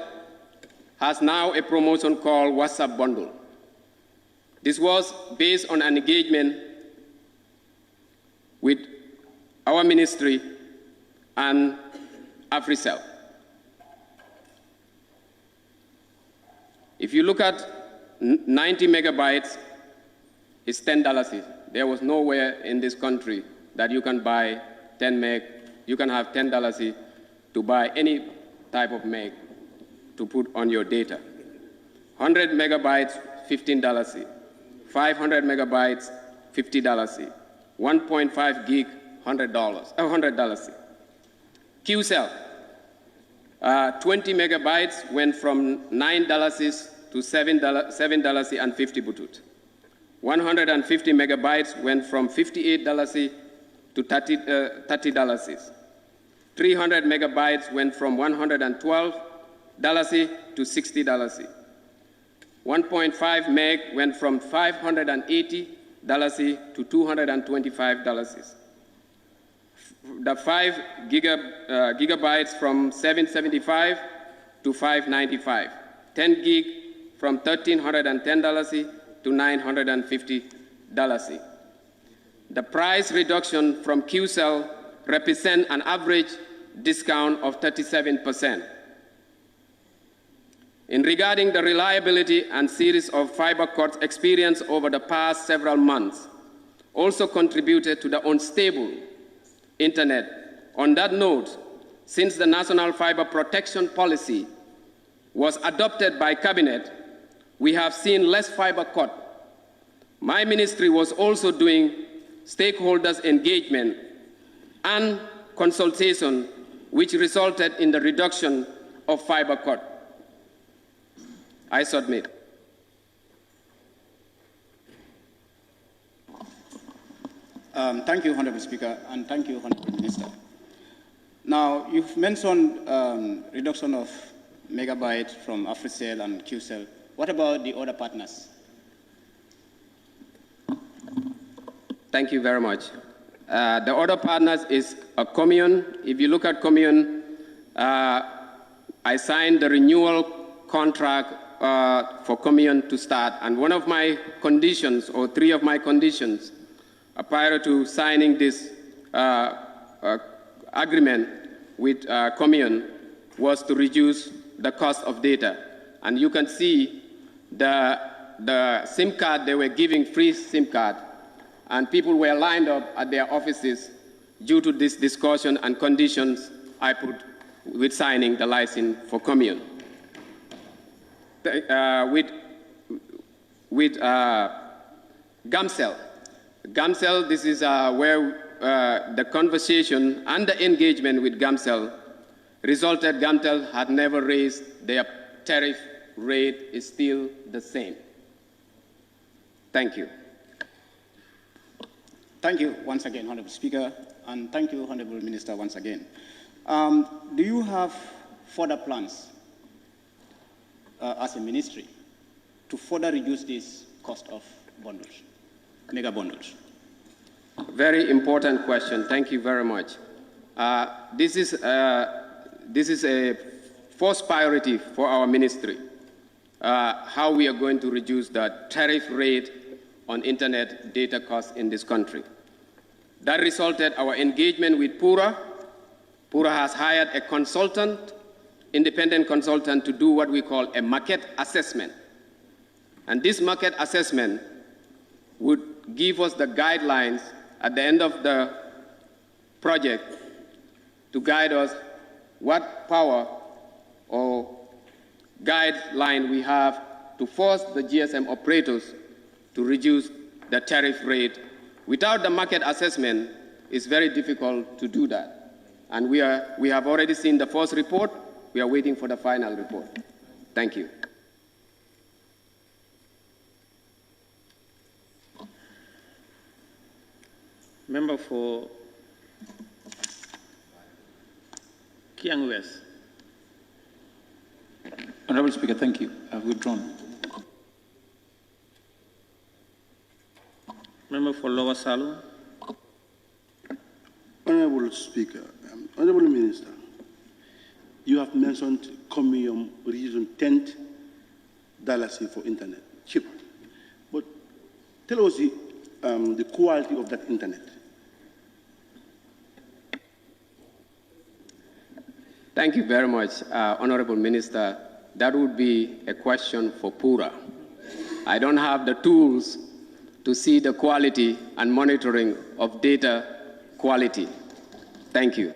R: has now a promotion called WhatsApp Bundle. This was based on an engagement with our ministry and AfriCell. If you look at 90 megabytes, it's $10. There was nowhere in this country that you can buy 10 meg, you can have $10 to buy any type of meg to put on your data. 100 megabytes, $15. 500 megabytes, $50. 1.5 gig, $100. QCell, 20 megabytes went from $9 to $7.50 butut. 150 megabytes went from $58 to $30. 300 megabytes went from $112 to $60. 1.5 meg went from $580 to $225. The 5 gigabytes from $775 to $595. 10 gig from $1,310 to $950. The price reduction from QCell represents an average discount of 37%. In regarding the reliability and series of fiber cuts experienced over the past several months, also contributed to the unstable internet. On that note, since the National Fiber Protection Policy was adopted by Cabinet, we have seen less fiber cut. My ministry was also doing stakeholders engagement and consultation, which resulted in the reduction of fiber cut. I submit.
T: Thank you, Honorable Speaker, and thank you, Honorable Minister. Now, you've mentioned reduction of megabyte from AfriCell and QCell. What about the other partners?
R: Thank you very much. The other partners is a commune. If you look at commune, I signed the renewal contract for commune to start, and one of my conditions, or 3 of my conditions, prior to signing this agreement with commune was to reduce the cost of data. And you can see the SIM card, they were giving free SIM card, and people were lined up at their offices due to this discussion and conditions I put with signing the license for commune. With GAMCEL. GAMCEL, this is where the conversation and the engagement with GAMCEL resulted. GAMCEL had never raised their tariff rate, is still the same. Thank you.
T: Thank you once again, Honorable Speaker, and thank you, Honorable Minister, once again. Do you have further plans as a ministry to further reduce this cost of bundles, mega bundles?
R: Very important question. Thank you very much. This is a first priority for our ministry, how we are going to reduce the tariff rate on internet data costs in this country. That resulted our engagement with PURA. PURA has hired a consultant, independent consultant, to do what we call a market assessment. And this market assessment would give us the guidelines at the end of the project to guide us what power or guideline we have to force the GSM operators to reduce the tariff rate. Without the market assessment, it's very difficult to do that. And we have already seen the first report. We are waiting for the final report. Thank you.
B: Member for Kiang West.
G: Honorable Speaker, thank you. I've withdrawn.
B: Member for Lower Salu.
A: Honorable Speaker, Honorable Minister, you have mentioned Comium reason $10 for internet, cheap. But tell us the quality of that internet.
R: Thank you very much, Honorable Minister. That would be a question for Pura. I don't have the tools to see the quality and monitoring of data quality. Thank you.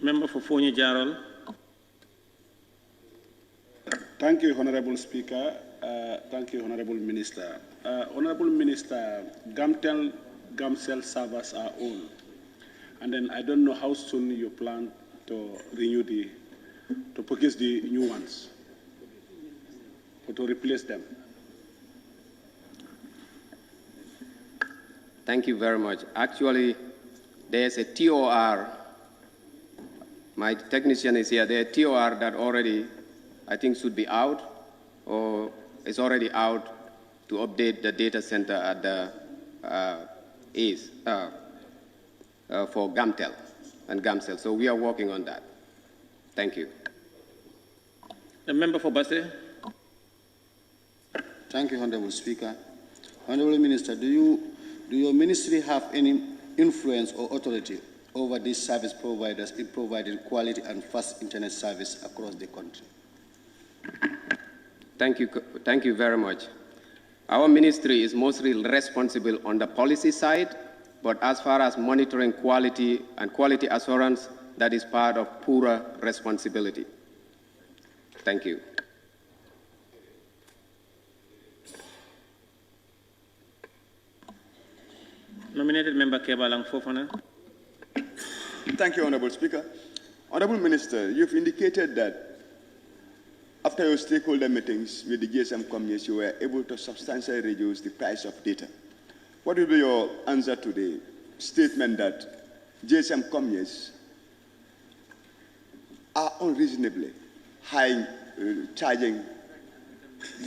B: Member for Fonyi Jarol.
E: Thank you, Honorable Speaker. Thank you, Honorable Minister. Honorable Minister, Gamtel, Gamcell servers are owned. And then I don't know how soon you plan to renew to purchase the new ones, or to replace them.
R: Thank you very much. Actually, there's a TOR. My technician is here. There's a TOR that already, I think, should be out, or is already out to update the data center at the for Gamtel and Gamcell. So we are working on that. Thank you.
B: The member for Basse.
O: Thank you, Honorable Speaker. Honorable Minister, do your ministry have any influence or authority over these service providers in providing quality and fast internet service across the country?
R: Thank you very much. Our ministry is mostly responsible on the policy side, but as far as monitoring quality and quality assurance, that is part of Pura responsibility. Thank you.
B: Nominated Member Kebalang Fofana.
C: Thank you, Honorable Speaker. Honorable Minister, you've indicated that after your stakeholder meetings with the GSM companies, you were able to substantially reduce the price of data. What will be your answer to the statement that GSM companies are unreasonably high charging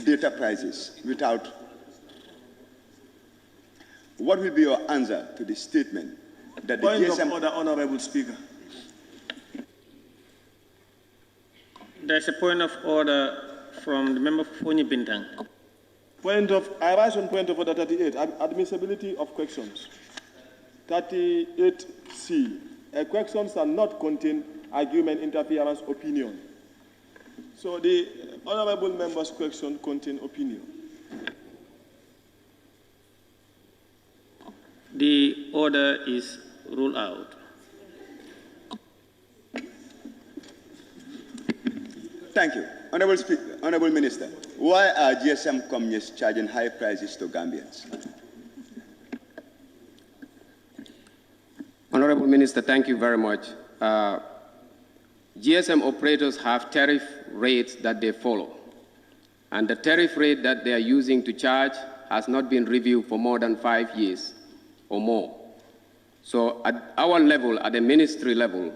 C: data prices without? What will be your answer to the statement that the
M: Point
C: GSM...
M: of order, Honorable Speaker.
B: There's a point of order from the member for Fonyi Bintang.
M: I rise on point of order 38, admissibility of questions. 38C, questions are not contain argument, interference, opinion. So the honorable member's question contain opinion.
B: The order is ruled out.
C: Thank you. Honorable Speaker, Honorable Minister, why are GSM companies charging high prices to Gambians?
R: Honorable Minister, thank you very much. GSM operators have tariff rates that they follow. And the tariff rate that they are using to charge has not been reviewed for more than 5 years or more. So at our level, at the ministry level,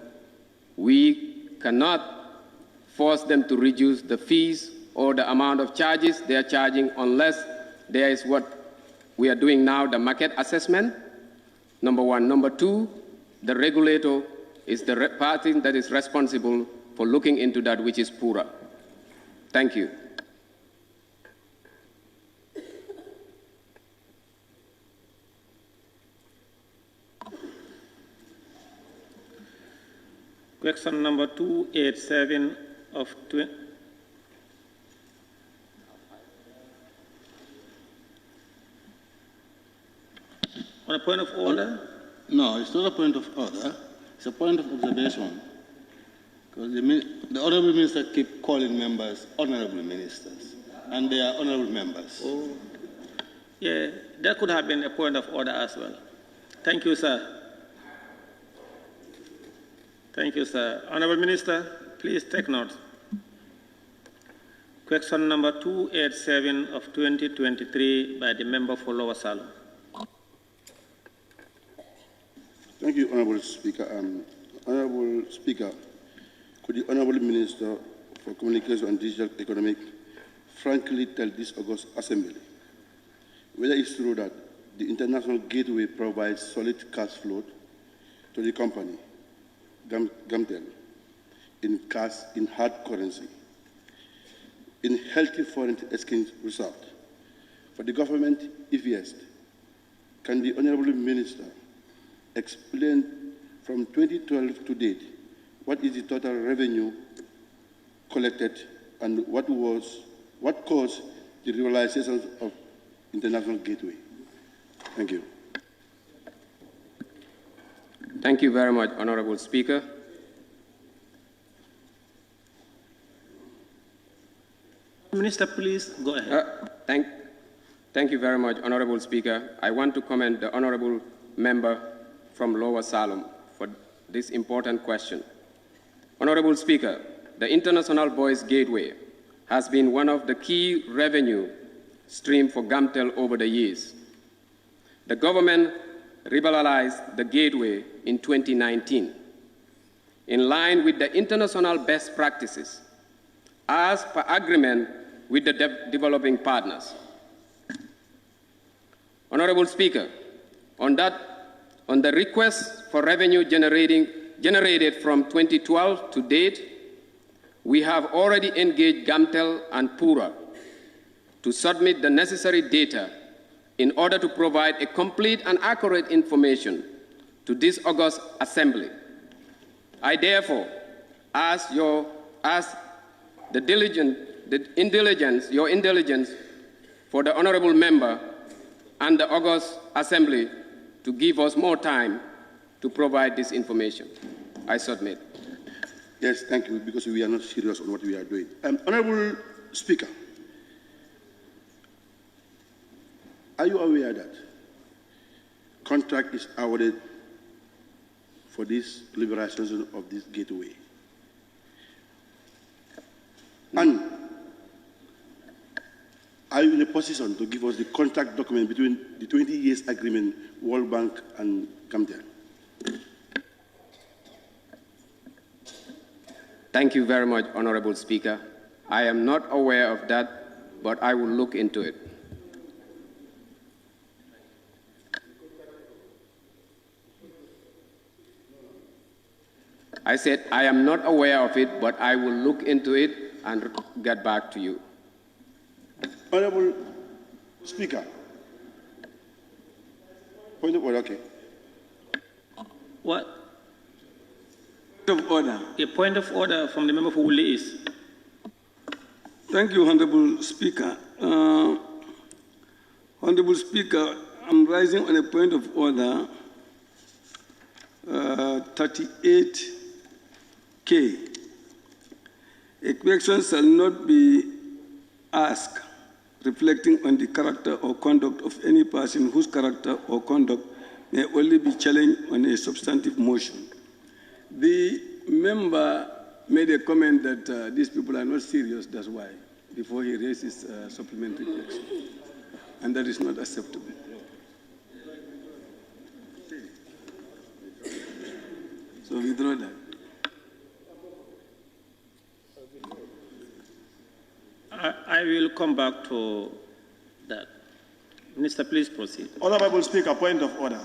R: we cannot force them to reduce the fees or the amount of charges they are charging unless there is what we are doing now, the market assessment, number one. Number two, the regulator is the party that is responsible for looking into that, which is Pura. Thank you.
B: Question number 287 of 20. On a point of order?
I: No, it's not a point of order. It's a point of observation. Because the honorable minister keep calling members honorable ministers, and they are honorable members.
B: Oh, yeah, that could have been a point of order as well. Thank you, sir. Thank you, sir. Honorable Minister, please take note. Question number 287 of 2023 by the member for Lower Salon.
A: Thank you, Honorable Speaker. Honorable Speaker, could the Honorable Minister for Communication and Digital Economic frankly tell this August Assembly whether it's true that the International Gateway provides solid cash flow to the company, Gamtel in cash, in hard currency, in healthy foreign exchange result. For the government, if yes, can the Honorable Minister explain from 2012 to date what is the total revenue collected and what caused the realization of International Gateway? Thank you.
R: Thank you very much, Honorable Speaker.
D: Minister, please go ahead.
R: Thank you very much, Honorable Speaker. I want to commend the Honorable Member from Lower Salem for this important question. Honorable Speaker, the International Boys Gateway has been one of the key revenue streams for Gamtel over the years. The government liberalized the gateway in 2019 in line with the international best practices as per agreement with the developing partners. Honorable Speaker, on the request for revenue generated from 2012 to date, we have already engaged Gamtel and Pura to submit the necessary data in order to provide a complete and accurate information to this August Assembly. I therefore ask your indulgence for the Honorable Member and the August Assembly to give us more time to provide this information. I submit.
A: Yes, thank you, because we are not serious on what we are doing. Honorable Speaker, are you aware that contract is awarded for this liberalization of this gateway? And are you in a position to give us the contract document between the 20 years agreement, World Bank and Gamtel?
R: Thank you very much, Honorable Speaker. I am not aware of that, but I will look into it. I said I am not aware of it, but I will look into it and get back to you.
A: Honorable Speaker, point of order, okay.
D: What?
K: Point of order.
D: A point of order from the member for Woolly is.
K: Thank you, Honorable Speaker. Honorable Speaker, I'm rising on a point of order 38K. A question shall not be asked reflecting on the character or conduct of any person whose character or conduct may only be challenged on a substantive motion. The member made a comment that these people are not serious, that's why, before he raises supplementary question. And that is not acceptable. So withdraw that.
D: I will come back to that. Minister, please proceed.
A: Honorable Speaker, point of order.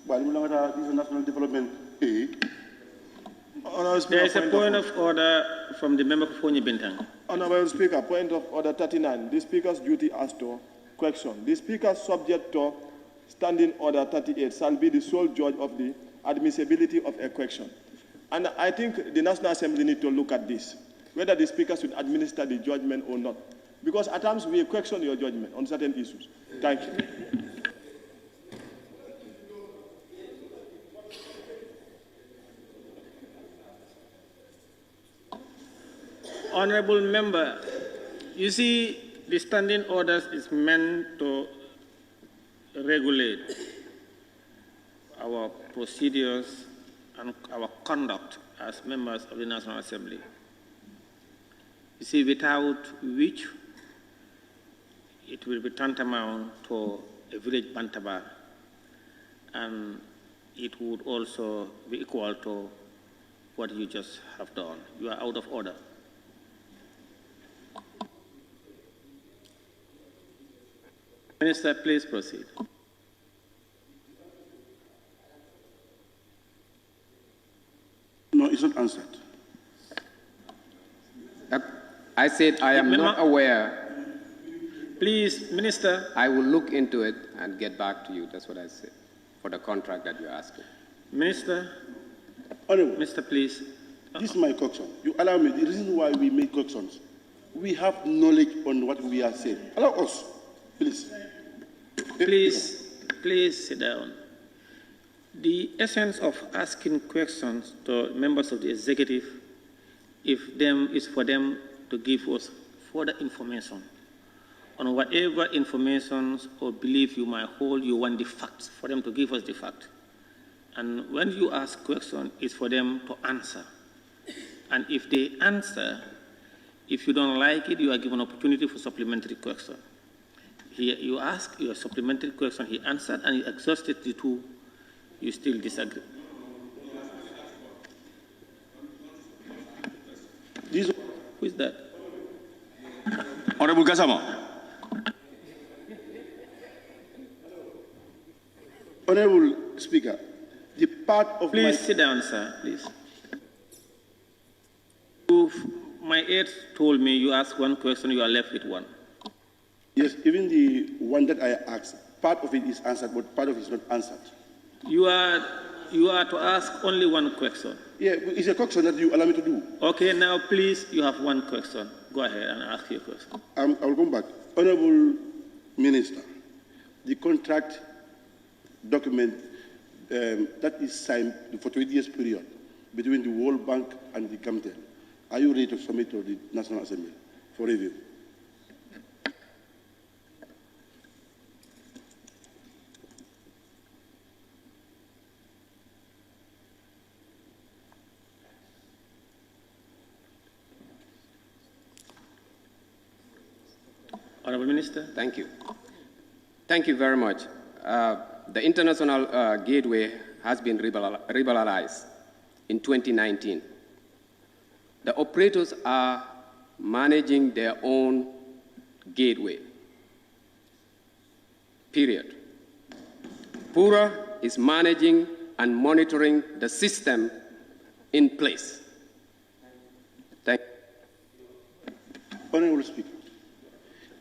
A: This is national development aid.
D: There is a point of order from the member for Fonyi Bintang.
J: Honorable Speaker, point of order 39. The Speaker's duty as to question. The Speaker, subject to standing order 38, shall be the sole judge of the admissibility of a question. And I think the National Assembly need to look at this, whether the Speaker should administer the judgment or not. Because at times we question your judgment on certain issues. Thank you.
D: Honorable Member, you see, the standing orders is meant to regulate our procedures and our conduct as members of the National Assembly. You see, without which it will be tantamount to a village bantaba, and it would also be equal to what you just have done. You are out of order. Minister, please proceed.
A: it's not answered.
R: I said I am not aware.
D: Please, Minister.
R: I will look into it and get back to you. That's what I said for the contract that you're asking.
D: Minister.
A: Honorable.
D: Minister, please.
A: This is my question. You allow me. The reason why we make questions, we have knowledge on what we are saying. Allow us, please.
D: Please sit down. The essence of asking questions to members of the executive is for them to give us further information on whatever information or belief you might hold. You want the facts, for them to give us the fact. And when you ask questions, it's for them to answer. And if they answer, if you don't like it, you are given opportunity for supplementary question. Here you ask your supplementary question, he answered, and he exhausted the two. You still disagree. Who is that?
Q: Honorable Gassama.
A: Honorable Speaker, the part of
D: Please sit down, sir, please. My aide told me you ask one question, you are left with one.
A: Yes, even the one that I asked, part of it is answered, but part of it is not answered.
D: You are to ask only one question.
A: Yeah, it's a question that you allow me to do.
D: Okay, now please, you have one question. Go ahead and ask your question.
A: I'll come back. Honorable Minister, the contract document that is signed for 20 years period between the World Bank and the Camden, are you ready to submit to the National Assembly for review?
D: Honorable Minister.
R: Thank you. Thank you very much. The international gateway has been liberalized in 2019. The operators are managing their own gateway, period. PURA is managing and monitoring the system in place. Thank you.
A: Honorable Speaker,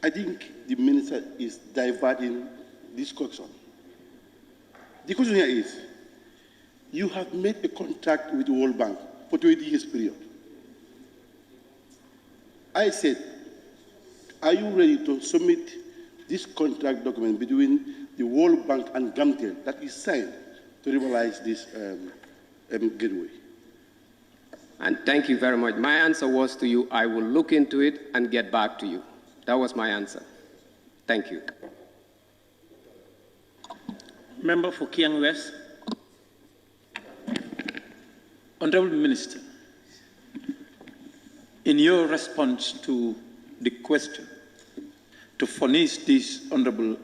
A: I think the Minister is diverting this question. The question here is, you have made a contract with the World Bank for 20 years period. I said, are you ready to submit this contract document between the World Bank and Gamtel that is signed to liberalize this gateway?
R: And thank you very much. My answer was to you, I will look into it and get back to you. That was my answer. Thank you.
D: Member for Kiang West.
G: Honorable Minister, in your response to the question to furnish this Honorable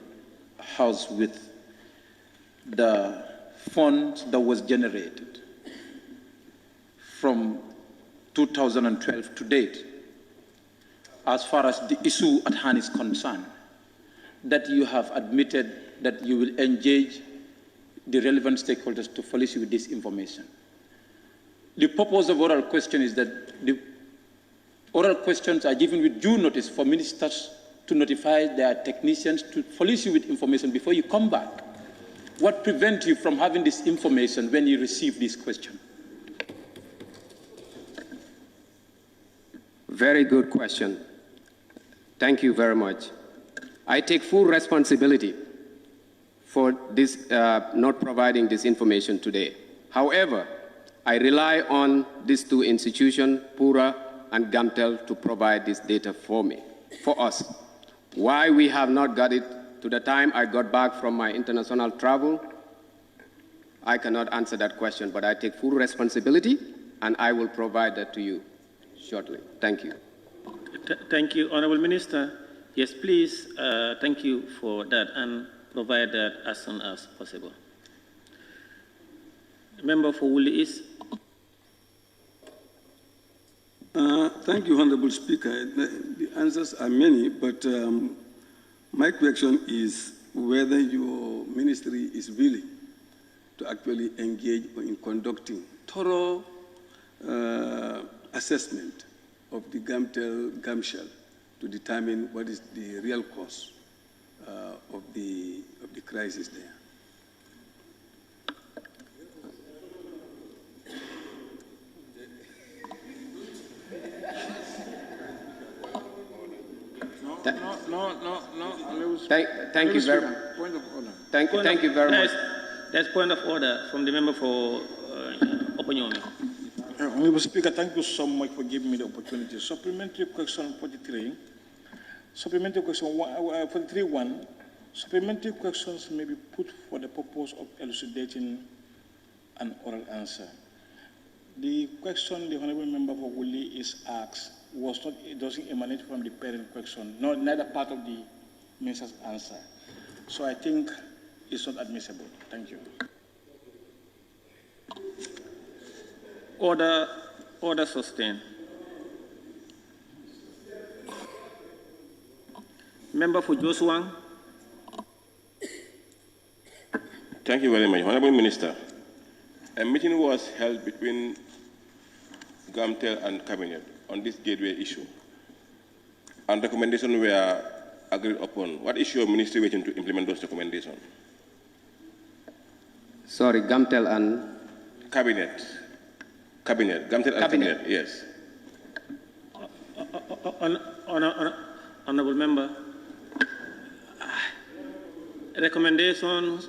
G: House with the funds that was generated from 2012 to date, as far as the issue at hand is concerned, that you have admitted that you will engage the relevant stakeholders to furnish you with this information. The purpose of oral question is that the oral questions are given with due notice for ministers to notify their technicians to furnish you with information before you come back. What prevents you from having this information when you receive this question?
R: Very good question. Thank you very much. I take full responsibility for this, not providing this information today. However, I rely on these two institutions, PURA and Gamtel, to provide this data for us. Why we have not got it to the time I got back from my international travel, I cannot answer that question, but I take full responsibility, and I will provide that to you shortly. Thank you.
D: Thank you, Honorable Minister. Yes, please, thank you for that, and provide that as soon as possible. Member for Woolly East.
K: Thank you, Honorable Speaker. The answers are many, but my question is whether your ministry is willing to actually engage in conducting thorough assessment of the Gamshell to determine what is the real cause of the crisis there.
R: Thank you very much.
N: Point of order.
R: Thank you very much.
D: There's point of order from the member for Opanyomi.
N: Honorable Speaker, thank you so much for giving me the opportunity. Supplementary question 43. Supplementary question 43.1. Supplementary questions may be put for the purpose of elucidating an oral answer. The question the Honorable Member for Wuli is asked it doesn't emanate from the parent question, neither part of the Minister's answer. So I think it's not admissible. Thank you.
D: Order sustained. Member for Josuang.
P: Thank you very much. Honorable Minister, a meeting was held between Gamtel and Cabinet on this gateway issue, and recommendations were agreed upon. What is your ministry waiting to implement those recommendations?
R: Sorry, Gamtel and?
P: Cabinet. Gamtel and Cabinet, yes.
D: Honorable Member, recommendations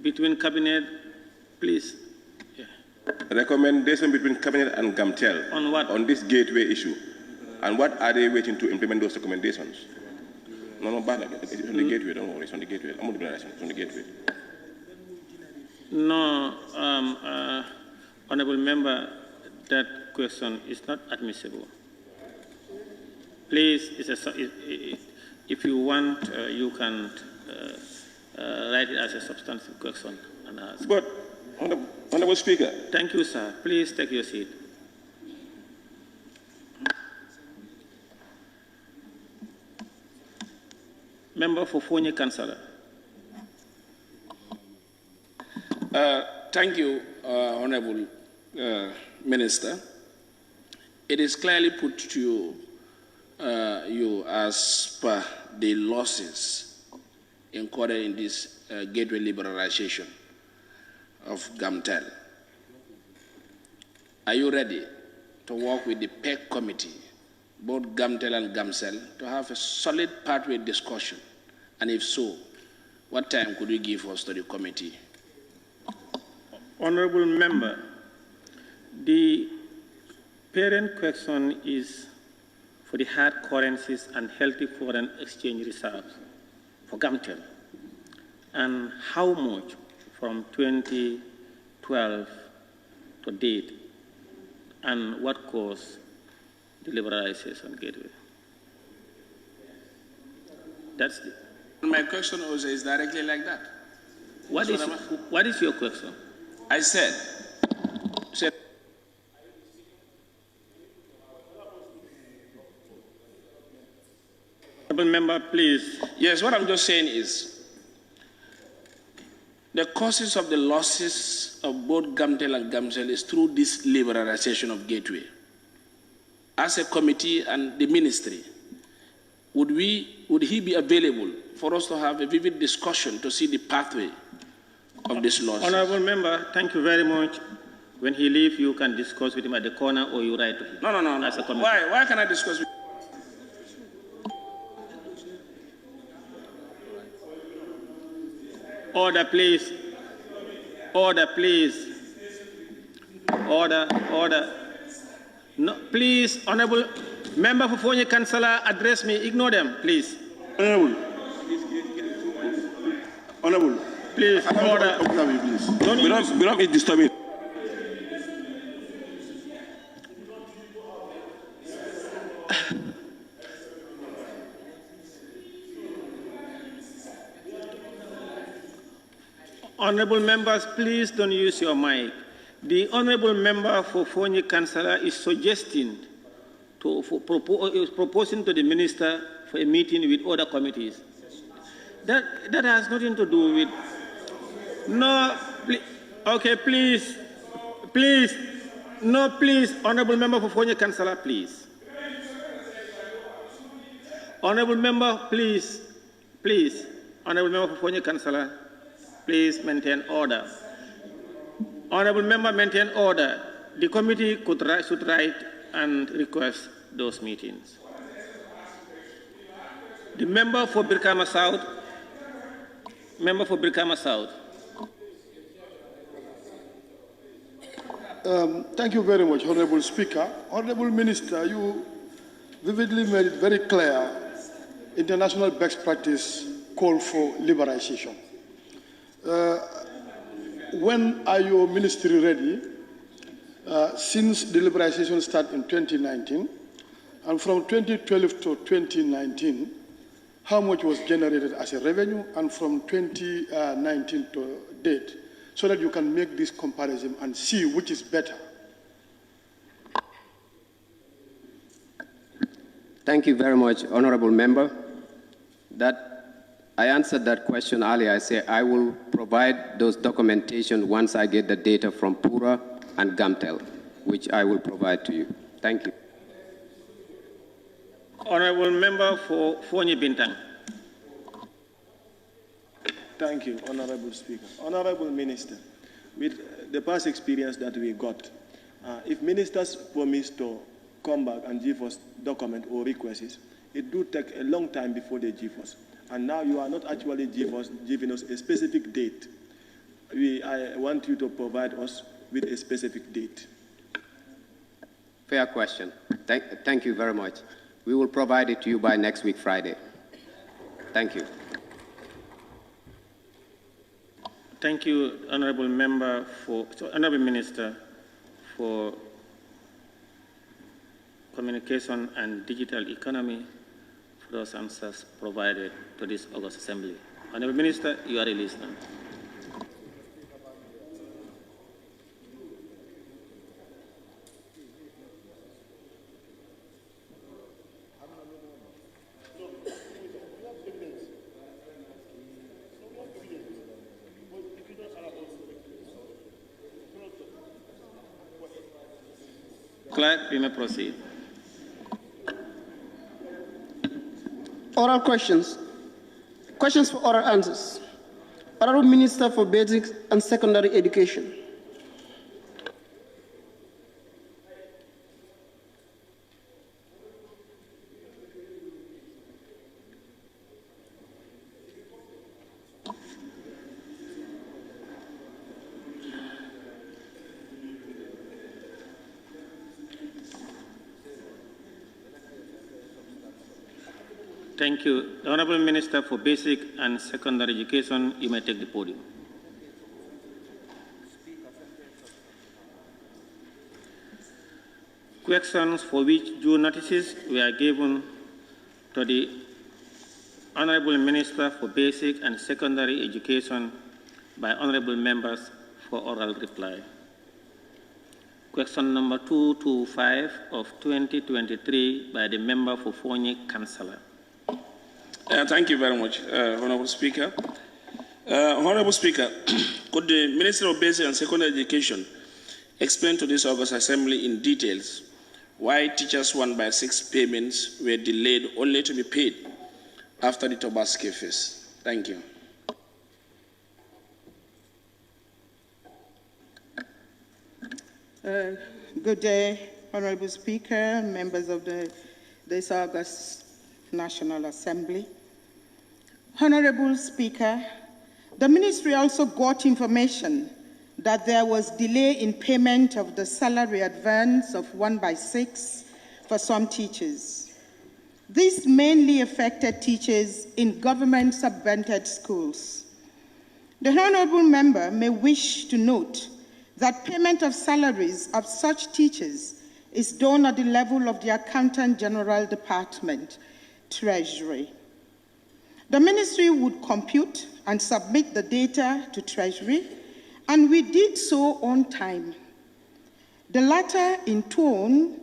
D: between Cabinet, please.
P: Recommendation between Cabinet and Gamtel
D: on what?
P: On this gateway issue. And what are they waiting to implement those recommendations? No, it's on the gateway, don't worry, it's on the gateway. It's on the gateway.
D: No, Honorable Member, that question is not admissible. Please, if you want, you can write it as a substantive question and ask.
P: But, Honorable Speaker.
D: Thank you, sir. Please take your seat. Member for Fonyi Councillor.
N: Thank you, Honorable Minister. It is clearly put to you as per the losses incurred in this gateway liberalization of Gamtel. Are you ready to work with the PEC committee, both Gamtel and Gamcel, to have a solid pathway discussion? And if so, what time could you give us to the committee?
D: Honorable Member, the parent question is for the hard currencies and healthy foreign exchange reserves for Gamtel, and how much from 2012 to date, and what caused the liberalization gateway. That's it.
N: My question also is directly like that.
D: What is your question?
N: I said.
D: Honorable Member, please.
N: Yes, what I'm just saying is the causes of the losses of both Gamtel and Gamcel is through this liberalization of gateway. As a committee and the ministry, would he be available for us to have a vivid discussion to see the pathway of this loss?
D: Honorable Member, thank you very much. When he leaves, you can discuss with him at the corner, or you write to him.
N: No.
D: As a committee.
N: Why can I discuss with him?
D: Order, please. Order, please. Order. No, please, Honorable Member for Fonyi Councillor, address me. Ignore them, please.
A: Honorable.
D: Please, order.
P: We don't be disturbing.
D: Honorable members, please don't use your mic. The honorable member for Fonyi Councillor is suggesting proposing to the minister for a meeting with other committees. That has nothing to do with. No, please, okay, please. No, please, Honorable Member for Fonye Councillor, please. Honorable Member, please, please. Honorable Member for Fonye Councillor, please maintain order. Honorable Member, maintain order. The committee should write and request those meetings. The member for Brikama South. Member for Brikama South.
S: Thank you very much, Honorable Speaker. Honorable Minister, you vividly made it very clear international best practice call for liberalization. When are your ministry ready? Since the liberalization started in 2019, and from 2012 to 2019, how much was generated as a revenue, and from 2019 to date, so that you can make this comparison and see which is better?
R: Thank you very much, Honorable Member. I answered that question earlier. I say I will provide those documentation once I get the data from Pura and Gamtel, which I will provide to you. Thank you.
D: Honorable Member for Fonye Bintang.
J: Thank you, Honorable Speaker. Honorable Minister, with the past experience that we got, if ministers promise to come back and give us document or requests, it do take a long time before they give us. And now you are not actually giving us a specific date. I want you to provide us with a specific date.
R: Fair question. Thank you very much. We will provide it to you by next week, Friday. Thank you.
D: Thank you, Honorable Member Honorable Minister for Communication and Digital Economy for those answers provided to this August Assembly. Honorable Minister, you are released now. Clerk, you may proceed.
F: Oral questions. Questions for oral answers. Honorable Minister for Basic and Secondary Education.
D: Thank you. The Honorable Minister for Basic and Secondary Education, you may take the podium. Questions for which due notices were given to the Honorable Minister for Basic and Secondary Education by Honorable Members for oral reply. Question number 225 of 2023 by the Member for Fonye Councillor.
N: Thank you very much, Honorable Speaker. Honorable Speaker, could the Minister of Basic and Secondary Education explain to this August Assembly in details why teachers' 1/6 payments were delayed only to be paid after the Tobaske phase? Thank you.
U: Good day, Honorable Speaker, members of this August National Assembly. Honorable Speaker, the Ministry also got information that there was delay in payment of the salary advance of 1/6 for some teachers. This mainly affected teachers in government subvented schools. The Honorable Member may wish to note that payment of salaries of such teachers is done at the level of the Accountant General Department, Treasury. The Ministry would compute and submit the data to Treasury, and we did so on time. The latter, in turn,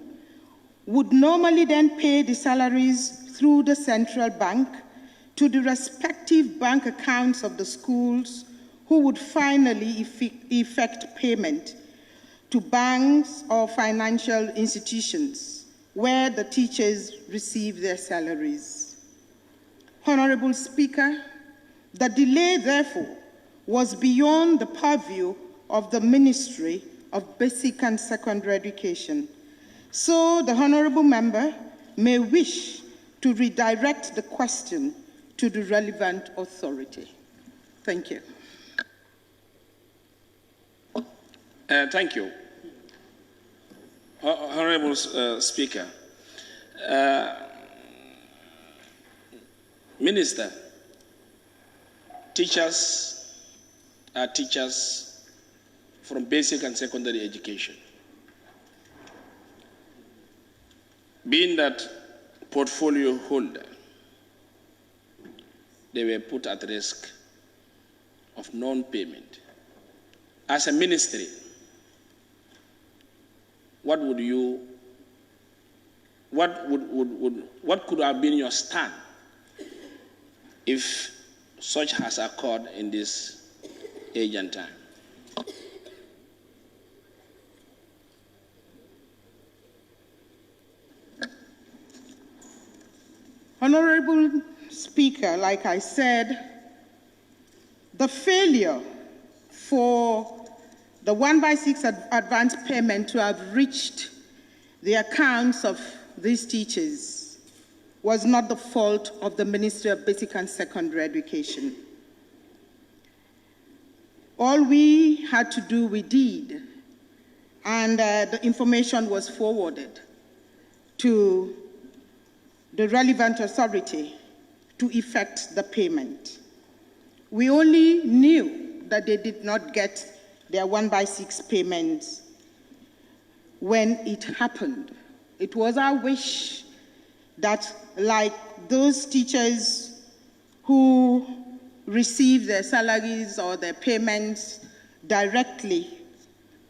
U: would normally then pay the salaries through the central bank to the respective bank accounts of the schools who would finally effect payment to banks or financial institutions where the teachers receive their salaries. Honorable Speaker, the delay, therefore, was beyond the purview of the Ministry of Basic and Secondary Education. So the honorable member may wish to redirect the question to the relevant authority. Thank you.
N: Thank you. Honorable Speaker, Minister, teachers are teachers from basic and secondary education. Being that portfolio holder, they were put at risk of non-payment. As a ministry, what could have been your stand if such has occurred in this age and time?
U: Honorable Speaker, like I said, the failure for the 1/6 advance payment to have reached the accounts of these teachers was not the fault of the Ministry of Basic and Secondary Education. All we had to do, we did, and the information was forwarded to the relevant authority to effect the payment. We only knew that they did not get their 1/6 payments when it happened. It was our wish that, like those teachers who receive their salaries or their payments directly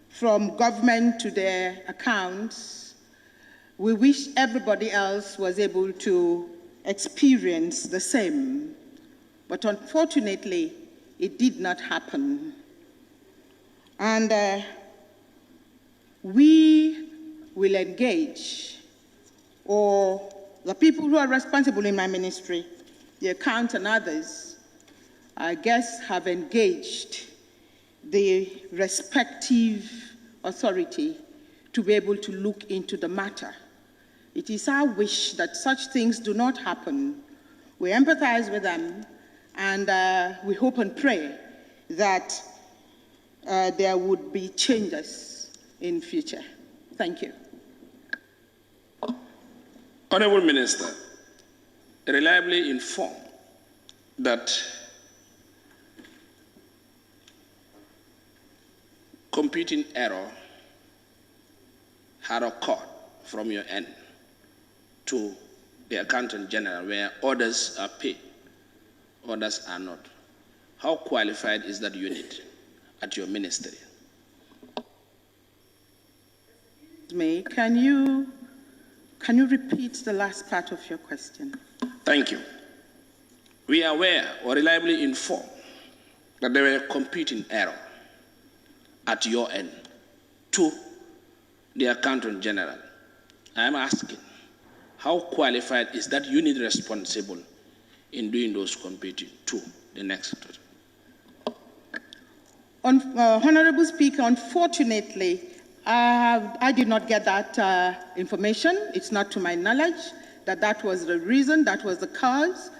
U: from government to their accounts, we wish everybody else was able to experience the same. But unfortunately, it did not happen. And we will engage, or the people who are responsible in my ministry, the account and others, I guess, have engaged the respective authority to be able to look into the matter. It is our wish that such things do not happen. We empathize with them, and we hope and pray that there would be changes in future. Thank you.
N: Honorable Minister, reliably informed that computing error had occurred from your end to the Accountant General, where orders are paid, orders are not. How qualified is that unit at your ministry?
U: Can you repeat the last part of your question?
N: Thank you. We are aware or reliably informed that there were computing error at your end to the Accountant General. I am asking, how qualified is that unit responsible in doing those computing to the next?
U: Honorable Speaker, unfortunately, I did not get that information. It's not to my knowledge that that was the reason, that was the cause.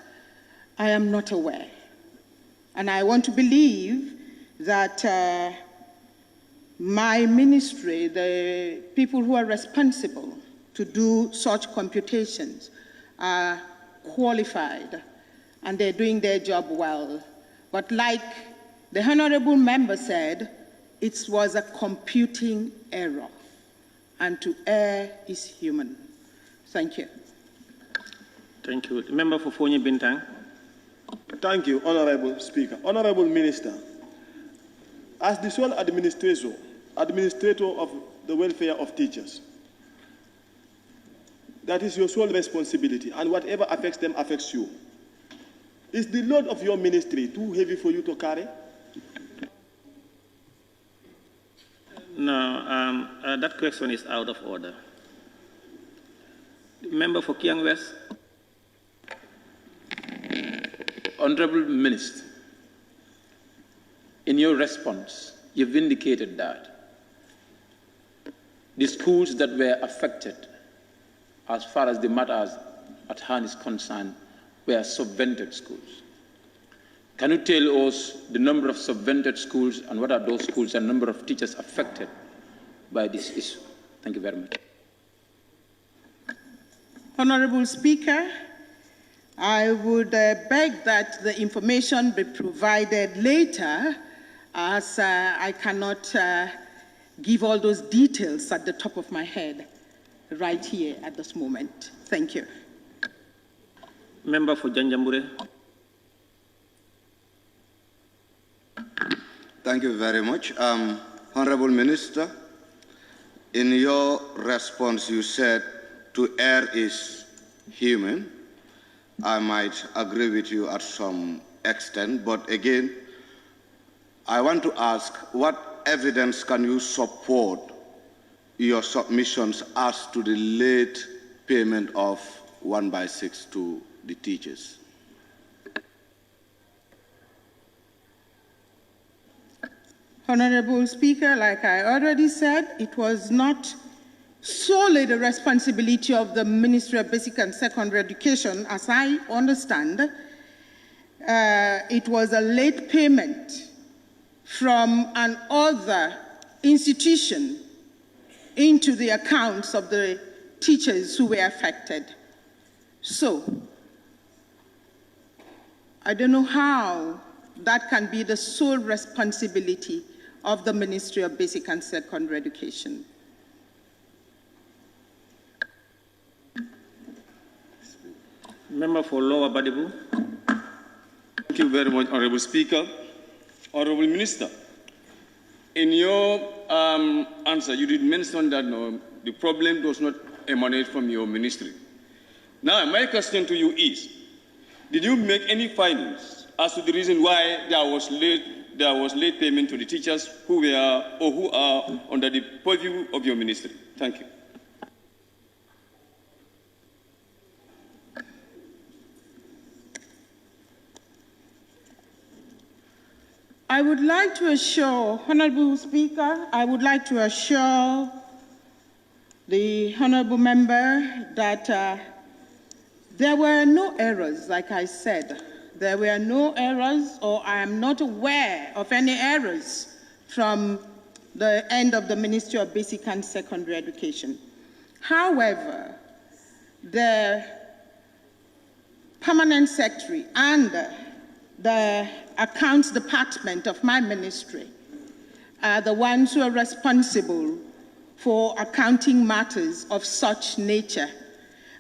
U: I am not aware. And I want to believe that my ministry, the people who are responsible to do such computations, are qualified and they're doing their job well. But like the honorable member said, it was a computing error, and to err is human. Thank you.
B: Thank you. Member for Fonyi Bintang.
J: Thank you, Honorable Speaker. Honorable Minister, as the sole administrator of the welfare of teachers, that is your sole responsibility, and whatever affects them affects you. Is the load of your ministry too heavy for you to carry?
D: No, that question is out of order. The member for Kiang West.
G: Honorable Minister, in your response, you've indicated that the schools that were affected, as far as the matters at hand is concerned, were subvented schools. Can you tell us the number of subvented schools and what are those schools and number of teachers affected by this issue? Thank you very much.
U: Honorable Speaker, I would beg that the information be provided later, as I cannot give all those details at the top of my head right here at this moment. Thank you.
D: Member for Janjambure.
L: Thank you very much. Honorable Minister, in your response you said to err is human. I might agree with you at some extent, but again, I want to ask, what evidence can you support your submissions as to the late payment of 1/6 to the teachers?
U: Honorable Speaker, like I already said, it was not solely the responsibility of the Ministry of Basic and Secondary Education, as I understand. It was a late payment from another institution into the accounts of the teachers who were affected. So, I don't know how that can be the sole responsibility of the Ministry of Basic and Secondary Education.
D: Member for Lower Badibu.
Q: Thank you very much, Honorable Speaker. Honorable Minister, in your answer, you did mention that the problem does not emanate from your ministry. Now, my question to you is, did you make any findings as to the reason why there was late payment to the teachers who were or who are under the purview of your ministry? Thank you.
U: I would like to assure, Honorable Speaker, I would like to assure the Honorable Member that there were no errors, like I said. There were no errors, or I am not aware of any errors from the end of the Ministry of Basic and Secondary Education. However, the Permanent Secretary and the Accounts Department of my ministry are the ones who are responsible for accounting matters of such nature.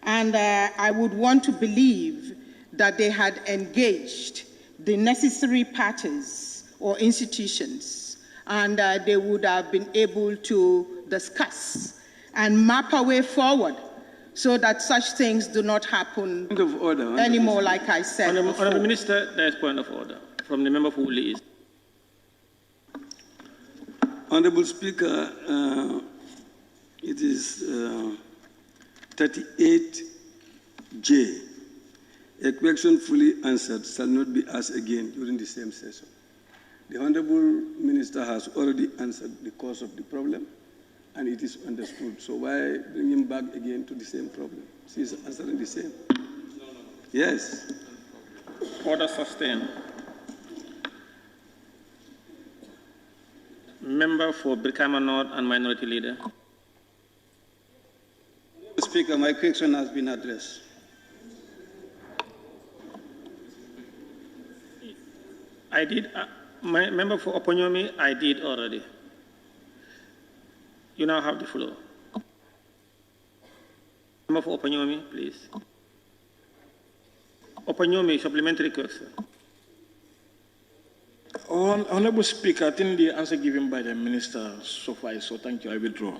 U: And I would want to believe that they had engaged the necessary parties or institutions, and they would have been able to discuss and map a way forward so that such things do not happen anymore, like I said.
D: Honorable Minister, there is point of order from the member who leads.
K: Honorable Speaker, it is 38J. A question fully answered shall not be asked again during the same session. The Honorable Minister has already answered the cause of the problem, and it is understood. So why bring him back again to the same problem? She is answering the same. Yes.
D: Order sustained. Member for Brikama North and Minority Leader.
V: Speaker, my question has been addressed.
D: I did. My member for Oponyomi, I did already. You now have the floor. Member for Oponyomi, please. Oponyomi, supplementary question.
W: Honorable Speaker, I think the answer given by the Minister suffices, so thank you. I withdraw.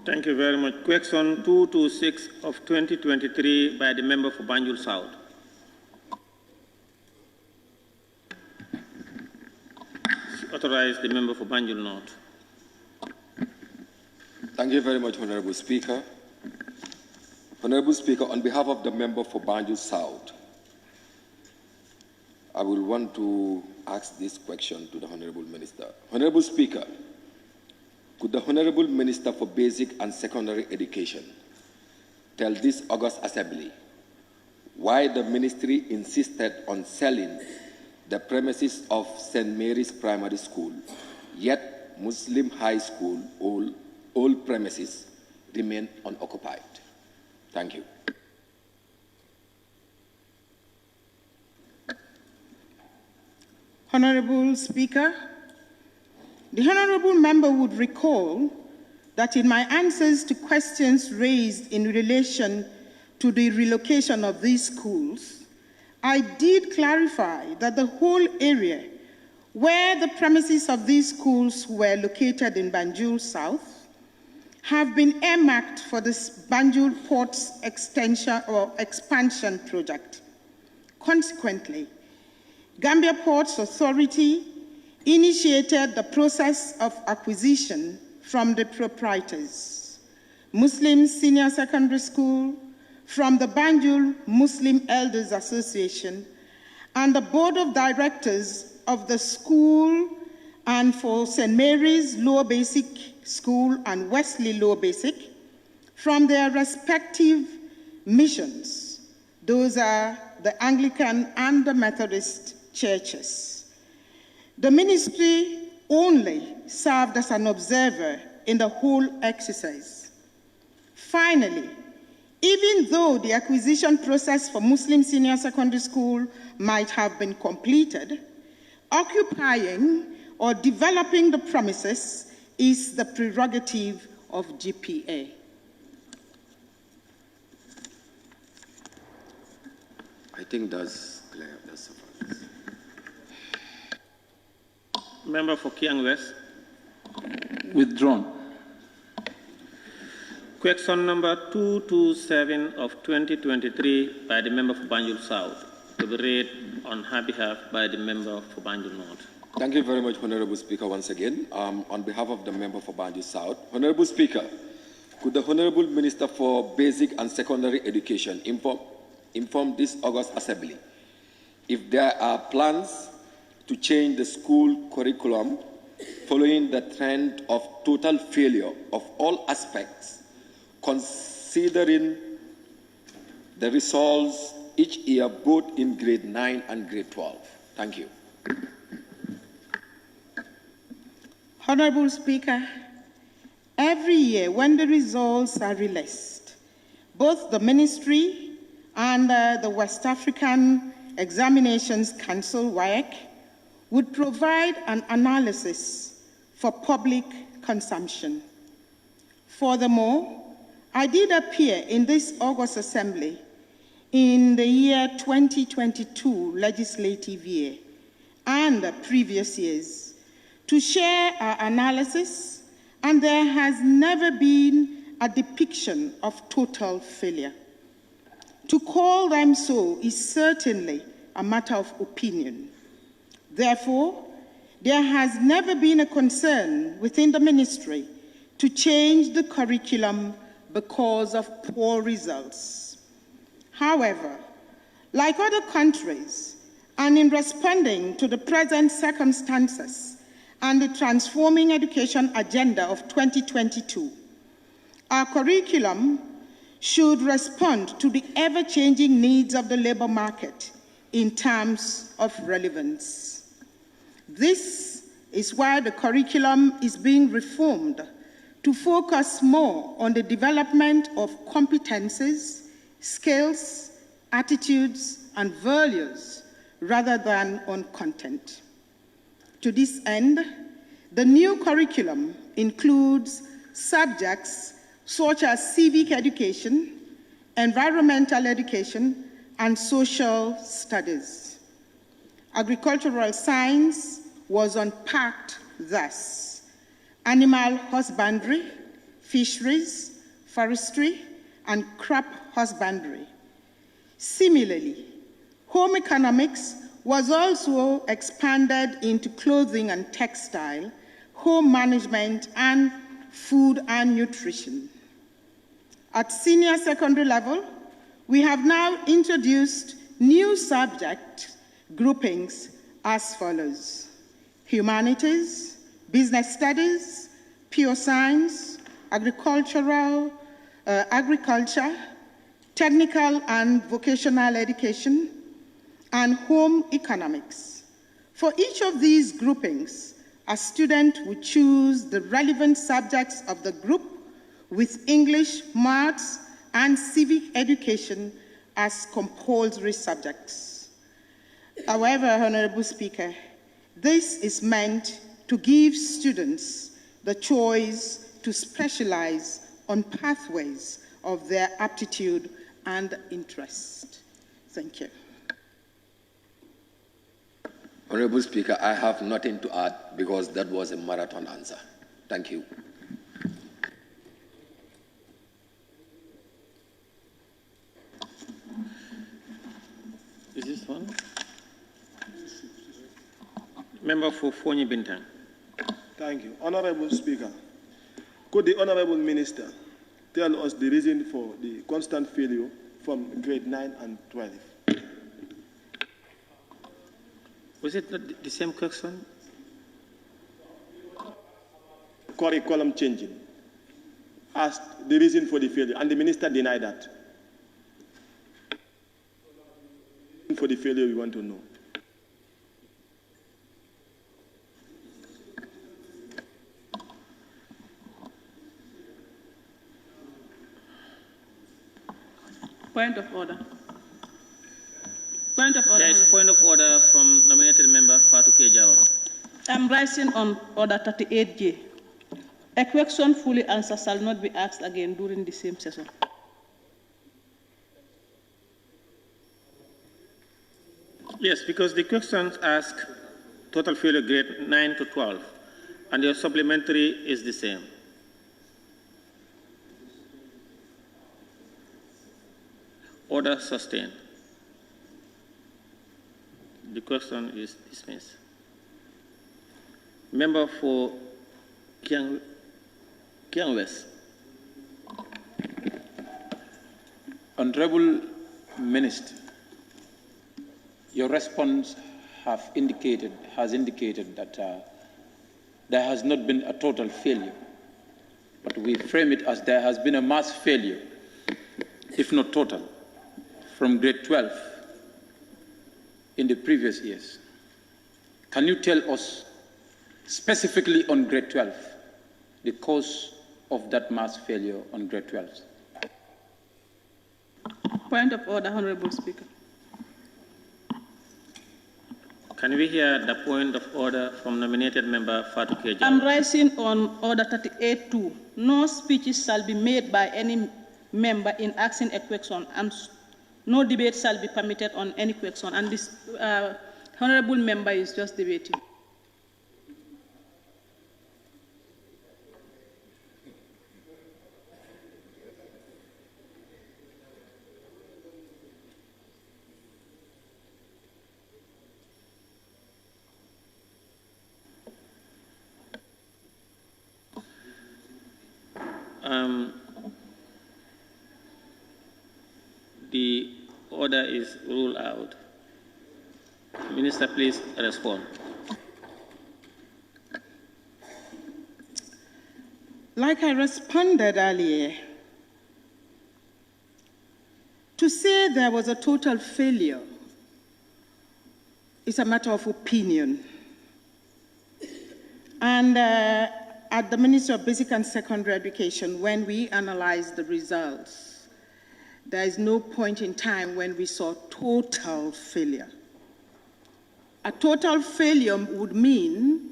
D: Thank you very much. Question 226 of 2023 by the member for Banjul South. recognize the member for Banjul North.
E: Thank you very much, Honorable Speaker. Honorable Speaker, on behalf of the member for Banjul South, I will want to ask this question to the Honorable Minister. Honorable Speaker, could the Honorable Minister for Basic and Secondary Education tell this August Assembly why the Ministry insisted on selling the premises of St. Mary's Primary School, yet Muslim High School, all premises remain unoccupied? Thank you.
U: Honorable Speaker, the Honorable Member would recall that in my answers to questions raised in relation to the relocation of these schools, I did clarify that the whole area where the premises of these schools were located in Banjul South have been earmarked for this Banjul Ports extension or expansion project. Consequently, Gambia Ports Authority initiated the process of acquisition from the proprietors, Muslim Senior Secondary School, from the Banjul Muslim Elders Association, and the Board of Directors of the school, and for St. Mary's Lower Basic School and Wesley Lower Basic, from their respective missions. Those are the Anglican and the Methodist churches. The ministry only served as an observer in the whole exercise. Finally, even though the acquisition process for Muslim Senior Secondary School might have been completed, occupying or developing the premises is the prerogative of GPA.
E: I think that's clear. That's suffices.
D: Member for Kiang West.
G: Withdrawn.
D: Question number 227 of 2023 by the member for Banjul South to be read on her behalf by the member for Banjul North.
E: Thank you very much, Honorable Speaker, once again. On behalf of the member for Banjul South, Honorable Speaker, could the Honorable Minister for Basic and Secondary Education inform this August Assembly if there are plans to change the school curriculum following the trend of total failure of all aspects, considering the results each year both in grade 9 and grade 12. Thank you.
U: Honorable Speaker, every year when the results are released, both the Ministry and the West African Examinations Council, WAEC, would provide an analysis for public consumption. Furthermore, I did appear in this August Assembly in the year 2022 legislative year and the previous years to share our analysis, and there has never been a depiction of total failure. To call them so is certainly a matter of opinion. Therefore, there has never been a concern within the ministry to change the curriculum because of poor results. However, like other countries, and in responding to the present circumstances and the transforming education agenda of 2022, our curriculum should respond to the ever-changing needs of the labor market in terms of relevance. This is why the curriculum is being reformed to focus more on the development of competences, skills, attitudes, and values rather than on content. To this end, the new curriculum includes subjects such as civic education, environmental education, and social studies. Agricultural science was unpacked thus: animal husbandry, fisheries, forestry, and crop husbandry. Similarly, home economics was also expanded into clothing and textile, home management, and food and nutrition. At senior secondary level, we have now introduced new subject groupings as follows: humanities, business studies, pure science, agriculture, technical and vocational education, and home economics. For each of these groupings, a student would choose the relevant subjects of the group with English, maths, and civic education as compulsory subjects. However, Honorable Speaker, this is meant to give students the choice to specialize on pathways of their aptitude and interest. Thank you.
E: Honorable Speaker, I have nothing to add because that was a marathon answer. Thank you.
D: Is this one? Member for Fonyi Bintang.
J: Thank you. Honorable Speaker, could the Honorable Minister tell us the reason for the constant failure from grade 9 and 12?
D: Was it not the same question?
J: Curriculum changing. Asked the reason for the failure, and the minister denied that. For the failure, we want to know.
H: Point of order. Point of order.
D: There is point of order from nominated member Fatou Kejawara.
H: I'm rising on order 38J. A question fully answered shall not be asked again during the same session.
D: Yes, because the questions ask total failure grade 9 to 12, and your supplementary is the same. Order sustained. The question is dismissed. Member for Kiang West.
G: Honorable Minister, your response has indicated that there has not been a total failure, but we frame it as there has been a mass failure, if not total, from grade 12 in the previous years. Can you tell us specifically on grade 12 the cause of that mass failure on grade 12?
H: Point of order, Honorable Speaker.
D: Can we hear the point of order from nominated member Fatou Kejawara?
H: I'm rising on order 38-2. No speeches shall be made by any member in asking a question, and no debate shall be permitted on any question. And this honorable member is just debating.
D: The order is ruled out. Minister, please respond.
U: Like I responded earlier, to say there was a total failure is a matter of opinion. And at the Ministry of Basic and Secondary Education, when we analyzed the results, there is no point in time when we saw total failure. A total failure would mean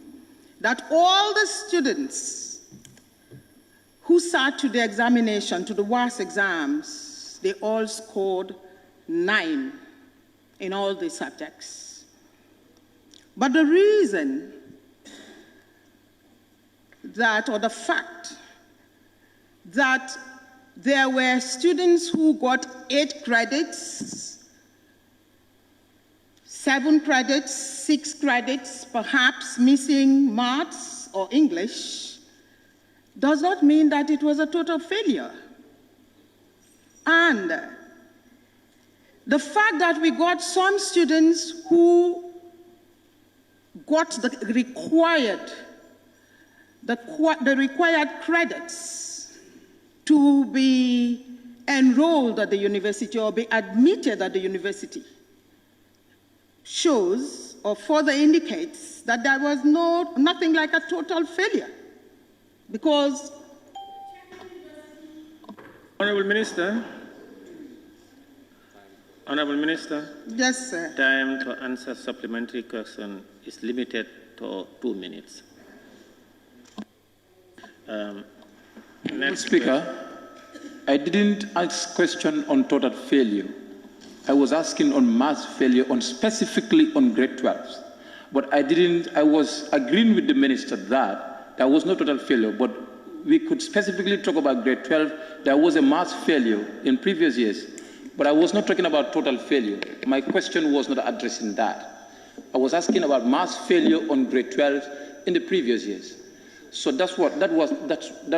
U: that all the students who sat to the examination, to the WAS exams, they all scored 9 in all the subjects. But the reason that, or the fact that there were students who got 8 credits, 7 credits, 6 credits, perhaps missing maths or English, does not mean that it was a total failure. And the fact that we got some students who got the required credits to be enrolled at the university or be admitted at the university shows or further indicates that there was nothing like a total failure. Because
D: Honorable Minister,
U: yes, sir.
D: Time to answer supplementary question is limited to 2 minutes.
G: Next Speaker, I didn't ask question on total failure. I was asking on mass failure, specifically on grade 12s. But I was agreeing with the minister that there was no total failure, but we could specifically talk about grade 12. There was a mass failure in previous years, but I was not talking about total failure. My question was not addressing that. I was asking about mass failure on grade 12 in the previous years. So that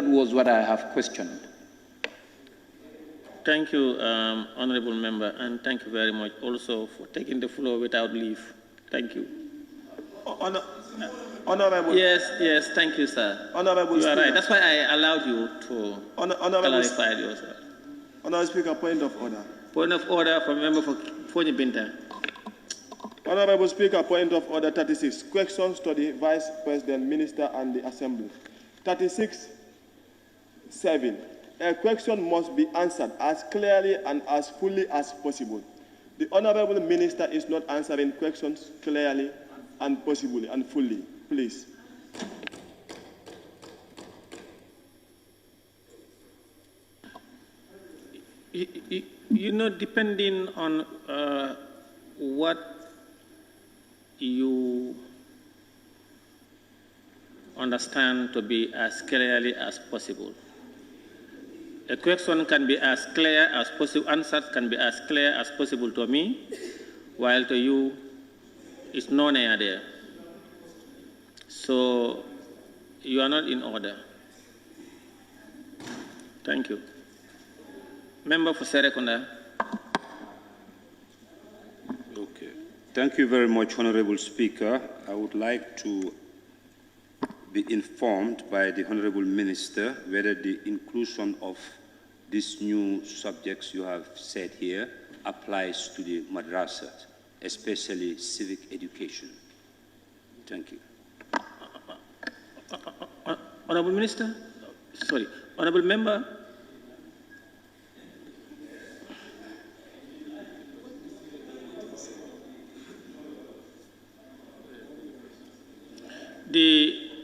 G: was what I have questioned.
D: Thank you, Honorable Member, and thank you very much also for taking the floor without leave. Thank you.
J: Honorable.
D: Yes, thank you, sir.
J: Honorable
D: you are
J: Speaker.
D: right. That's why I allowed you to clarify yourself.
J: Honorable Speaker, point of order.
D: Point of order from member for Fonyi Binta.
J: Honorable Speaker, point of order 36. Questions to the Vice President, Minister, and the Assembly. 36.7. A question must be answered as clearly and as fully as possible. The Honorable Minister is not answering questions clearly and possibly and fully. Please.
D: You know, depending on what you understand to be as clearly as possible. A question can be as clear as possible, answers can be as clear as possible to me, while to you, it's no near there. So you are not in order. Thank you. Member for Serekunda.
M: Okay. Thank you very much, Honorable Speaker. I would like to be informed by the Honorable Minister whether the inclusion of these new subjects you have said here applies to the madrasas, especially civic education. Thank you.
D: Honorable Minister, sorry, Honorable Member.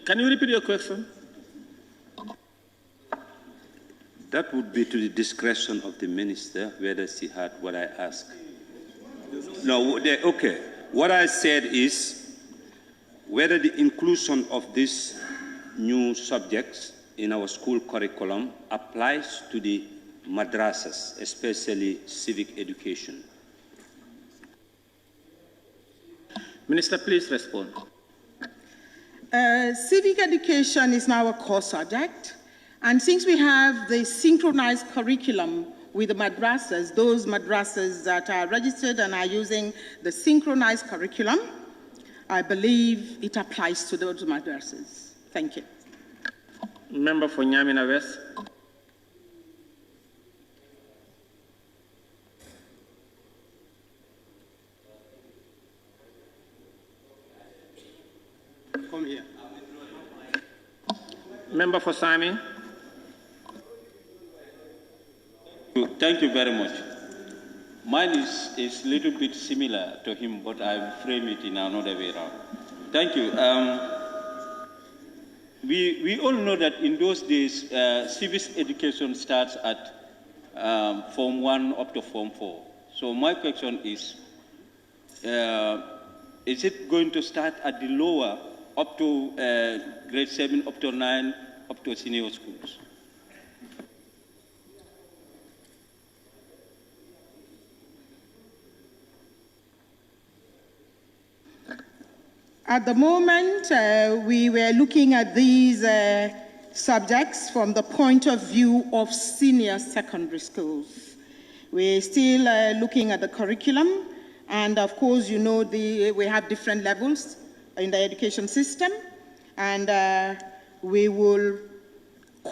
D: Can you repeat your question?
M: That would be to the discretion of the minister, whether she had what I asked. No, okay. What I said is whether the inclusion of these new subjects in our school curriculum applies to the madrasas, especially civic education.
D: Minister, please respond.
U: Civic education is now a core subject, and since we have the synchronized curriculum with the madrasas, those madrasas that are registered and are using the synchronized curriculum, I believe it applies to those madrasas. Thank you.
D: Member for Nyamina West.
V: Come here.
D: Member for Sami.
O: Thank you very much. Mine is a little bit similar to him, but I'll frame it in another way around. Thank you. We all know that in those days, civics education starts at Form 1 up to Form 4. So my question is it going to start at the lower, up to grade 7, up to 9, up to senior schools?
U: At the moment, we were looking at these subjects from the point of view of senior secondary schools. We're still looking at the curriculum, and of course, you know, we have different levels in the education system, and we will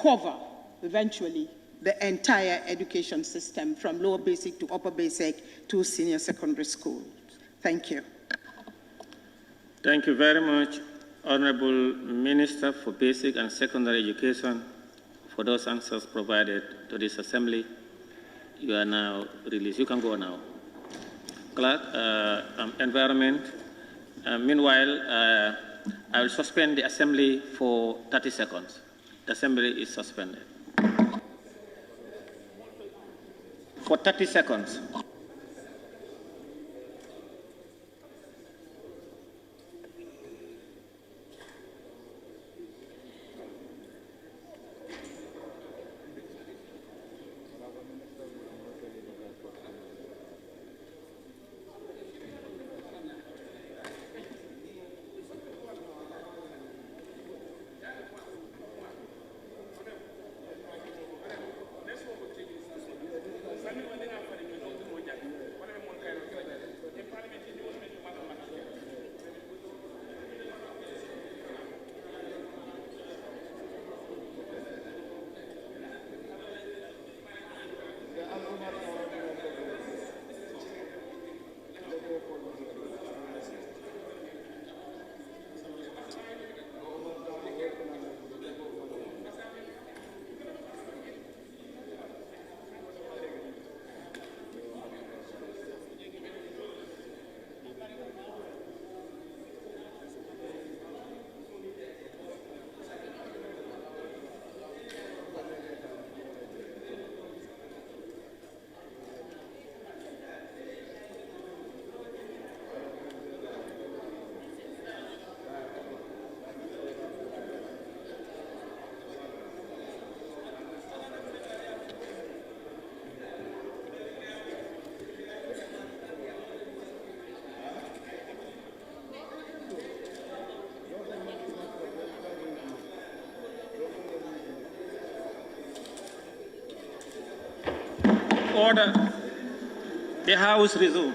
U: cover eventually the entire education system from lower basic to upper basic to senior secondary schools. Thank you.
B: Thank you very much, Honorable Minister for Basic and Secondary Education, for those answers provided to this Assembly. You are now released. You can go now. Clerk, Environment. Meanwhile, I will suspend the Assembly for 30 seconds. The Assembly is suspended. For 30 seconds. Order. The House resume.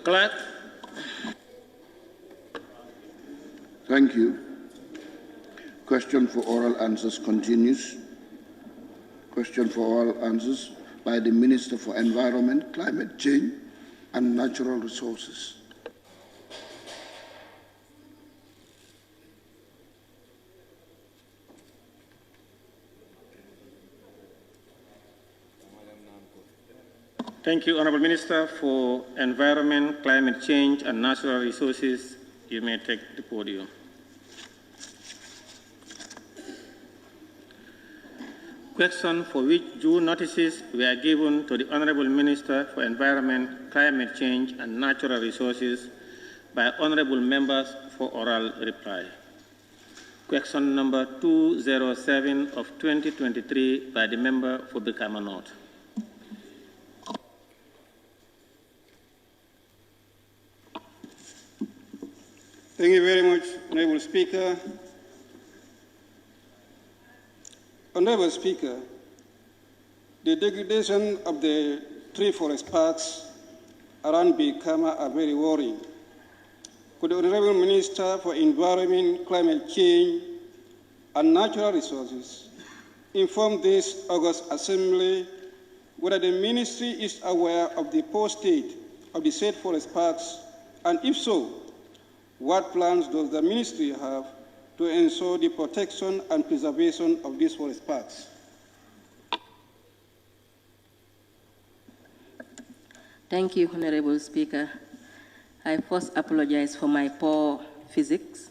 B: Clerk.
C: Thank you. Question for oral answers continues. Question for oral answers by the Minister for Environment, Climate Change and Natural Resources.
B: Thank you, Honorable Minister for Environment, Climate Change and Natural Resources. You may take the podium. Question for which due notices were given to the Honorable Minister for Environment, Climate Change and Natural Resources by Honorable Members for oral reply. Question number 207 of 2023 by the member for Brikama North.
V: Thank you very much, Honorable Speaker. Honorable Speaker, the degradation of the tree forest parks around Brikama are very worrying. Could the Honorable Minister for Environment, Climate Change and Natural Resources inform this August Assembly whether the Ministry is aware of the poor state of the said forest parks, and if so, what plans does the Ministry have to ensure the protection and preservation of these forest parks?
I: Thank you, Honorable Speaker. I first apologize for my poor physics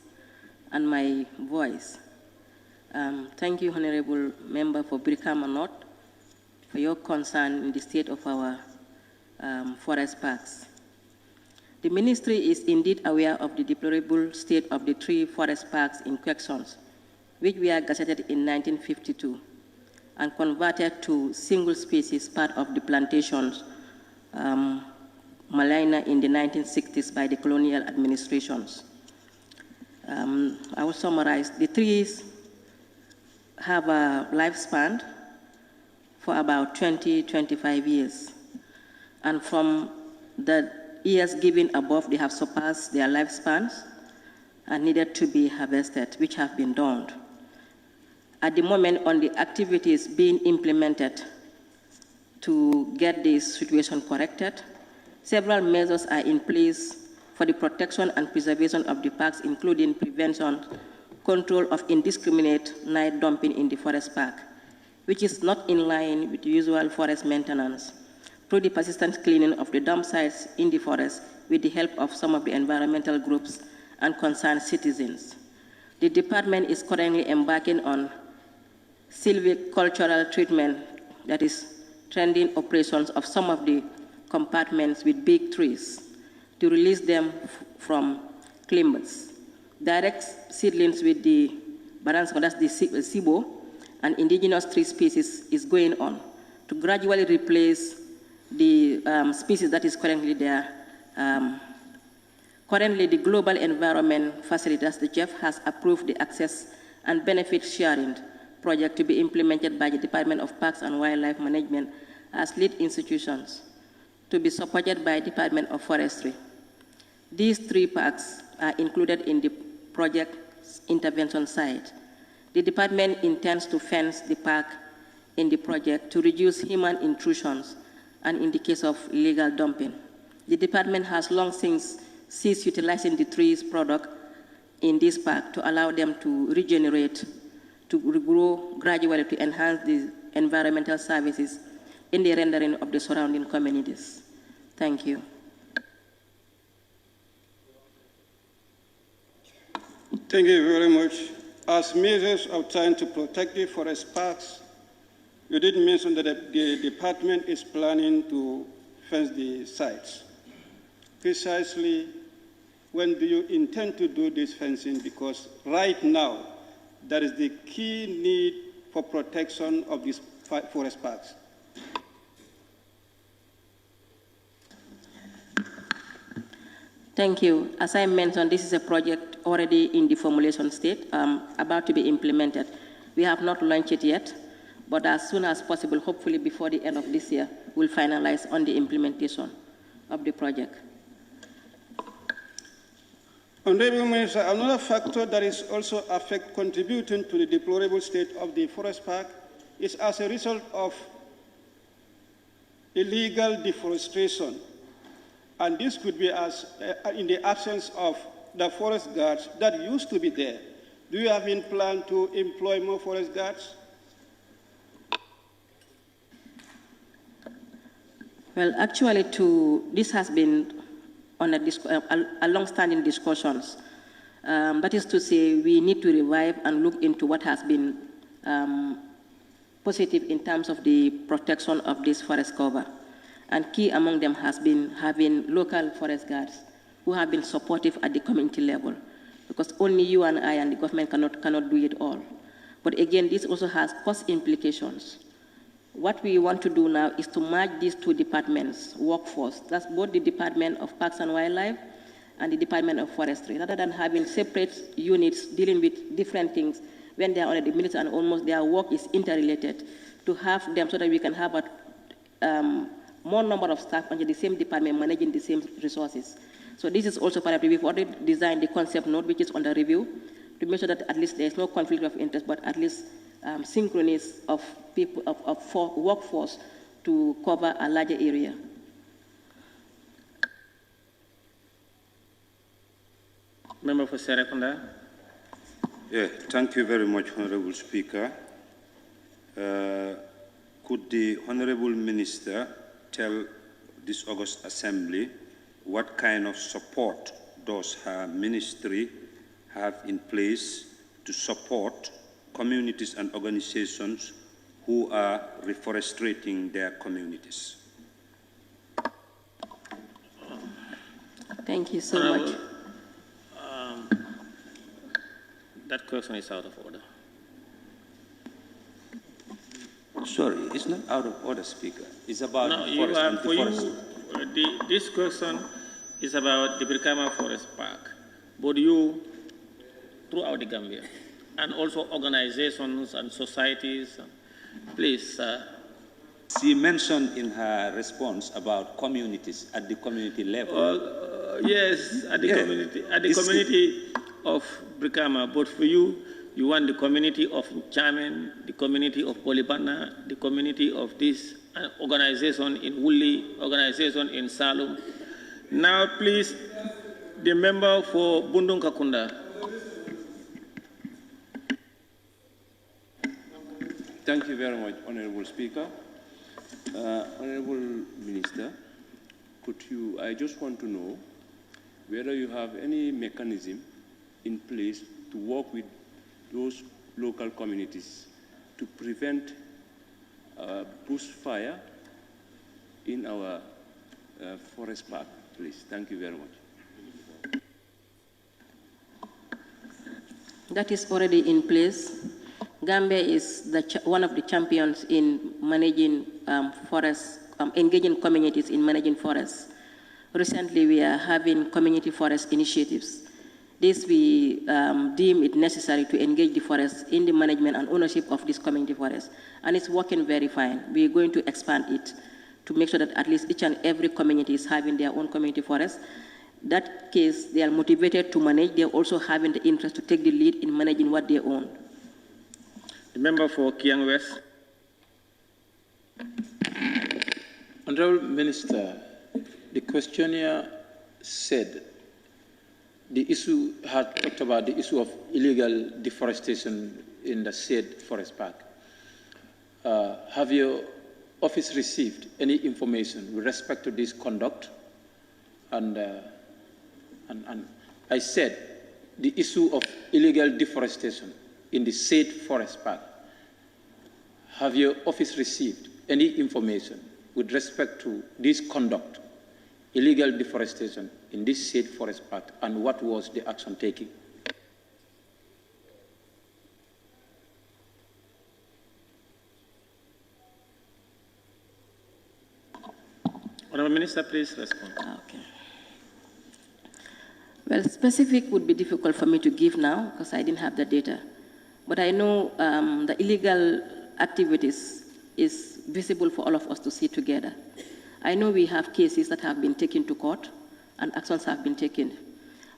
I: and my voice. Thank you, Honorable Member for Brikama North, for your concern in the state of our forest parks. The Ministry is indeed aware of the deplorable state of the three forest parks in Quexons, which were gazetted in 1952 and converted to single species part of the plantations maligna in the 1960s by the colonial administrations. I will summarize. The trees have a lifespan for about 20-25 years. And from the years given above, they have surpassed their lifespans and needed to be harvested, which have been done. At the moment, on the activities being implemented to get this situation corrected, several measures are in place for the protection and preservation of the parks, including prevention, control of indiscriminate night dumping in the forest park, which is not in line with usual forest maintenance, through the persistent cleaning of the dump sites in the forest with the help of some of the environmental groups and concerned citizens. The department is currently embarking on silvicultural treatment, that is, trending operations of some of the compartments with big trees to release them from climbers. Direct seedlings with the Baransko, that's the Sibo, and indigenous tree species is going on to gradually replace the species that is currently there. Currently, the Global Environment Facility, that's the GEF, has approved the access and benefit sharing project to be implemented by the Department of Parks and Wildlife Management as lead institutions, to be supported by Department of Forestry. These 3 parks are included in the project intervention site. The department intends to fence the park in the project to reduce human intrusions and in the case of illegal dumping. The department has long since ceased utilizing the trees product in this park to allow them to regenerate, to regrow gradually to enhance the environmental services in the rendering of the surrounding communities. Thank you.
V: Thank you very much. As measures of trying to protect the forest parks, you did mention that the department is planning to fence the sites. Precisely when do you intend to do this fencing? Because right now, that is the key need for protection of these forest parks.
I: Thank you. As I mentioned, this is a project already in the formulation state, about to be implemented. We have not launched it yet, but as soon as possible, hopefully before the end of this year, we'll finalize on the implementation of the project.
V: Honorable Minister, another factor that is also contributing to the deplorable state of the forest park is as a result of illegal deforestation. And this could be as in the absence of the forest guards that used to be there. Do you have in plan to employ more forest guards?
I: Well, actually, this has been on a long-standing discussions. That is to say, we need to revive and look into what has been positive in terms of the protection of this forest cover. And key among them has been having local forest guards who have been supportive at the community level, because only you and I and the government cannot do it all. But again, this also has cost implications. What we want to do now is to merge these 2 departments' workforce. That's both the Department of Parks and Wildlife and the Department of Forestry, rather than having separate units dealing with different things when they are on the minutes and almost their work is interrelated, to have them so that we can have a more number of staff under the same department managing the same resources. So this is also part of it. We've already designed the concept note, which is under review, to make sure that at least there's no conflict of interest, but at least synchronous of people, of workforce to cover a larger area.
D: Member for Serekunda.
M: Yeah, thank you very much, Honorable Speaker. Could the Honorable Minister tell this August Assembly what kind of support does her ministry have in place to support communities and organizations who are reforestating their communities?
I: Thank you so much.
D: That question is out of order.
M: Sorry, it's not out of order, Speaker. It's about
D: no,
M: forest and deforestation.
D: This question is about the Brikama Forest Park. But you, throughout the Gambia, and also organizations and societies, please.
M: She mentioned in her response about communities at the community level.
D: Yes, at the community of Brikama. But for you, you want the community of Chairman, the community of Polibana, the community of this organization in Wuli, organization in Salum. Now, please, the member for Bundung Kakunda.
M: Thank you very much, Honorable Speaker. Honorable Minister, I just want to know whether you have any mechanism in place to work with those local communities to prevent bushfire in our forest park, please. Thank you very much.
I: That is already in place. Gambia is one of the champions in managing forests, engaging communities in managing forests. Recently, we are having community forest initiatives. This we deem it necessary to engage the forests in the management and ownership of this community forest. And it's working very fine. We are going to expand it to make sure that at least each and every community is having their own community forest. That case, they are motivated to manage. They are also having the interest to take the lead in managing what they own.
D: The member for Kiang West.
G: Honorable Minister, the questionnaire said the issue had talked about the issue of illegal deforestation in the said forest park. Have your office received any information with respect to this conduct? And I said the issue of illegal deforestation in the said forest park. Have your office received any information with respect to this conduct, illegal deforestation in this said forest park, and what was the action taken?
D: Honourable Minister, please respond.
I: Okay. Well, specific would be difficult for me to give now because I didn't have the data. But I know the illegal activities is visible for all of us to see together. I know we have cases that have been taken to court and actions have been taken.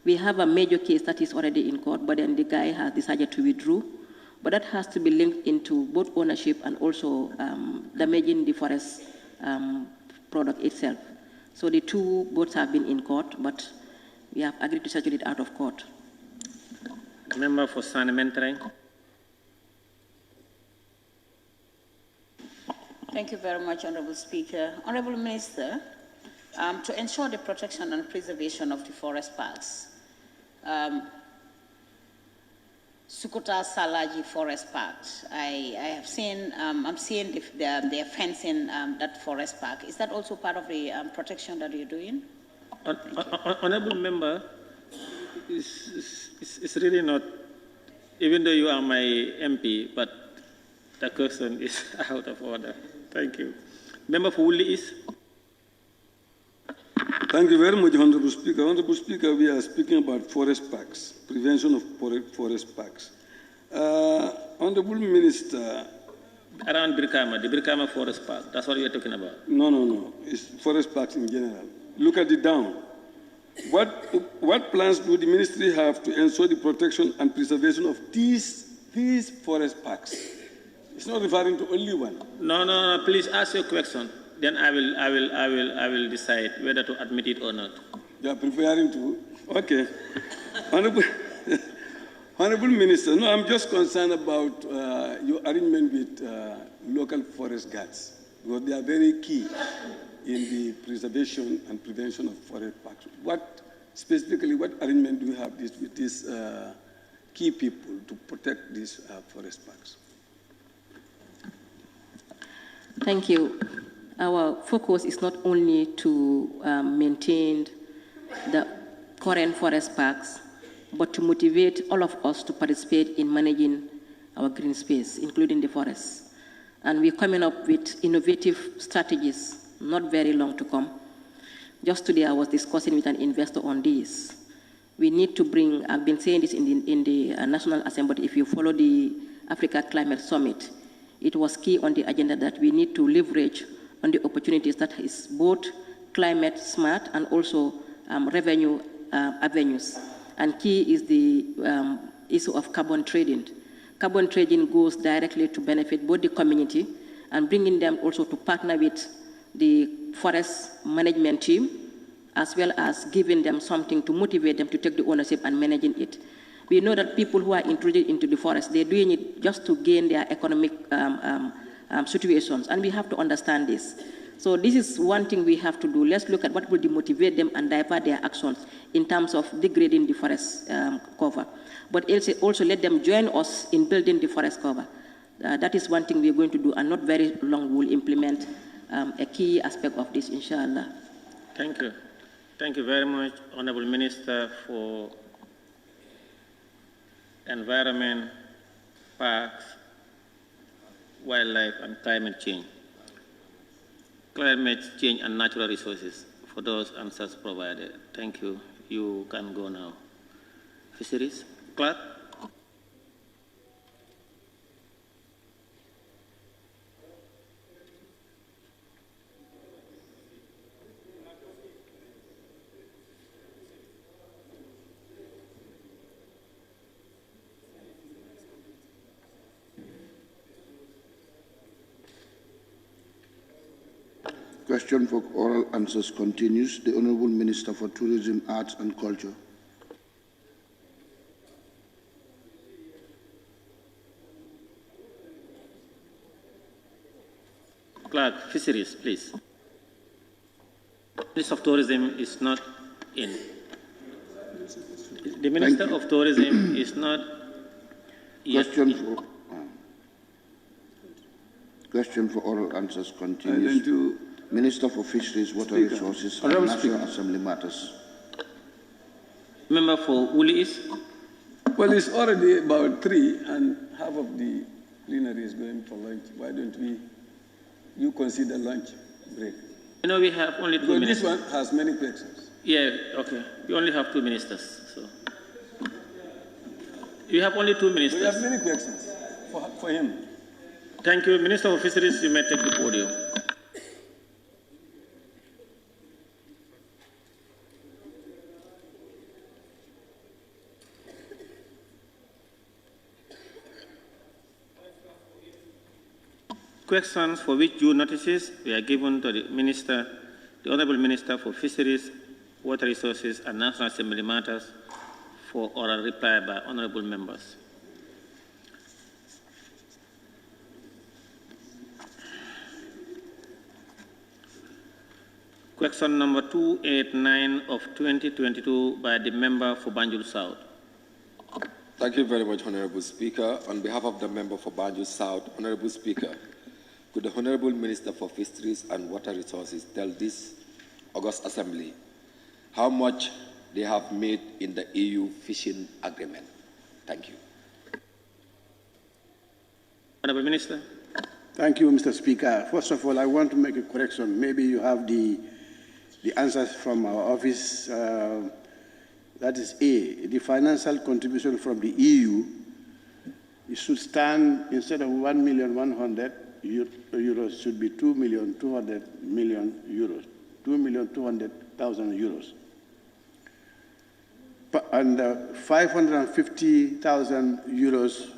I: We have a major case that is already in court, but then the guy has decided to withdraw. But that has to be linked into both ownership and also damaging the forest product itself. So the two both have been in court, but we have agreed to settle it out of court.
D: Member for San Mentreng.
A: Thank you very much, Honorable Speaker. Honorable Minister, to ensure the protection and preservation of the forest parks, Sukuta Salaji Forest Park, I have seen, I'm seeing they're fencing that forest park. Is that also part of the protection that you're doing?
D: Honorable Member, it's really not, even though you are my MP, but the question is out of order. Thank you. Member for Woodley East.
K: Thank you very much, Honorable Speaker. Honorable Speaker, we are speaking about forest parks, prevention of forest parks. Honorable Minister.
D: Around Brikama, the Brikama Forest Park, that's what you're talking about?
K: No. It's forest parks in general. Look at it down. What plans do the ministry have to ensure the protection and preservation of these forest parks? It's not referring to only one.
D: No, please ask your question. Then I will decide whether to admit it or not.
K: You are preparing to, okay. Honorable Minister, no, I'm just concerned about your arrangement with local forest guards, because they are very key in the preservation and prevention of forest parks. Specifically, what arrangement do you have with these key people to protect these forest parks?
I: Thank you. Our focus is not only to maintain the current forest parks, but to motivate all of us to participate in managing our green space, including the forests. And we're coming up with innovative strategies, not very long to come, Just today I was discussing with an investor on this. We need to bring, I've been saying this in the National Assembly, if you follow the Africa Climate Summit, it was key on the agenda that we need to leverage on the opportunities that is both climate smart and also revenue avenues. And key is the issue of carbon trading. Carbon trading goes directly to benefit both the community and bringing them also to partner with the forest management team, as well as giving them something to motivate them to take the ownership and managing it. We know that people who are intruded into the forest, they're doing it just to gain their economic situations, and we have to understand this. So this is one thing we have to do. Let's look at what will motivate them and divert their actions in terms of degrading the forest cover. But also let them join us in building the forest cover. That is one thing we're going to do, and not very long we'll implement a key aspect of this, inshallah.
D: Thank you. Thank you very much, Honorable Minister for Environment, Parks, Wildlife and Climate Change. Climate change and natural resources, for those answers provided. Thank you. You can go now. Fisheries, Clark.
C: Question for oral answers continues. The Honourable Minister for Tourism, Arts and Culture.
D: Clark, Fisheries, please. The Minister of Tourism is not in. The Minister of Tourism is not yet in.
C: Question for oral answers continues. Minister for Fisheries, Water Resources and National Assembly Matters.
D: Member for Uli is?
K: Well, it's already about 3 and half of the plenary is going for lunch. Why don't you consider lunch break?
D: You know, we have only 2 ministers.
K: This one has many questions.
D: Yeah, okay. We only have 2 ministers, so. You have only 2 ministers.
K: We have many questions for him.
D: Thank you. Minister of Fisheries, you may take the podium. Questions for which due notices were given to the Minister, the Honourable Minister for Fisheries, Water Resources and National Assembly Matters for oral reply by Honourable Members. Question number 289 of 2022 by the member for Banjul South.
E: Thank you very much, Honourable Speaker. On behalf of the member for Banjul South, Honourable Speaker, could the Honourable Minister for Fisheries and Water Resources tell this August Assembly how much they have made in the EU fishing agreement? Thank you.
D: Honourable Minister.
P: Thank you, Mr. Speaker. First of all, I want to make a correction. Maybe you have the answers from our office. That is A, the financial contribution from the EU, it should stand, instead of 1,100,000 euros, should be 2,200,000 euros. 2,200,000 euros. And 550,000 euros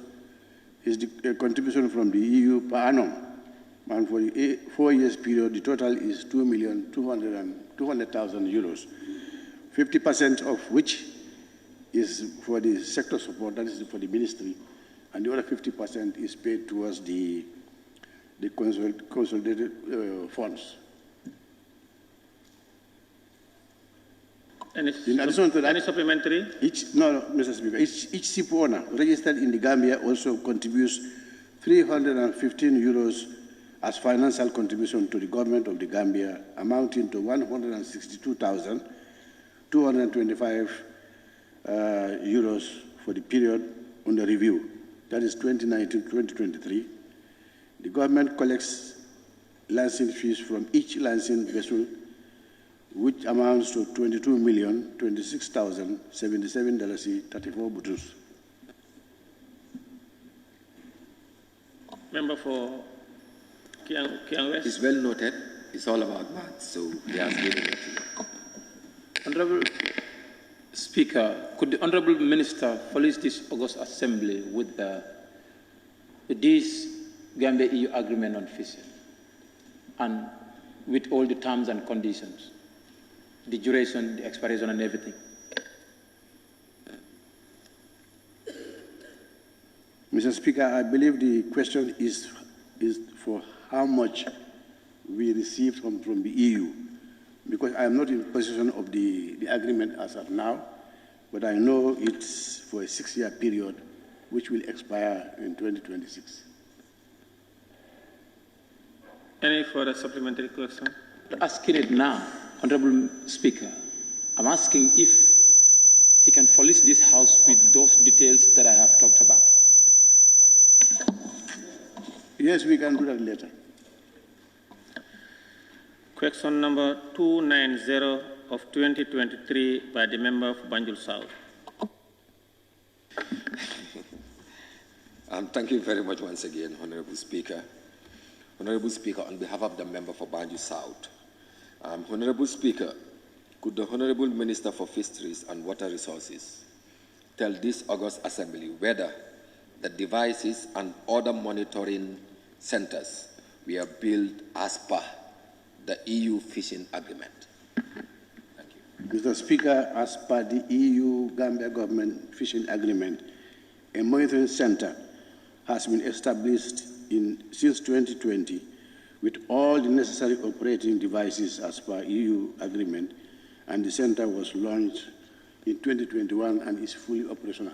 P: is the contribution from the EU per annum. And for the 4 years period, the total is 2,200,000 euros. 50% of which is for the sector support, that is for the ministry, and the other 50% is paid towards the consolidated funds. In addition to that,
D: any supplementary?
P: No, Mr. Speaker. Each ship owner registered in the Gambia also contributes 315 euros as financial contribution to the government of the Gambia, amounting to 162,225 euros for the period under review. That is 2019-2023. The government collects licensing fees from each licensing vessel which amounts to $22,026,077.34 butus.
D: Member for Kiang West.
E: It's well noted. It's all about math, so he has given it to you.
G: Honorable Speaker, could the Honorable Minister police this August Assembly with this Gambia-EU agreement on fishing and with all the terms and conditions, the duration, the expiration and everything?
P: Mr. Speaker, I believe the question is for how much we received from the EU, because I am not in possession of the agreement as of now, but I know it's for a 6-year period, which will expire in 2026.
D: Any further supplementary question?
G: Asking it now, Honorable Speaker. I'm asking if he can police this House with those details that I have talked about.
P: Yes, we can do that later.
B: Question number 290 of 2023 by the member of Banjul South.
E: Thank you very much once again, Honorable Speaker. Honorable Speaker, on behalf of the member for Banjul South, Honorable Speaker, could the Honorable Minister for Fisheries and Water Resources tell this August Assembly whether the devices and other monitoring centers were built as per the EU fishing agreement? Thank you.
P: Mr. Speaker, as per the EU-Gambia government fishing agreement, a monitoring center has been established since 2020 with all the necessary operating devices as per EU agreement, and the center was launched in 2021 and is fully operational.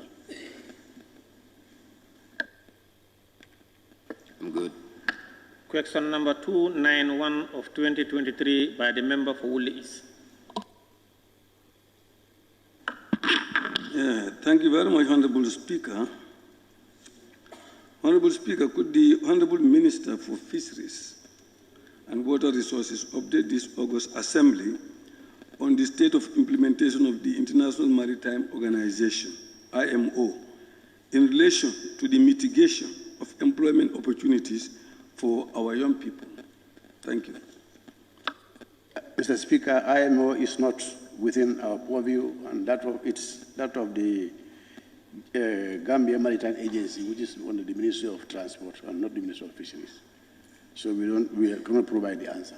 E: I'm good.
B: Question number 291 of 2023 by the member for Woolly East.
K: Thank you very much, Honorable Speaker. Honorable Speaker, could the Honorable Minister for Fisheries and Water Resources update this August Assembly on the state of implementation of the International Maritime Organization, IMO, in relation to the mitigation of employment opportunities for our young people? Thank you.
P: Mr. Speaker, IMO is not within our purview, and it's that of the Gambia Maritime Agency, which is under the Ministry of Transport and not the Ministry of Fisheries. So we cannot provide the answer.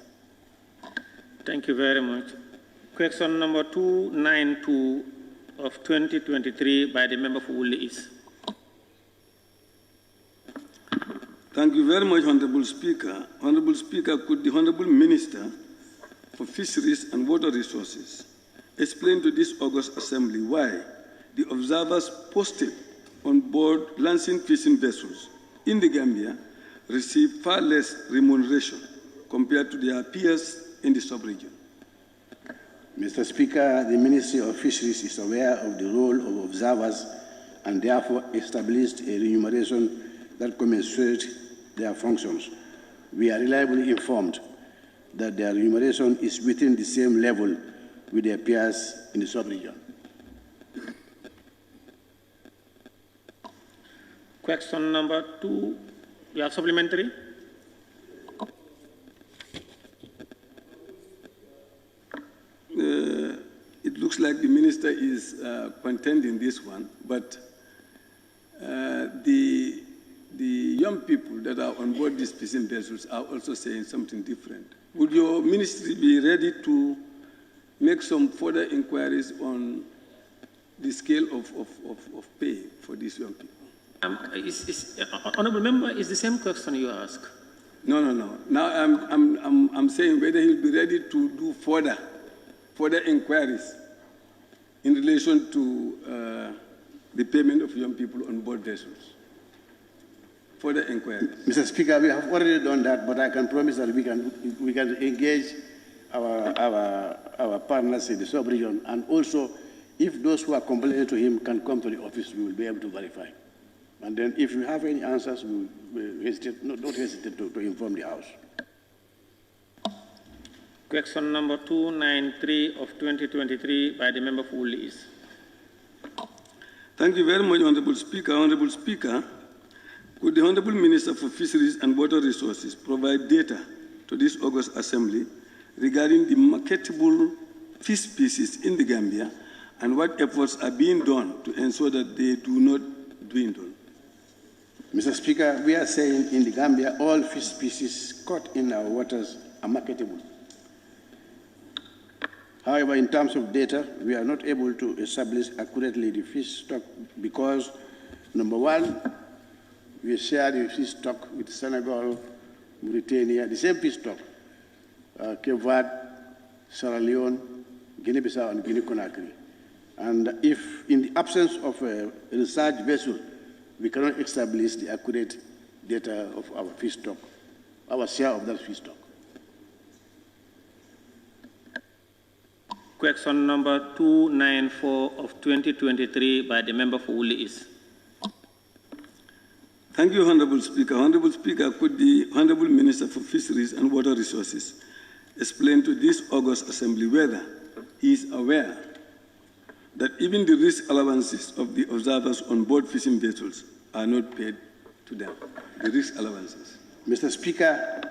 B: Thank you very much. Question number 292 of 2023 by the member for Woolly East.
K: Thank you very much, Honorable Speaker. Honorable Speaker, could the Honorable Minister for Fisheries and Water Resources explain to this August Assembly why the observers posted on board Lansing fishing vessels in the Gambia receive far less remuneration compared to their peers in the sub-region?
P: Mr. Speaker, the Ministry of Fisheries is aware of the role of observers and therefore established a remuneration that commensurates their functions. We are reliably informed that their remuneration is within the same level with their peers in the sub-region.
B: Question number 2, you have supplementary?
K: It looks like the minister is contending this one, but the young people that are on board these fishing vessels are also saying something different. Would your ministry be ready to make some further inquiries on the scale of pay for these young people?
B: Honourable Member, is the same question you ask?
K: No. Now I'm saying whether he'll be ready to do further inquiries in relation to the payment of young people on board vessels. Further inquiries.
P: Mr. Speaker, we have already done that, but I can promise that we can engage our partners in the sub-region, and also if those who are complaining to him can come to the office, we will be able to verify. And then if you have any answers, we will don't hesitate to inform the House.
D: Question number 293 of 2023 by the member for Woolly East.
K: Thank you very much, Honorable Speaker. Honorable Speaker, could the Honorable Minister for Fisheries and Water Resources provide data to this August Assembly regarding the marketable fish species in the Gambia and what efforts are being done to ensure that they do not dwindle?
P: Mr. Speaker, we are saying in the Gambia all fish species caught in our waters are marketable. However, in terms of data, we are not able to establish accurately the fish stock because, number one, we share the fish stock with Senegal, Mauritania, the same fish stock, Cape Verde, Sierra Leone, Guinea-Bissau, and Guinea-Conakry. And if, in the absence of a research vessel, we cannot establish the accurate data of our fish stock, our share of that fish stock.
D: Question number 294 of 2023 by the member for Woolly East.
K: Thank you, Honorable Speaker. Honorable Speaker, could the Honorable Minister for Fisheries and Water Resources explain to this August Assembly whether he is aware that even the risk allowances of the observers on board fishing vessels are not paid to them, the risk allowances?
P: Mr. Speaker,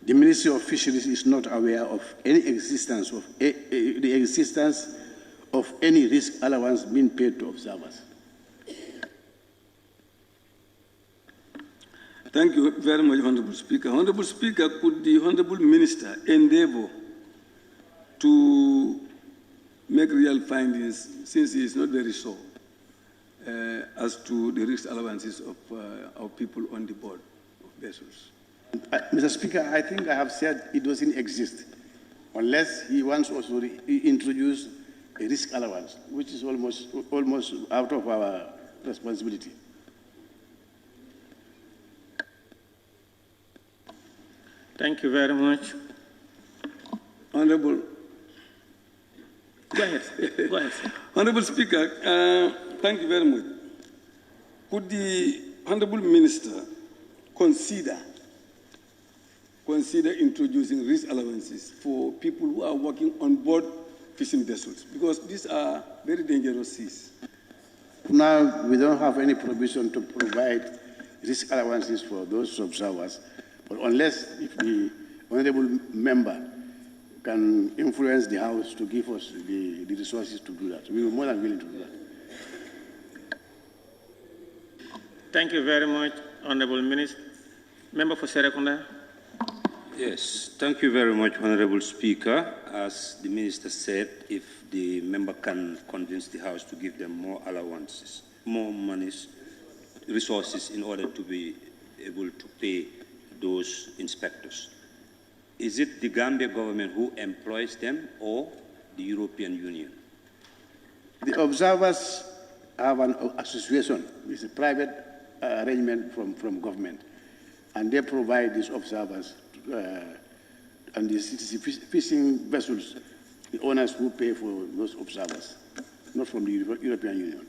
P: the Ministry of Fisheries is not aware of any existence of the existence of any risk allowance being paid to observers.
K: Thank you very much, Honorable Speaker. Honorable Speaker, could the Honorable Minister endeavor to make real findings, since he is not very sure, as to the risk allowances of our people on the board of vessels?
P: Mr. Speaker, I think I have said it doesn't exist unless he wants also to introduce a risk allowance, which is almost out of our responsibility.
D: Thank you very much.
K: Honorable.
D: Go ahead. Go ahead, sir.
K: Honorable Speaker, thank you very much. Could the Honorable Minister consider introducing risk allowances for people who are working on board fishing vessels? Because these are very dangerous seas.
P: Now, we don't have any provision to provide risk allowances for those observers, but unless if the honorable member can influence the House to give us the resources to do that, we are more than willing to do that.
D: Thank you very much, Honorable Minister. Member for Serekunda.
M: Yes, thank you very much, Honorable Speaker. As the Minister said, if the member can convince the House to give them more allowances, more monies, resources in order to be able to pay those inspectors. Is it the Gambia government who employs them or the European Union?
P: The observers have an association. It's a private arrangement from government, and they provide these observers and the fishing vessels, the owners who pay for those observers, not from the European Union.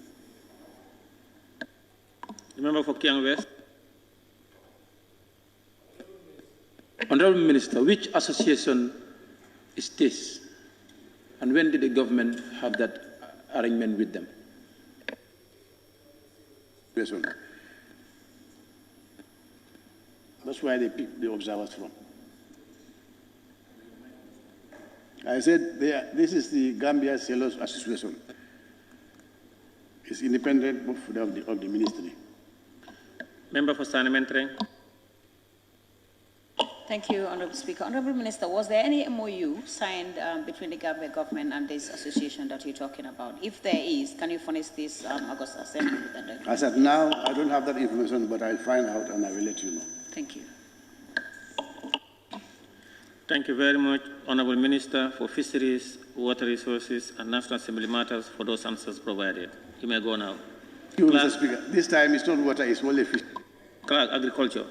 D: The member for Kiang West.
G: Honorable Minister, which association is this? And when did the government have that arrangement with them?
P: That's where they pick the observers from. I said this is the Gambia Sailors Association. It's independent of the ministry.
D: Member for Sanementre.
A: Thank you, Honorable Speaker. Honorable Minister, was there any MOU signed between the Gambia government and this association that you're talking about? If there is, can you furnish this August Assembly with that document?
P: As of now, I don't have that information, but I'll find out and I will let you know.
A: Thank you.
D: Thank you very much, Honorable Minister for Fisheries, Water Resources, and National Assembly Matters for those answers provided. You may go now.
P: Thank you, Mr. Speaker. This time it's not water, it's only fish.
D: Clark, Agriculture.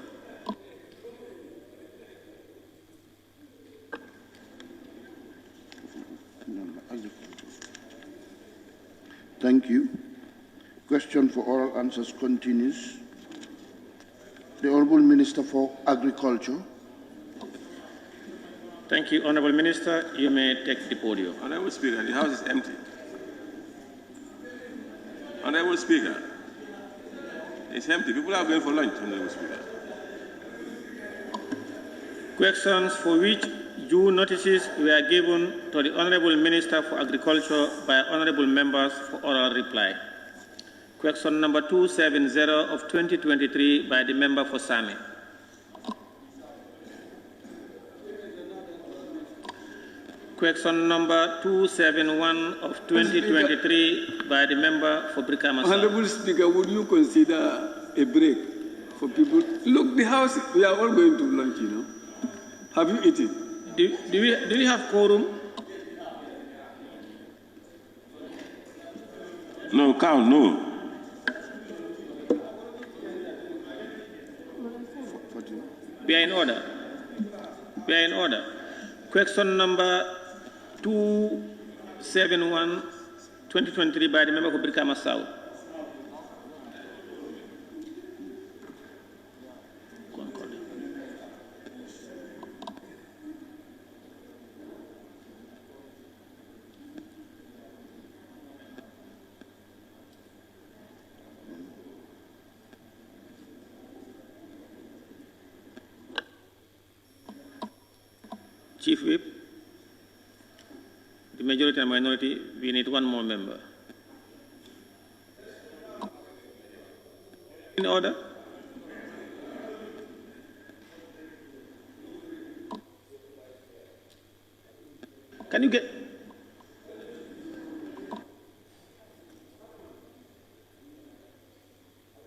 C: Thank you. Question for oral answers continues. The Honourable Minister for Agriculture.
D: Thank you, Honorable Minister. You may take the podium.
K: Honorable Speaker, the House is empty. Honorable Speaker, it's empty. People are going for lunch, Honorable Speaker.
D: Questions for which due notices were given to the Honorable Minister for Agriculture by honorable members for oral reply. Question number 270 of 2023 by the member for Sami. Question number 271 of 2023 by the member for Brikama.
K: Honorable Speaker, would you consider a break for people? Look, the House, we are all going to lunch, you know. Have you eaten?
D: Do we have quorum?
K: No, count, no.
D: We are in order. We are in order. Question number 271, 2023 by the member for Brikama South. Chief Whip, the majority and minority, we need one more member. In order. Can you get...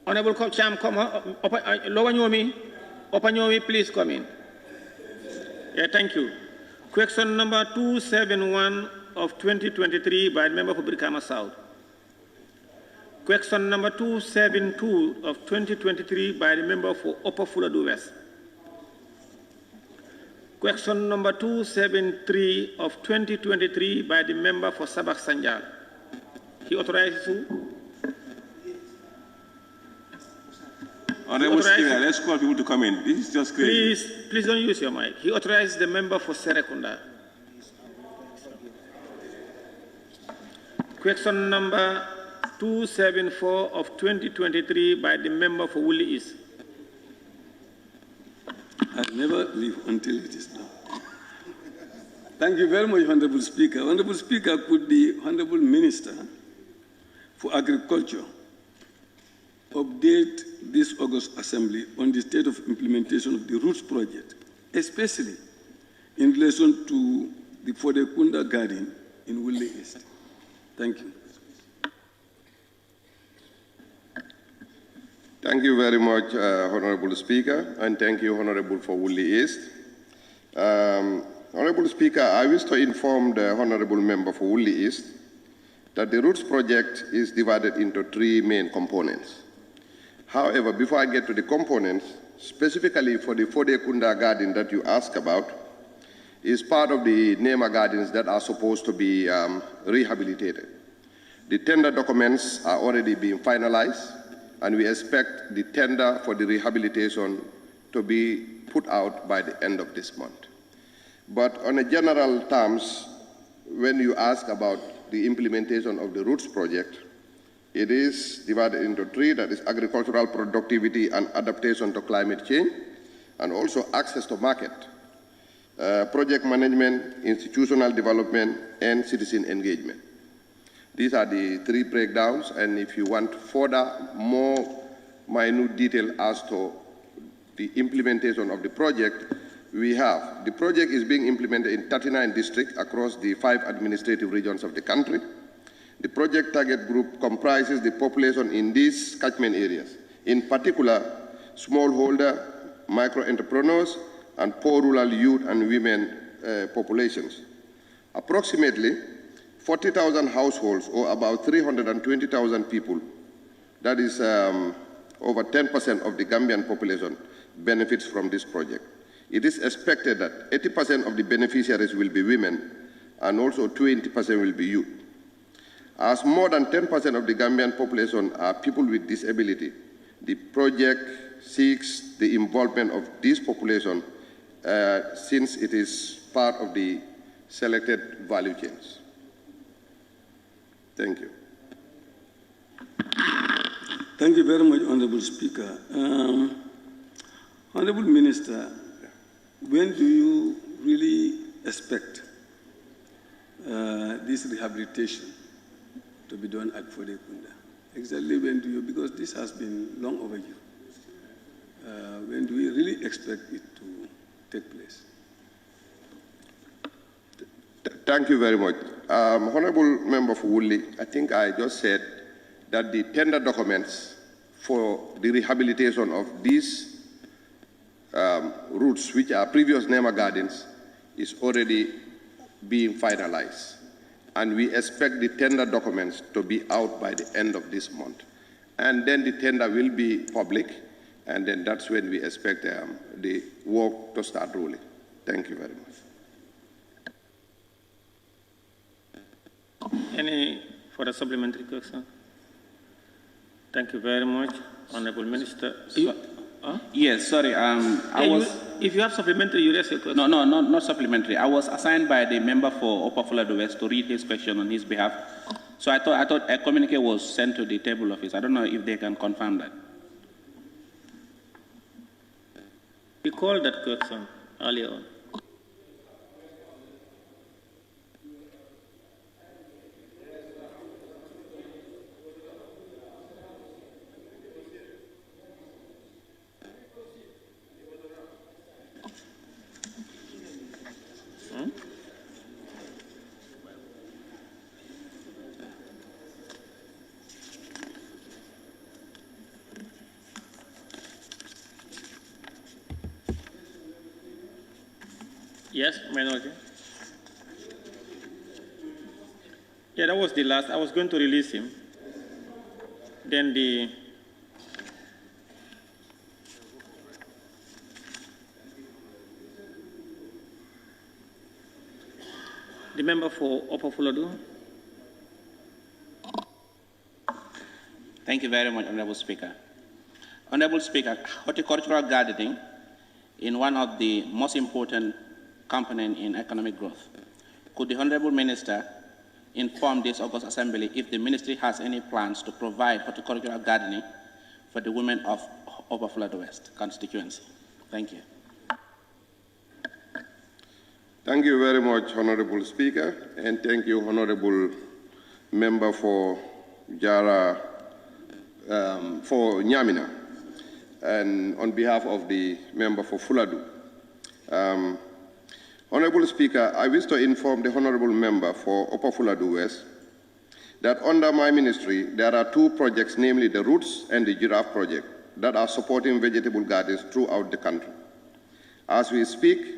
D: Honorable Cham, come on. Lower Nyomi, Open Nyomi, please come in. Yeah, thank you. Question number 271 of 2023 by the member for Brikama South. Question number 272 of 2023 by the member for Upper Fuladu West. Question number 273 of 2023 by the member for Sabak Sanjal. He authorizes who?
K: Honorable Speaker, let's call people to come in. This is just crazy.
D: Please don't use your mic. He authorized the member for Serekunda. Question number 274 of 2023 by the member for Woolly East.
K: I never leave until it is done. Thank you very much, Honorable Speaker. Honorable Speaker, could the Honorable Minister for Agriculture update this August Assembly on the state of implementation of the Roots Project, especially in relation to the Fodekunda Garden in Woolly East? Thank you.
R: Thank you very much, Honorable Speaker, and thank you, Honorable for Woolly East. Honorable Speaker, I wish to inform the Honorable Member for Woolly East that the Roots Project is divided into three main components. However, before I get to the components, specifically for the Fodekunda Garden that you asked about, is part of the NEMA gardens that are supposed to be rehabilitated. The tender documents are already being finalized, and we expect the tender for the rehabilitation to be put out by the end of this month. But on a general terms, when you ask about the implementation of the Roots Project, it is divided into three, that is agricultural productivity and adaptation to climate change, and also access to market, project management, institutional development, and citizen engagement. These are the three breakdowns, and if you want further, more minute detail as to the implementation of the project, we have. The project is being implemented in 39 districts across the 5 administrative regions of the country. The project target group comprises the population in these catchment areas, in particular, smallholder, micro-entrepreneurs, and poor rural youth and women populations. Approximately 40,000 households, or about 320,000 people, that is over 10% of the Gambian population, benefits from this project. It is expected that 80% of the beneficiaries will be women, and also 20% will be youth. As more than 10% of the Gambian population are people with disability, the project seeks the involvement of this population since it is part of the selected value chains. Thank you.
K: Thank you very much, Honorable Speaker. Honorable Minister, when do you really expect this rehabilitation to be done at Fodekunda? Exactly when do you, because this has been long overdue. When do we really expect it to take place?
R: Thank you very much. Honorable Member for Woodley, I think I just said that the tender documents for the rehabilitation of these routes, which are previous NEMA gardens, is already being finalized. And we expect the tender documents to be out by the end of this month. And then the tender will be public, and then that's when we expect the work to start rolling. Thank you very much.
B: Any further supplementary question? Thank you very much, Honorable Minister.
F: Yes, sorry.
B: If you have supplementary, you raise your question.
F: No, not supplementary. I was assigned by the member for Upper Fuladu West to read his question on his behalf. So I thought a communique was sent to the table office. I don't know if they can confirm that.
B: We called that question earlier on. Yes, minority. Yeah, that was the last. I was going to release him. Then the member for Upper Fuladu.
F: Thank you very much, Honorable Speaker. Honorable Speaker, horticultural gardening is one of the most important components in economic growth. Could the Honorable Minister inform this August Assembly if the Ministry has any plans to provide horticultural gardening for the women of Upper Fuladu West constituency? Thank you.
R: Thank you very much, Honorable Speaker, and thank you, Honorable Member for Jara, for Nyamina, and on behalf of the member for Fuladu. Honorable Speaker, I wish to inform the Honorable Member for Upper Fuladu West that under my ministry, there are two projects, namely the Roots and the Giraffe Project, that are supporting vegetable gardens throughout the country. As we speak,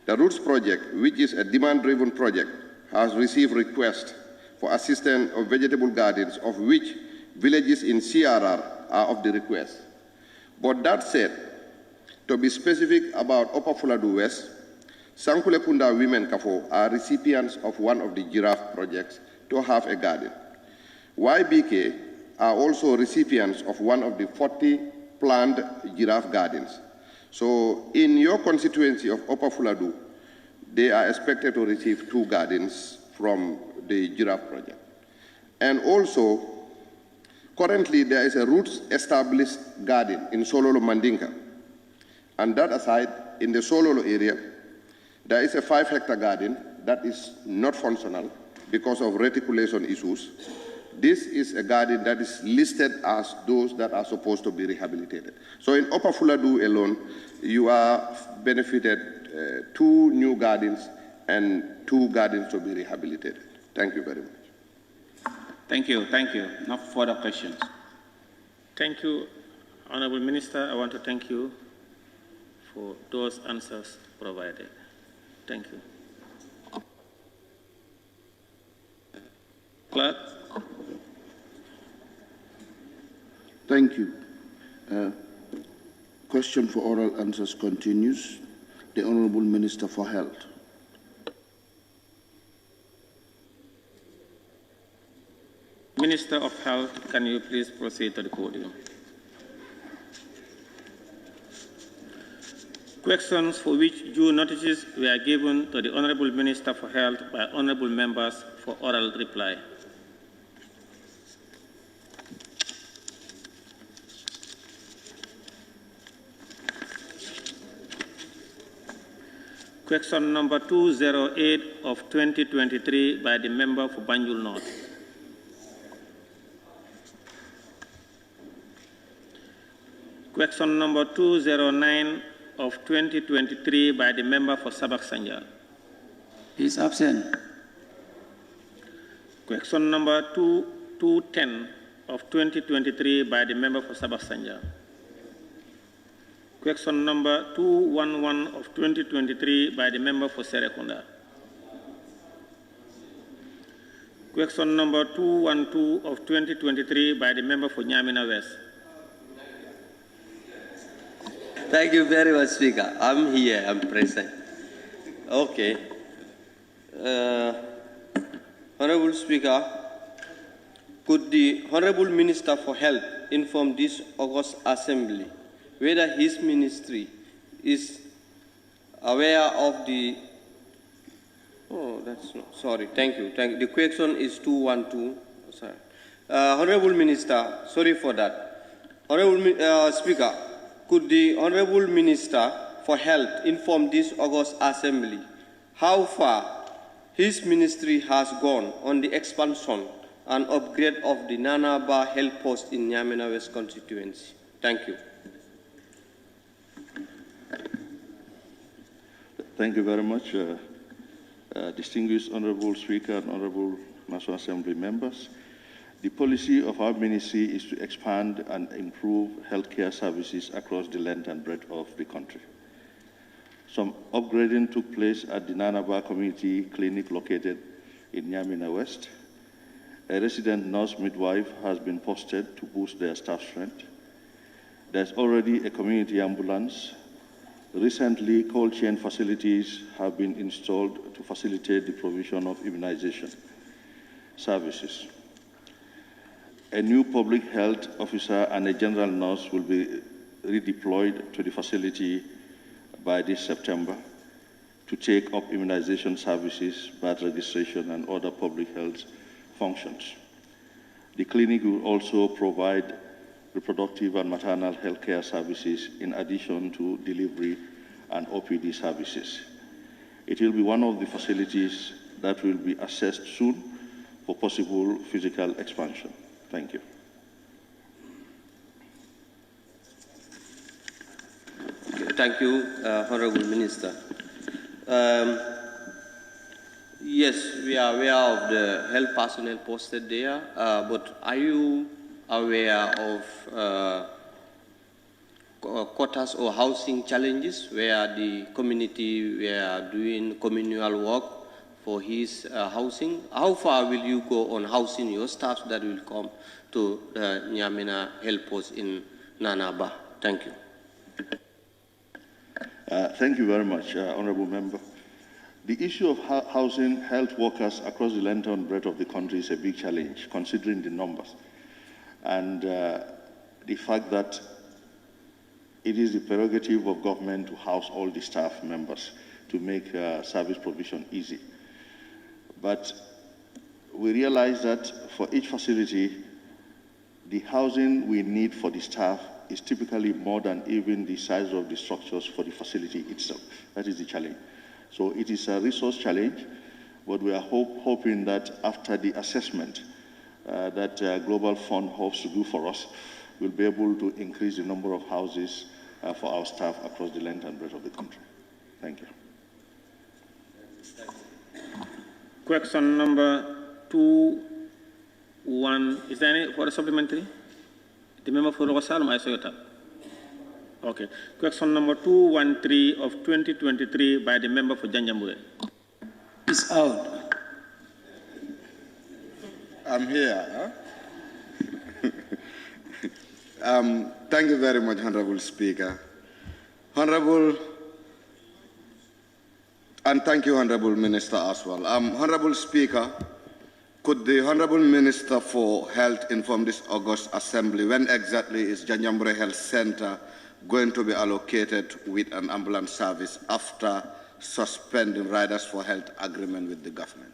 R: the Roots Project, which is a demand-driven project, has received requests for assistance of vegetable gardens, of which villages in CRR are of the request. But that said, to be specific about Upper Fuladu West, Sankulekunda Women Kafo are recipients of one of the giraffe projects to have a garden. YBK are also recipients of one of the 40 planned giraffe gardens. So in your constituency of Upper Fuladu, they are expected to receive 2 gardens from the giraffe project. And also, currently there is a roots established garden in Sololo Mandinka. And that aside, in the Sololo area, there is a 5-hectare garden that is not functional because of reticulation issues. This is a garden that is listed as those that are supposed to be rehabilitated. So in Upper Fuladu alone, you are benefited 2 new gardens and 2 gardens to be rehabilitated. Thank you very much.
F: Thank you. No further questions.
B: Thank you, Honorable Minister. I want to thank you for those answers provided. Thank you. Clerk.
C: Thank you. Question for oral answers continues. The Honorable Minister for Health.
B: Minister of Health, can you please proceed to the podium?
D: Questions for which due notices were given to the Honorable Minister for Health by honorable members for oral reply. Question number 208 of 2023 by the member for Banjul North. Question number 209 of 2023 by the member for Sabak Sanjal.
N: He is absent.
D: Question number 210 of 2023 by the member for Sabak Sanjal. Question number 211 of 2023 by the member for Serekunda. Question number 212 of 2023 by the member for Nyamina West.
S: Thank you very much, Speaker. I'm here, I'm present. Okay. Honorable Speaker, could the Honorable Minister for Health inform this August Assembly whether his ministry is aware of the... Oh, that's not... Sorry, thank you. The question is 212. Sorry. Honorable Minister, sorry for that. Honorable Speaker, could the Honorable Minister for Health inform this August Assembly how far his ministry has gone on the expansion and upgrade of the Nanaba Health Post in Nyamena West constituency? Thank you.
T: Thank you very much, distinguished Honorable Speaker and Honorable National Assembly members. The policy of our ministry is to expand and improve healthcare services across the length and breadth of the country. Some upgrading took place at the Nanaba Community Clinic located in Nyamina West. A resident nurse midwife has been posted to boost their staff strength. There's already a community ambulance. Recently, cold chain facilities have been installed to facilitate the provision of immunization services. A new public health officer and a general nurse will be redeployed to the facility by this September to take up immunization services, birth registration, and other public health functions. The clinic will also provide reproductive and maternal health care services in addition to delivery and OPD services. It will be one of the facilities that will be assessed soon for possible physical expansion. Thank you.
S: Thank you, Honorable Minister. Yes, we are aware of the health personnel posted there, but are you aware of quotas or housing challenges where the community were doing communal work for his housing? How far will you go on housing your staff that will come to the Nyamena Health Post in Nanaba? Thank you.
T: Thank you very much, Honorable Member. The issue of housing health workers across the length and breadth of the country is a big challenge, considering the numbers and the fact that it is the prerogative of government to house all the staff members to make service provision easy. But we realize that for each facility, the housing we need for the staff is typically more than even the size of the structures for the facility itself. That is the challenge. So it is a resource challenge, but we are hoping that after the assessment that Global Fund hopes to do for us, we'll be able to increase the number of houses for our staff across the length and breadth of the country. Thank you.
D: Question number 21. Is there any for a supplementary? The member for Rosalom, I saw it. Okay. Question number 213 of 2023 by the member for Janjambure.
N: It's out.
L: I'm here. Huh? Thank you very much, Honorable Speaker. And thank you, Honorable Minister, as well. Honorable Speaker, could the Honorable Minister for Health inform this August Assembly when exactly is Janjambure Health Center going to be allocated with an ambulance service after suspending Riders for Health agreement with the government?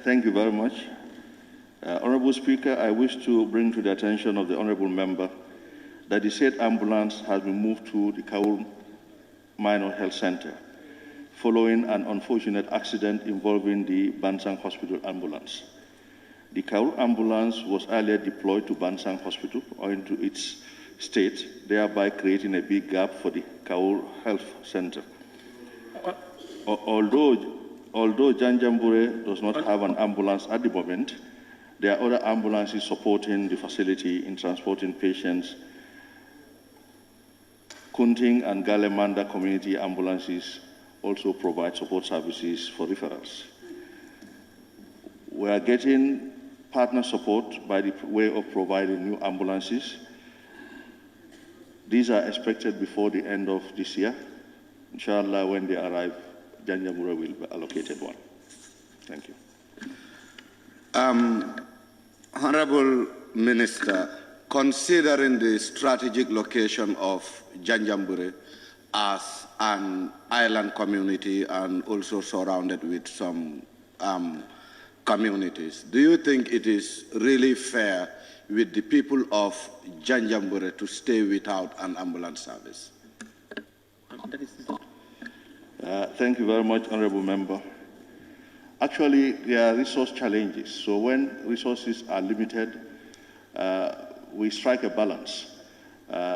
T: Thank you very much. Honorable Speaker, I wish to bring to the attention of the Honorable Member that the said ambulance has been moved to the Kaur Minor Health Center following an unfortunate accident involving the Bansang Hospital ambulance. The Kaur ambulance was earlier deployed to Bansang Hospital owing to its state, thereby creating a big gap for the Kaur Health Center. Although Janjambure does not have an ambulance at the moment, there are other ambulances supporting the facility in transporting patients. Kunting and Galemanda community ambulances also provide support services for referrals. We are getting partner support by the way of providing new ambulances. These are expected before the end of this year. Inshallah, when they arrive, Janjambure will be allocated one. Thank you.
L: Honorable Minister, considering the strategic location of Janjambure as an island community and also surrounded with some communities, do you think it is really fair with the people of Janjambure to stay without an ambulance service?
T: Thank you very much, Honorable Member. Actually, there are resource challenges. So when resources are limited, we strike a balance,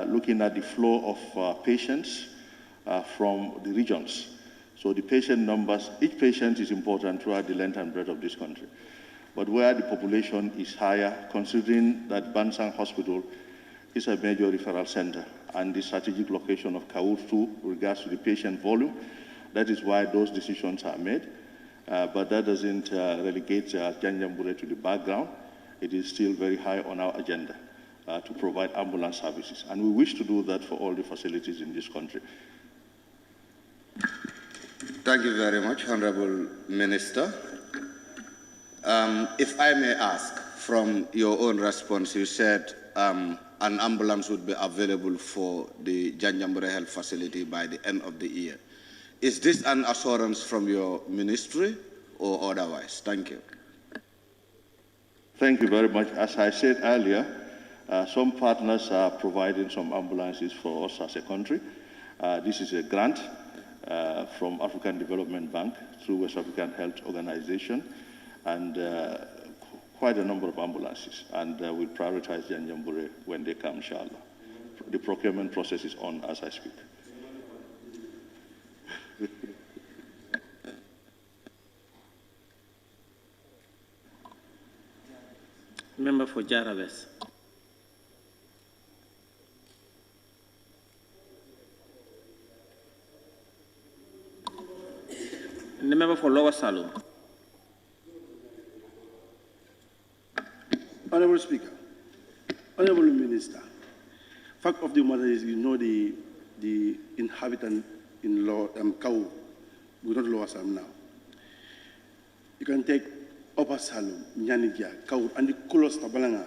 T: looking at the flow of patients from the regions. So the patient numbers, each patient is important throughout the length and breadth of this country. But where the population is higher, considering that Bansang Hospital is a major referral center and the strategic location of Kaur too, with regards to the patient volume, that is why those decisions are made. But that doesn't relegate Janjambure to the background. It is still very high on our agenda to provide ambulance services. And we wish to do that for all the facilities in this country.
L: Thank you very much, Honorable Minister. If I may ask, from your own response, you said an ambulance would be available for the Janjambure Health Facility by the end of the year. Is this an assurance from your ministry or otherwise? Thank you.
T: Thank you very much. As I said earlier, some partners are providing some ambulances for us as a country. This is a grant from African Development Bank through West African Health Organization, and quite a number of ambulances. And we'll prioritize Janjambure when they come, inshallah. The procurement process is on as I speak.
D: Member for Jara West. The member for Lower Salum.
P: Honorable Speaker, Honorable Minister, fact of the matter is, you know, the inhabitant in Kau, we don't Lower Salum now. You can take Upper Salum, Nyanija, Kaur, and the Kulos Tabalanga.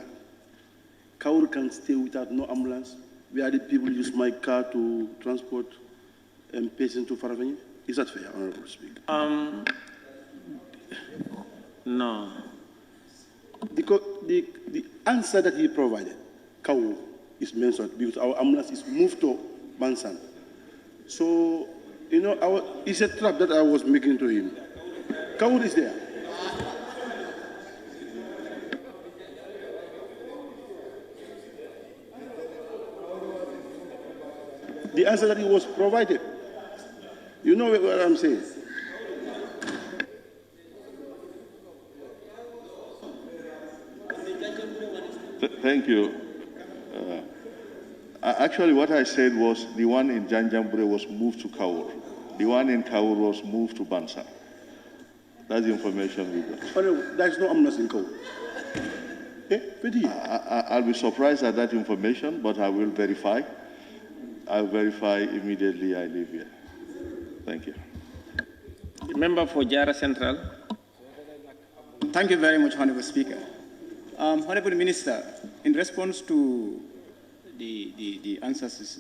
P: Kaur can stay without no ambulance. Where the people use my car to transport patients to Faravani. Is that fair, Honorable Speaker?
D: No.
P: The answer that he provided, Kaur, is mentioned because our ambulance is moved to Bansan. So, you know, it's a trap that I was making to him. Kaur is there. The answer that he was provided. You know what I'm saying?
T: Thank you. Actually, what I said was the one in Janjambure was moved to Kaur. The one in Kaur was moved to Bansa. That's the information we got.
P: Oh, there's no ambulance in Kaur.
T: I'll be surprised at that information, but I will verify. I'll verify immediately I leave here. Thank you.
D: The member for Jara Central.
H: Thank you very much, Honorable Speaker. Honorable Minister, in response to the answers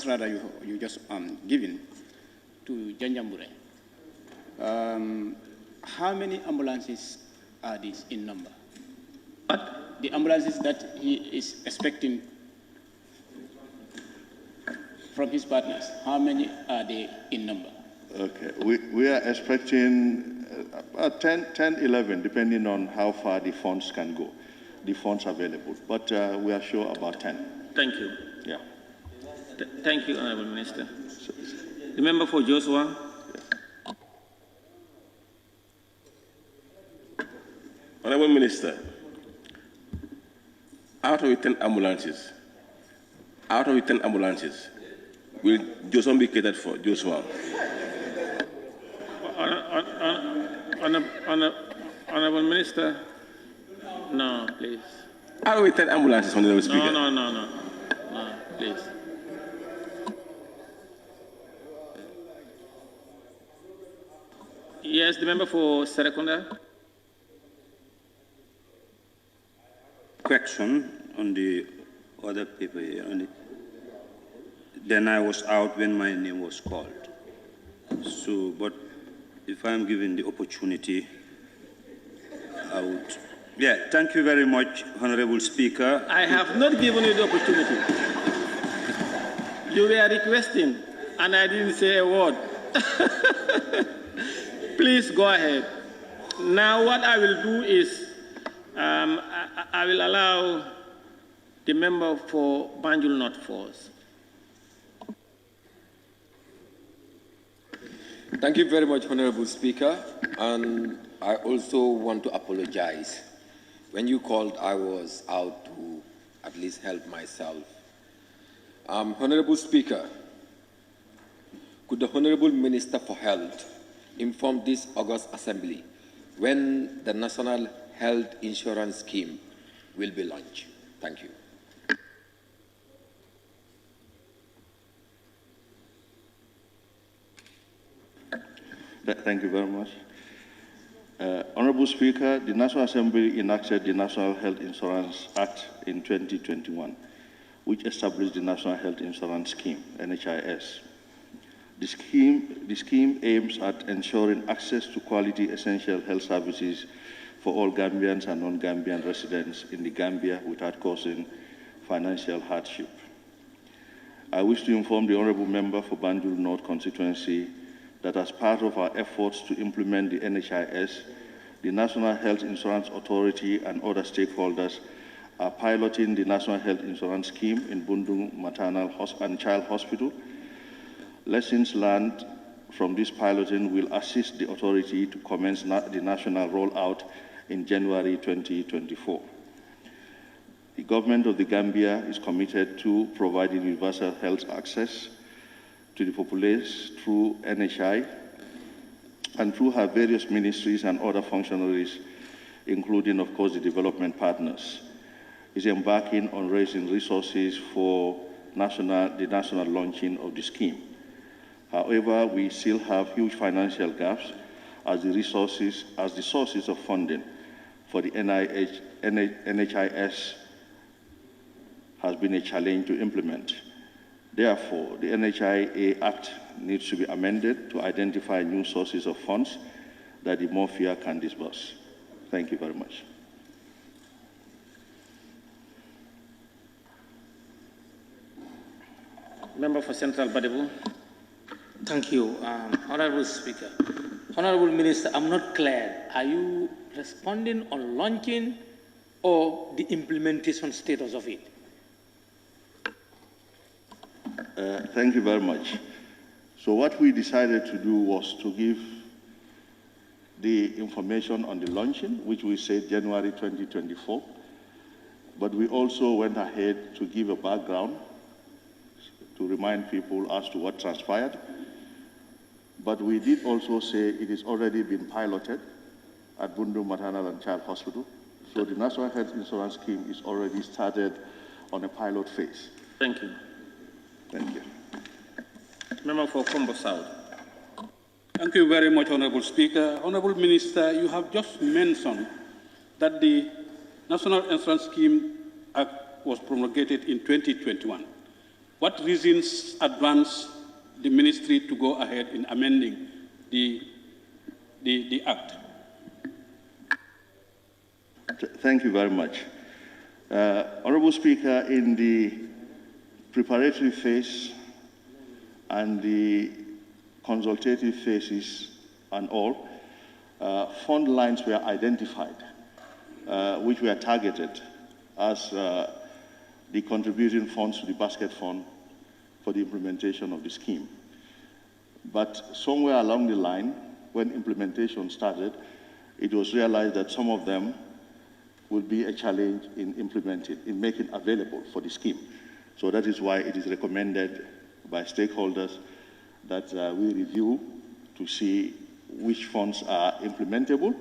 H: rather you just given to Janjambure, how many ambulances are these in number? But the ambulances that he is expecting from his partners, how many are they in number?
T: Okay, we are expecting 10, 11, depending on how far the funds can go, the funds available. But we are sure about 10.
D: Thank you.
T: Yeah.
D: Thank you, Honorable Minister. The member for Joshua.
Q: Honorable Minister, out of the 10 ambulances, will Joshua be catered for? Joshua.
D: Honorable Minister, no, please.
Q: Out of the 10 ambulances, Honorable Speaker.
D: No, please. Yes, the member for Serekunda.
M: Question on the other paper here. Then I was out when my name was called. So, but if I'm given the opportunity, I would. Yeah, thank you very much, Honorable Speaker.
D: I have not given you the opportunity. You were requesting, and I didn't say a word. Please go ahead. Now, what I will do is, I will allow the member for Banjul North Force.
E: Thank you very much, Honorable Speaker. And I also want to apologize. When you called, I was out to at least help myself. Honorable Speaker, could the Honorable Minister for Health inform this August Assembly when the National Health Insurance Scheme will be launched? Thank you.
T: Thank you very much. Honorable Speaker, the National Assembly enacted the National Health Insurance Act in 2021, which established the National Health Insurance Scheme, NHIS. The scheme aims at ensuring access to quality essential health services for all Gambians and non-Gambian residents in the Gambia without causing financial hardship. I wish to inform the Honourable Member for Banjul North constituency that as part of our efforts to implement the NHIS, the National Health Insurance Authority and other stakeholders are piloting the National Health Insurance Scheme in Bundung Maternal and Child Hospital. Lessons learned from this piloting will assist the authority to commence the national rollout in January 2024. The government of the Gambia is committed to providing universal health access to the populace through NHI and through her various ministries and other functionaries, including, of course, the development partners, is embarking on raising resources for the national launching of the scheme. However, we still have huge financial gaps as the sources of funding for the NHIS has been a challenge to implement. Therefore, the NHIA Act needs to be amended to identify new sources of funds that the mafia can disburse. Thank you very much.
D: Member for Central Badibu.
W: Thank you, Honorable Speaker. Honorable Minister, I'm not clear. Are you responding on launching or the implementation status of it?
T: Thank you very much. So what we decided to do was to give the information on the launching, which we said January 2024, but we also went ahead to give a background to remind people as to what transpired. But we did also say it is already been piloted at Bundu Maternal and Child Hospital. So the National Health Insurance Scheme is already started on a pilot phase.
D: Thank you.
T: Thank you.
D: Member for Combo South.
V: Thank you very much, Honorable Speaker. Honorable Minister, you have just mentioned that the National Insurance Scheme Act was promulgated in 2021. What reasons advanced the ministry to go ahead in amending the act?
T: Thank you very much. Honorable Speaker, in the preparatory phase and the consultative phases and all, fund lines were identified, which were targeted as the contributing funds to the basket fund for the implementation of the scheme. But somewhere along the line, when implementation started, it was realized that some of them would be a challenge in implementing, in making available for the scheme. So that is why it is recommended by stakeholders that we review to see which funds are implementable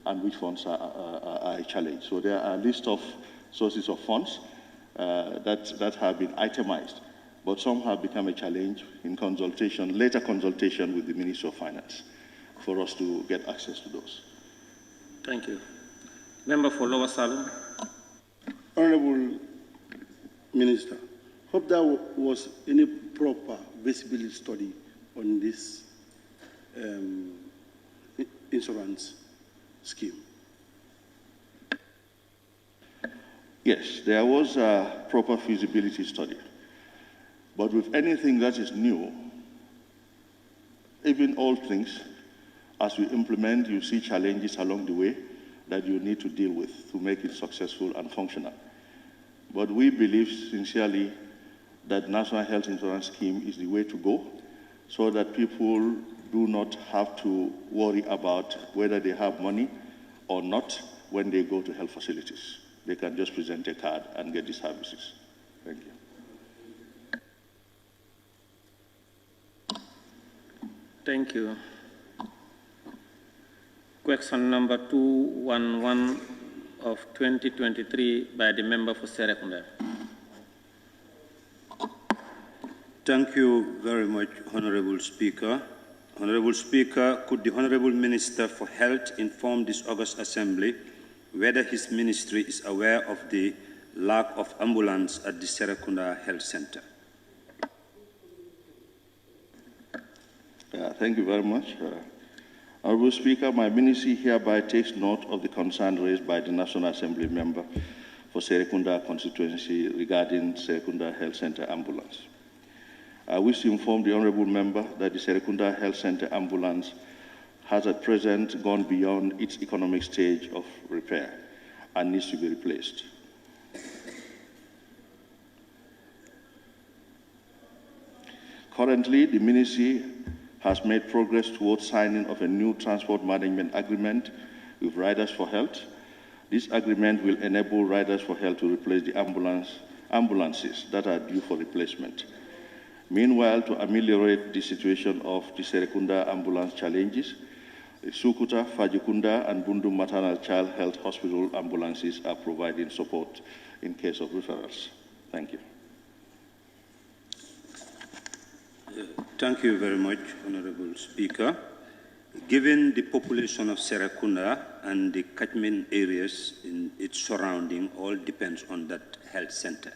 T: and which funds are a challenge. So there are a list of sources of funds that have been itemized, but some have become a challenge in consultation, later consultation with the Ministry of Finance for us to get access to those.
D: Thank you. Member for Lower Salon.
P: Honorable Minister, hope there was any proper visibility study on this insurance scheme.
T: Yes, there was a proper feasibility study. But with anything that is new, even old things, as we implement, you see challenges along the way that you need to deal with to make it successful and functional. But we believe sincerely that National Health Insurance Scheme is the way to go so that people do not have to worry about whether they have money or not when they go to health facilities. They can just present a card and get the services. Thank you.
D: Thank you. Question number 211 of 2023 by the member for Serekunda.
M: Thank you very much, Honorable Speaker. Honorable Speaker, could the Honorable Minister for Health inform this August Assembly whether his ministry is aware of the lack of ambulance at the Serekunda Health Center?
T: Thank you very much. Honorable Speaker, my ministry hereby takes note of the concern raised by the National Assembly member for Serekunda constituency regarding Serekunda Health Center ambulance. I wish to inform the Honorable member that the Serekunda Health Center ambulance has at present gone beyond its economic stage of repair and needs to be replaced. Currently, the ministry has made progress towards signing of a new transport management agreement with Riders for Health. This agreement will enable Riders for Health to replace the ambulances that are due for replacement. Meanwhile, to ameliorate the situation of the Serekunda ambulance challenges, the Sukuta, Fajikunda, and Bundu Maternal Child Health Hospital ambulances are providing support in case of referrals. Thank you.
M: Thank you very much, Honorable Speaker. Given the population of Serekunda and the catchment areas in its surrounding all depends on that health center,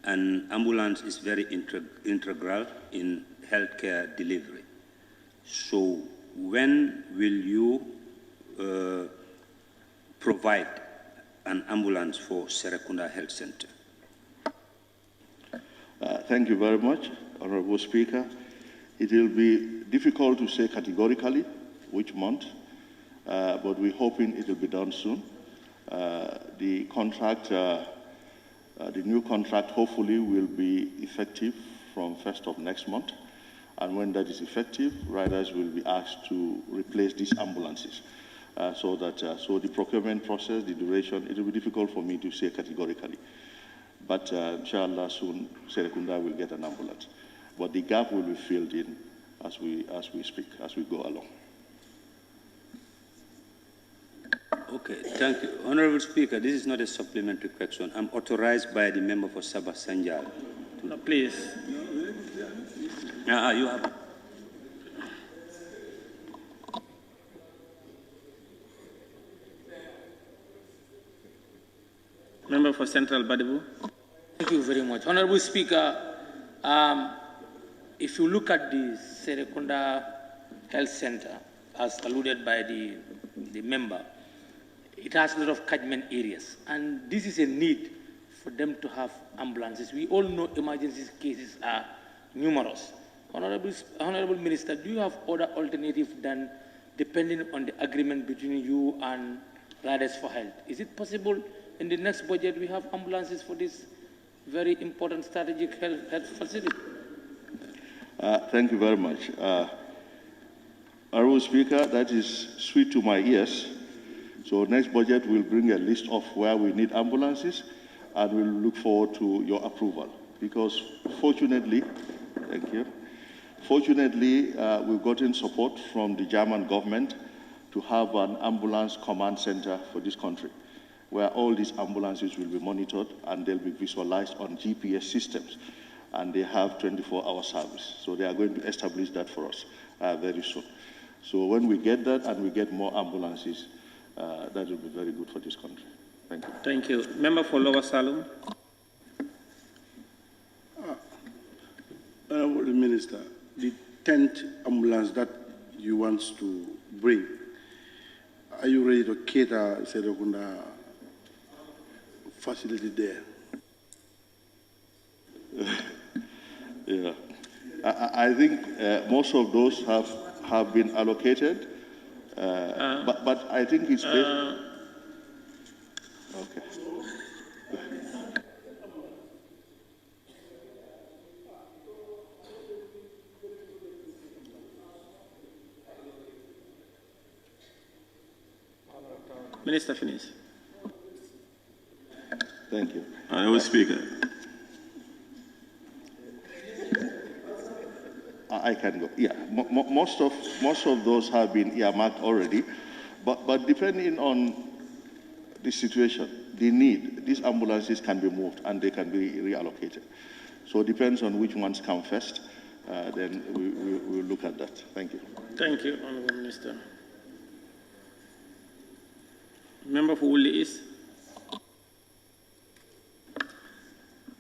M: and ambulance is very integral in healthcare delivery. So when will you provide an ambulance for Serekunda Health Center?
T: Thank you very much, Honorable Speaker. It will be difficult to say categorically which month, but we're hoping it will be done soon. The contract, the new contract hopefully will be effective from 1st of next month. And when that is effective, riders will be asked to replace these ambulances. So the procurement process, the duration, it will be difficult for me to say categorically. But inshallah, soon Serekunda will get an ambulance. But the gap will be filled in as we speak, as we go along.
M: Okay, thank you. Honorable Speaker, this is not a supplementary question. I'm authorized by the member for Sabah Sanjal.
D: No, please.
M: You have.
D: Member for Central Badibu.
W: Thank you very much. Honorable Speaker, if you look at the Serekunda Health Center, as alluded by the member, it has a lot of catchment areas, and this is a need for them to have ambulances. We all know emergency cases are numerous. Honorable Minister, do you have other alternatives than depending on the agreement between you and Riders for Health? Is it possible in the next budget we have ambulances for this very important strategic health facility?
T: Thank you very much. Honorable Speaker, that is sweet to my ears. So next budget will bring a list of where we need ambulances, and we'll look forward to your approval. Because fortunately, thank you, fortunately, we've gotten support from the German government to have an ambulance command center for this country, where all these ambulances will be monitored and they'll be visualized on GPS systems. And they have 24-hour service. So they are going to establish that for us very soon. So when we get that and we get more ambulances, that will be very good for this country. Thank you.
D: Thank you. Member for Lower Salum.
P: Honorable Minister, the 10th ambulance that you want to bring, are you ready to cater Serekunda facility there?
T: Yeah, I think most of those have been allocated, but I think it's based. Okay.
D: Minister, finish.
T: Thank you.
Q: Honorable Speaker.
T: I can go. Yeah, most of those have been earmarked already, but depending on the situation, the need, these ambulances can be moved and they can be reallocated. So it depends on which ones come first. Then we will look at that. Thank you.
D: Thank you, Honorable Minister. Member for Woolly East.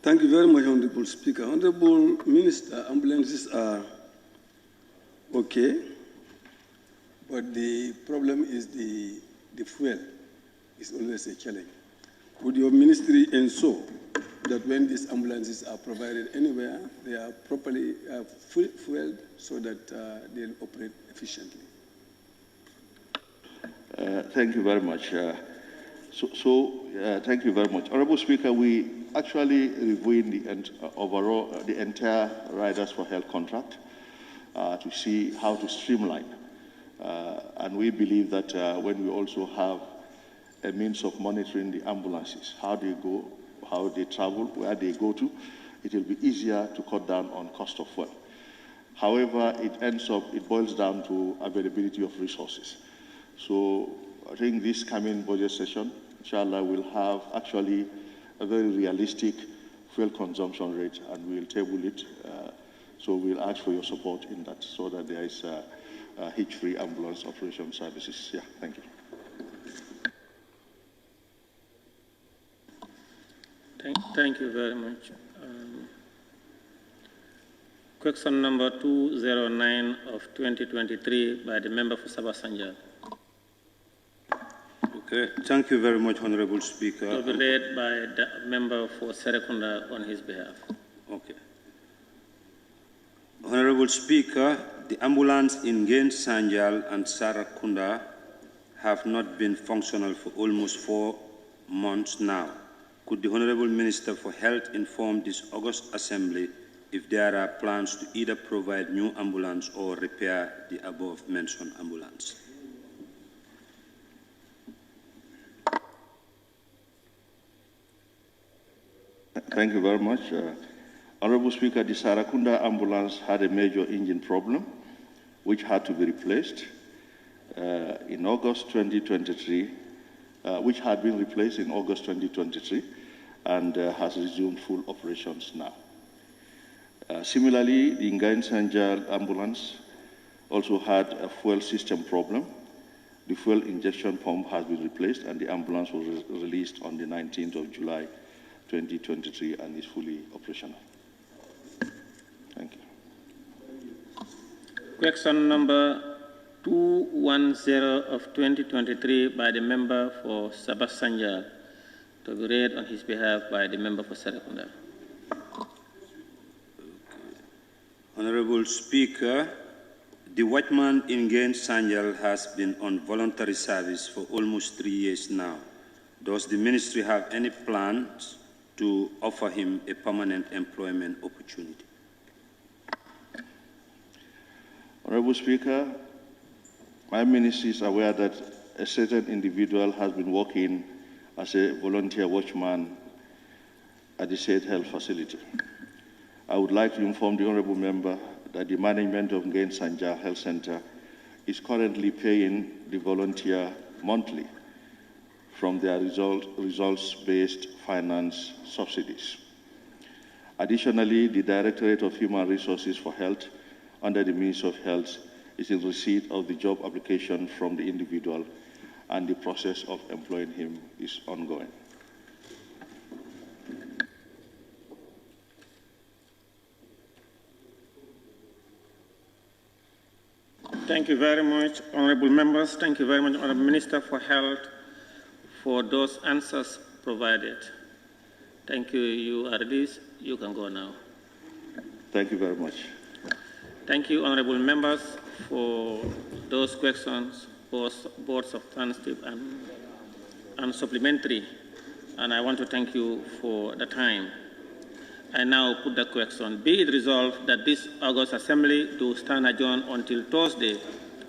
K: Thank you very much, Honorable Speaker. Honorable Minister, ambulances are okay, but the problem is the fuel is always a challenge. Would your ministry ensure that when these ambulances are provided anywhere, they are properly fueled so that they'll operate efficiently?
T: Thank you very much. Thank you very much. Honorable Speaker, we actually reviewing the entire Riders for Health contract to see how to streamline. And we believe that when we also have a means of monitoring the ambulances, how they go, how they travel, where they go to, it will be easier to cut down on cost of fuel. However, it boils down to availability of resources. So I think this coming budget session, inshallah, will have actually a very realistic fuel consumption rate, and we'll table it. So we'll ask for your support in that, so that there is hitch-free ambulance operation services. Yeah, thank you.
D: Thank you very much. Question number 209 of 2023 by the member for Sabah Sanjal.
M: Okay, thank you very much, Honorable Speaker.
D: To be read by the member for Serekunda on his behalf.
M: Okay. Honorable Speaker, the ambulance in Gen Sanjal and Sarakunda have not been functional for almost 4 months now. Could the Honorable Minister for Health inform this August Assembly if there are plans to either provide new ambulance or repair the above-mentioned ambulance?
T: Thank you very much. Honorable Speaker, the Sarakunda ambulance had a major engine problem, which had to be replaced in August 2023, which had been replaced in August 2023 and has resumed full operations now. Similarly, the Ngain Sanjal ambulance also had a fuel system problem, The fuel injection pump has been replaced and the ambulance was released on the 19th of July 2023 and is fully operational. Thank you.
D: Question number 210 of 2023 by the member for Sabah to be read on his behalf by the member for Serekunda.
M: Honorable Speaker, the watchman in Gain Sanjal has been on voluntary service for almost 3 years now. Does the ministry have any plans to offer him a permanent employment opportunity?
T: Honorable Speaker, my ministry is aware that a certain individual has been working as a volunteer watchman at the said health facility. I would like to inform the honorable member that the management of Gain Sanja Health Center is currently paying the volunteer monthly from their results-based finance subsidies. Additionally, the Directorate of Human Resources for Health under the Ministry of Health is in receipt of the job application from the individual, and the process of employing him is ongoing.
D: Thank you very much, honorable members. Thank you very much, Honorable Minister for Health, for those answers provided. Thank you. You are released. You can go now.
T: Thank you very much.
D: Thank you, honorable members, for those questions, both substantive and supplementary. And I want to thank you for the time. I now put the question. Be it resolved that this August Assembly do stand adjourned until Thursday,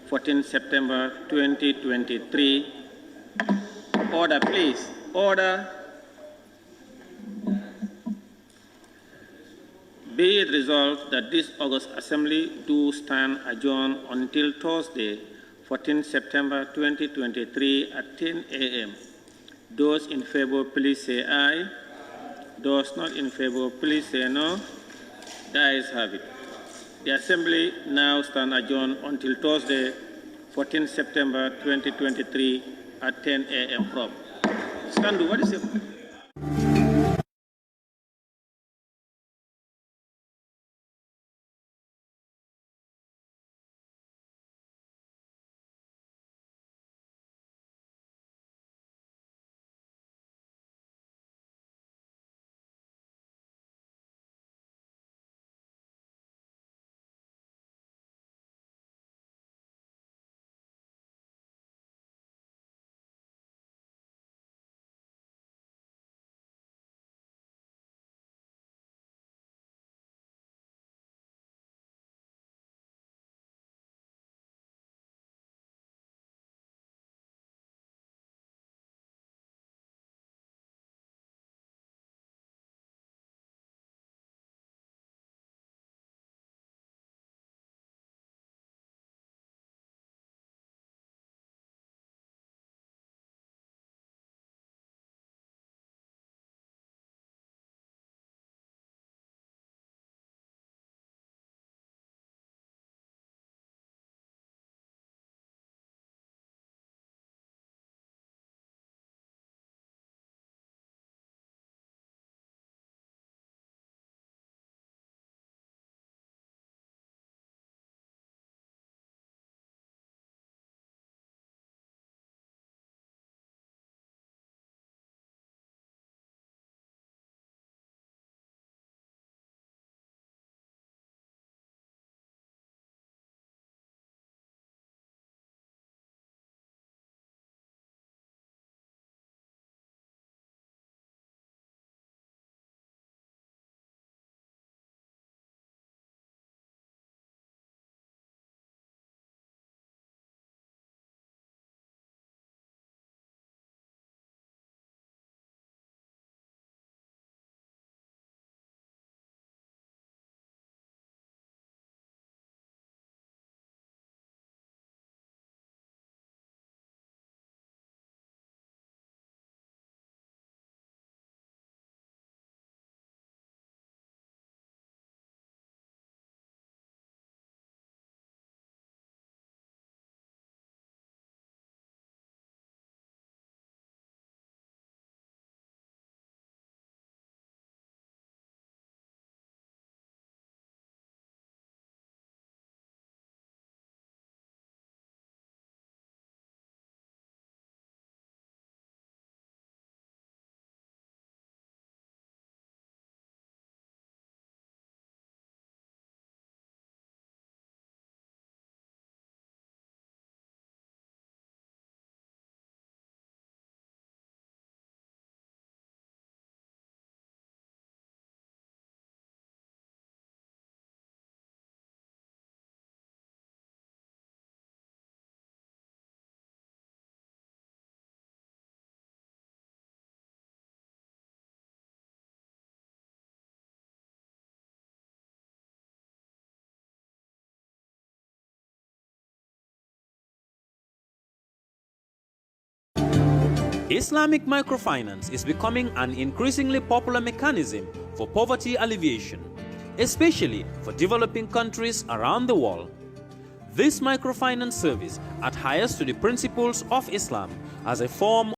D: 14 September 2023. Order, please. Order. Be it resolved that this August Assembly do stand adjourned until Thursday, 14 September 2023 at 10 a.m. Those in favor, please say aye. Those not in favor, please say no. The ayes have it. The Assembly now stand adjourned until Thursday, 14 September 2023 at 10 a.m. prompt. Standu, what is it?
J: Islamic microfinance is becoming an increasingly popular mechanism for poverty alleviation, especially for developing countries around the world. This microfinance service adheres to the principles of Islam as a form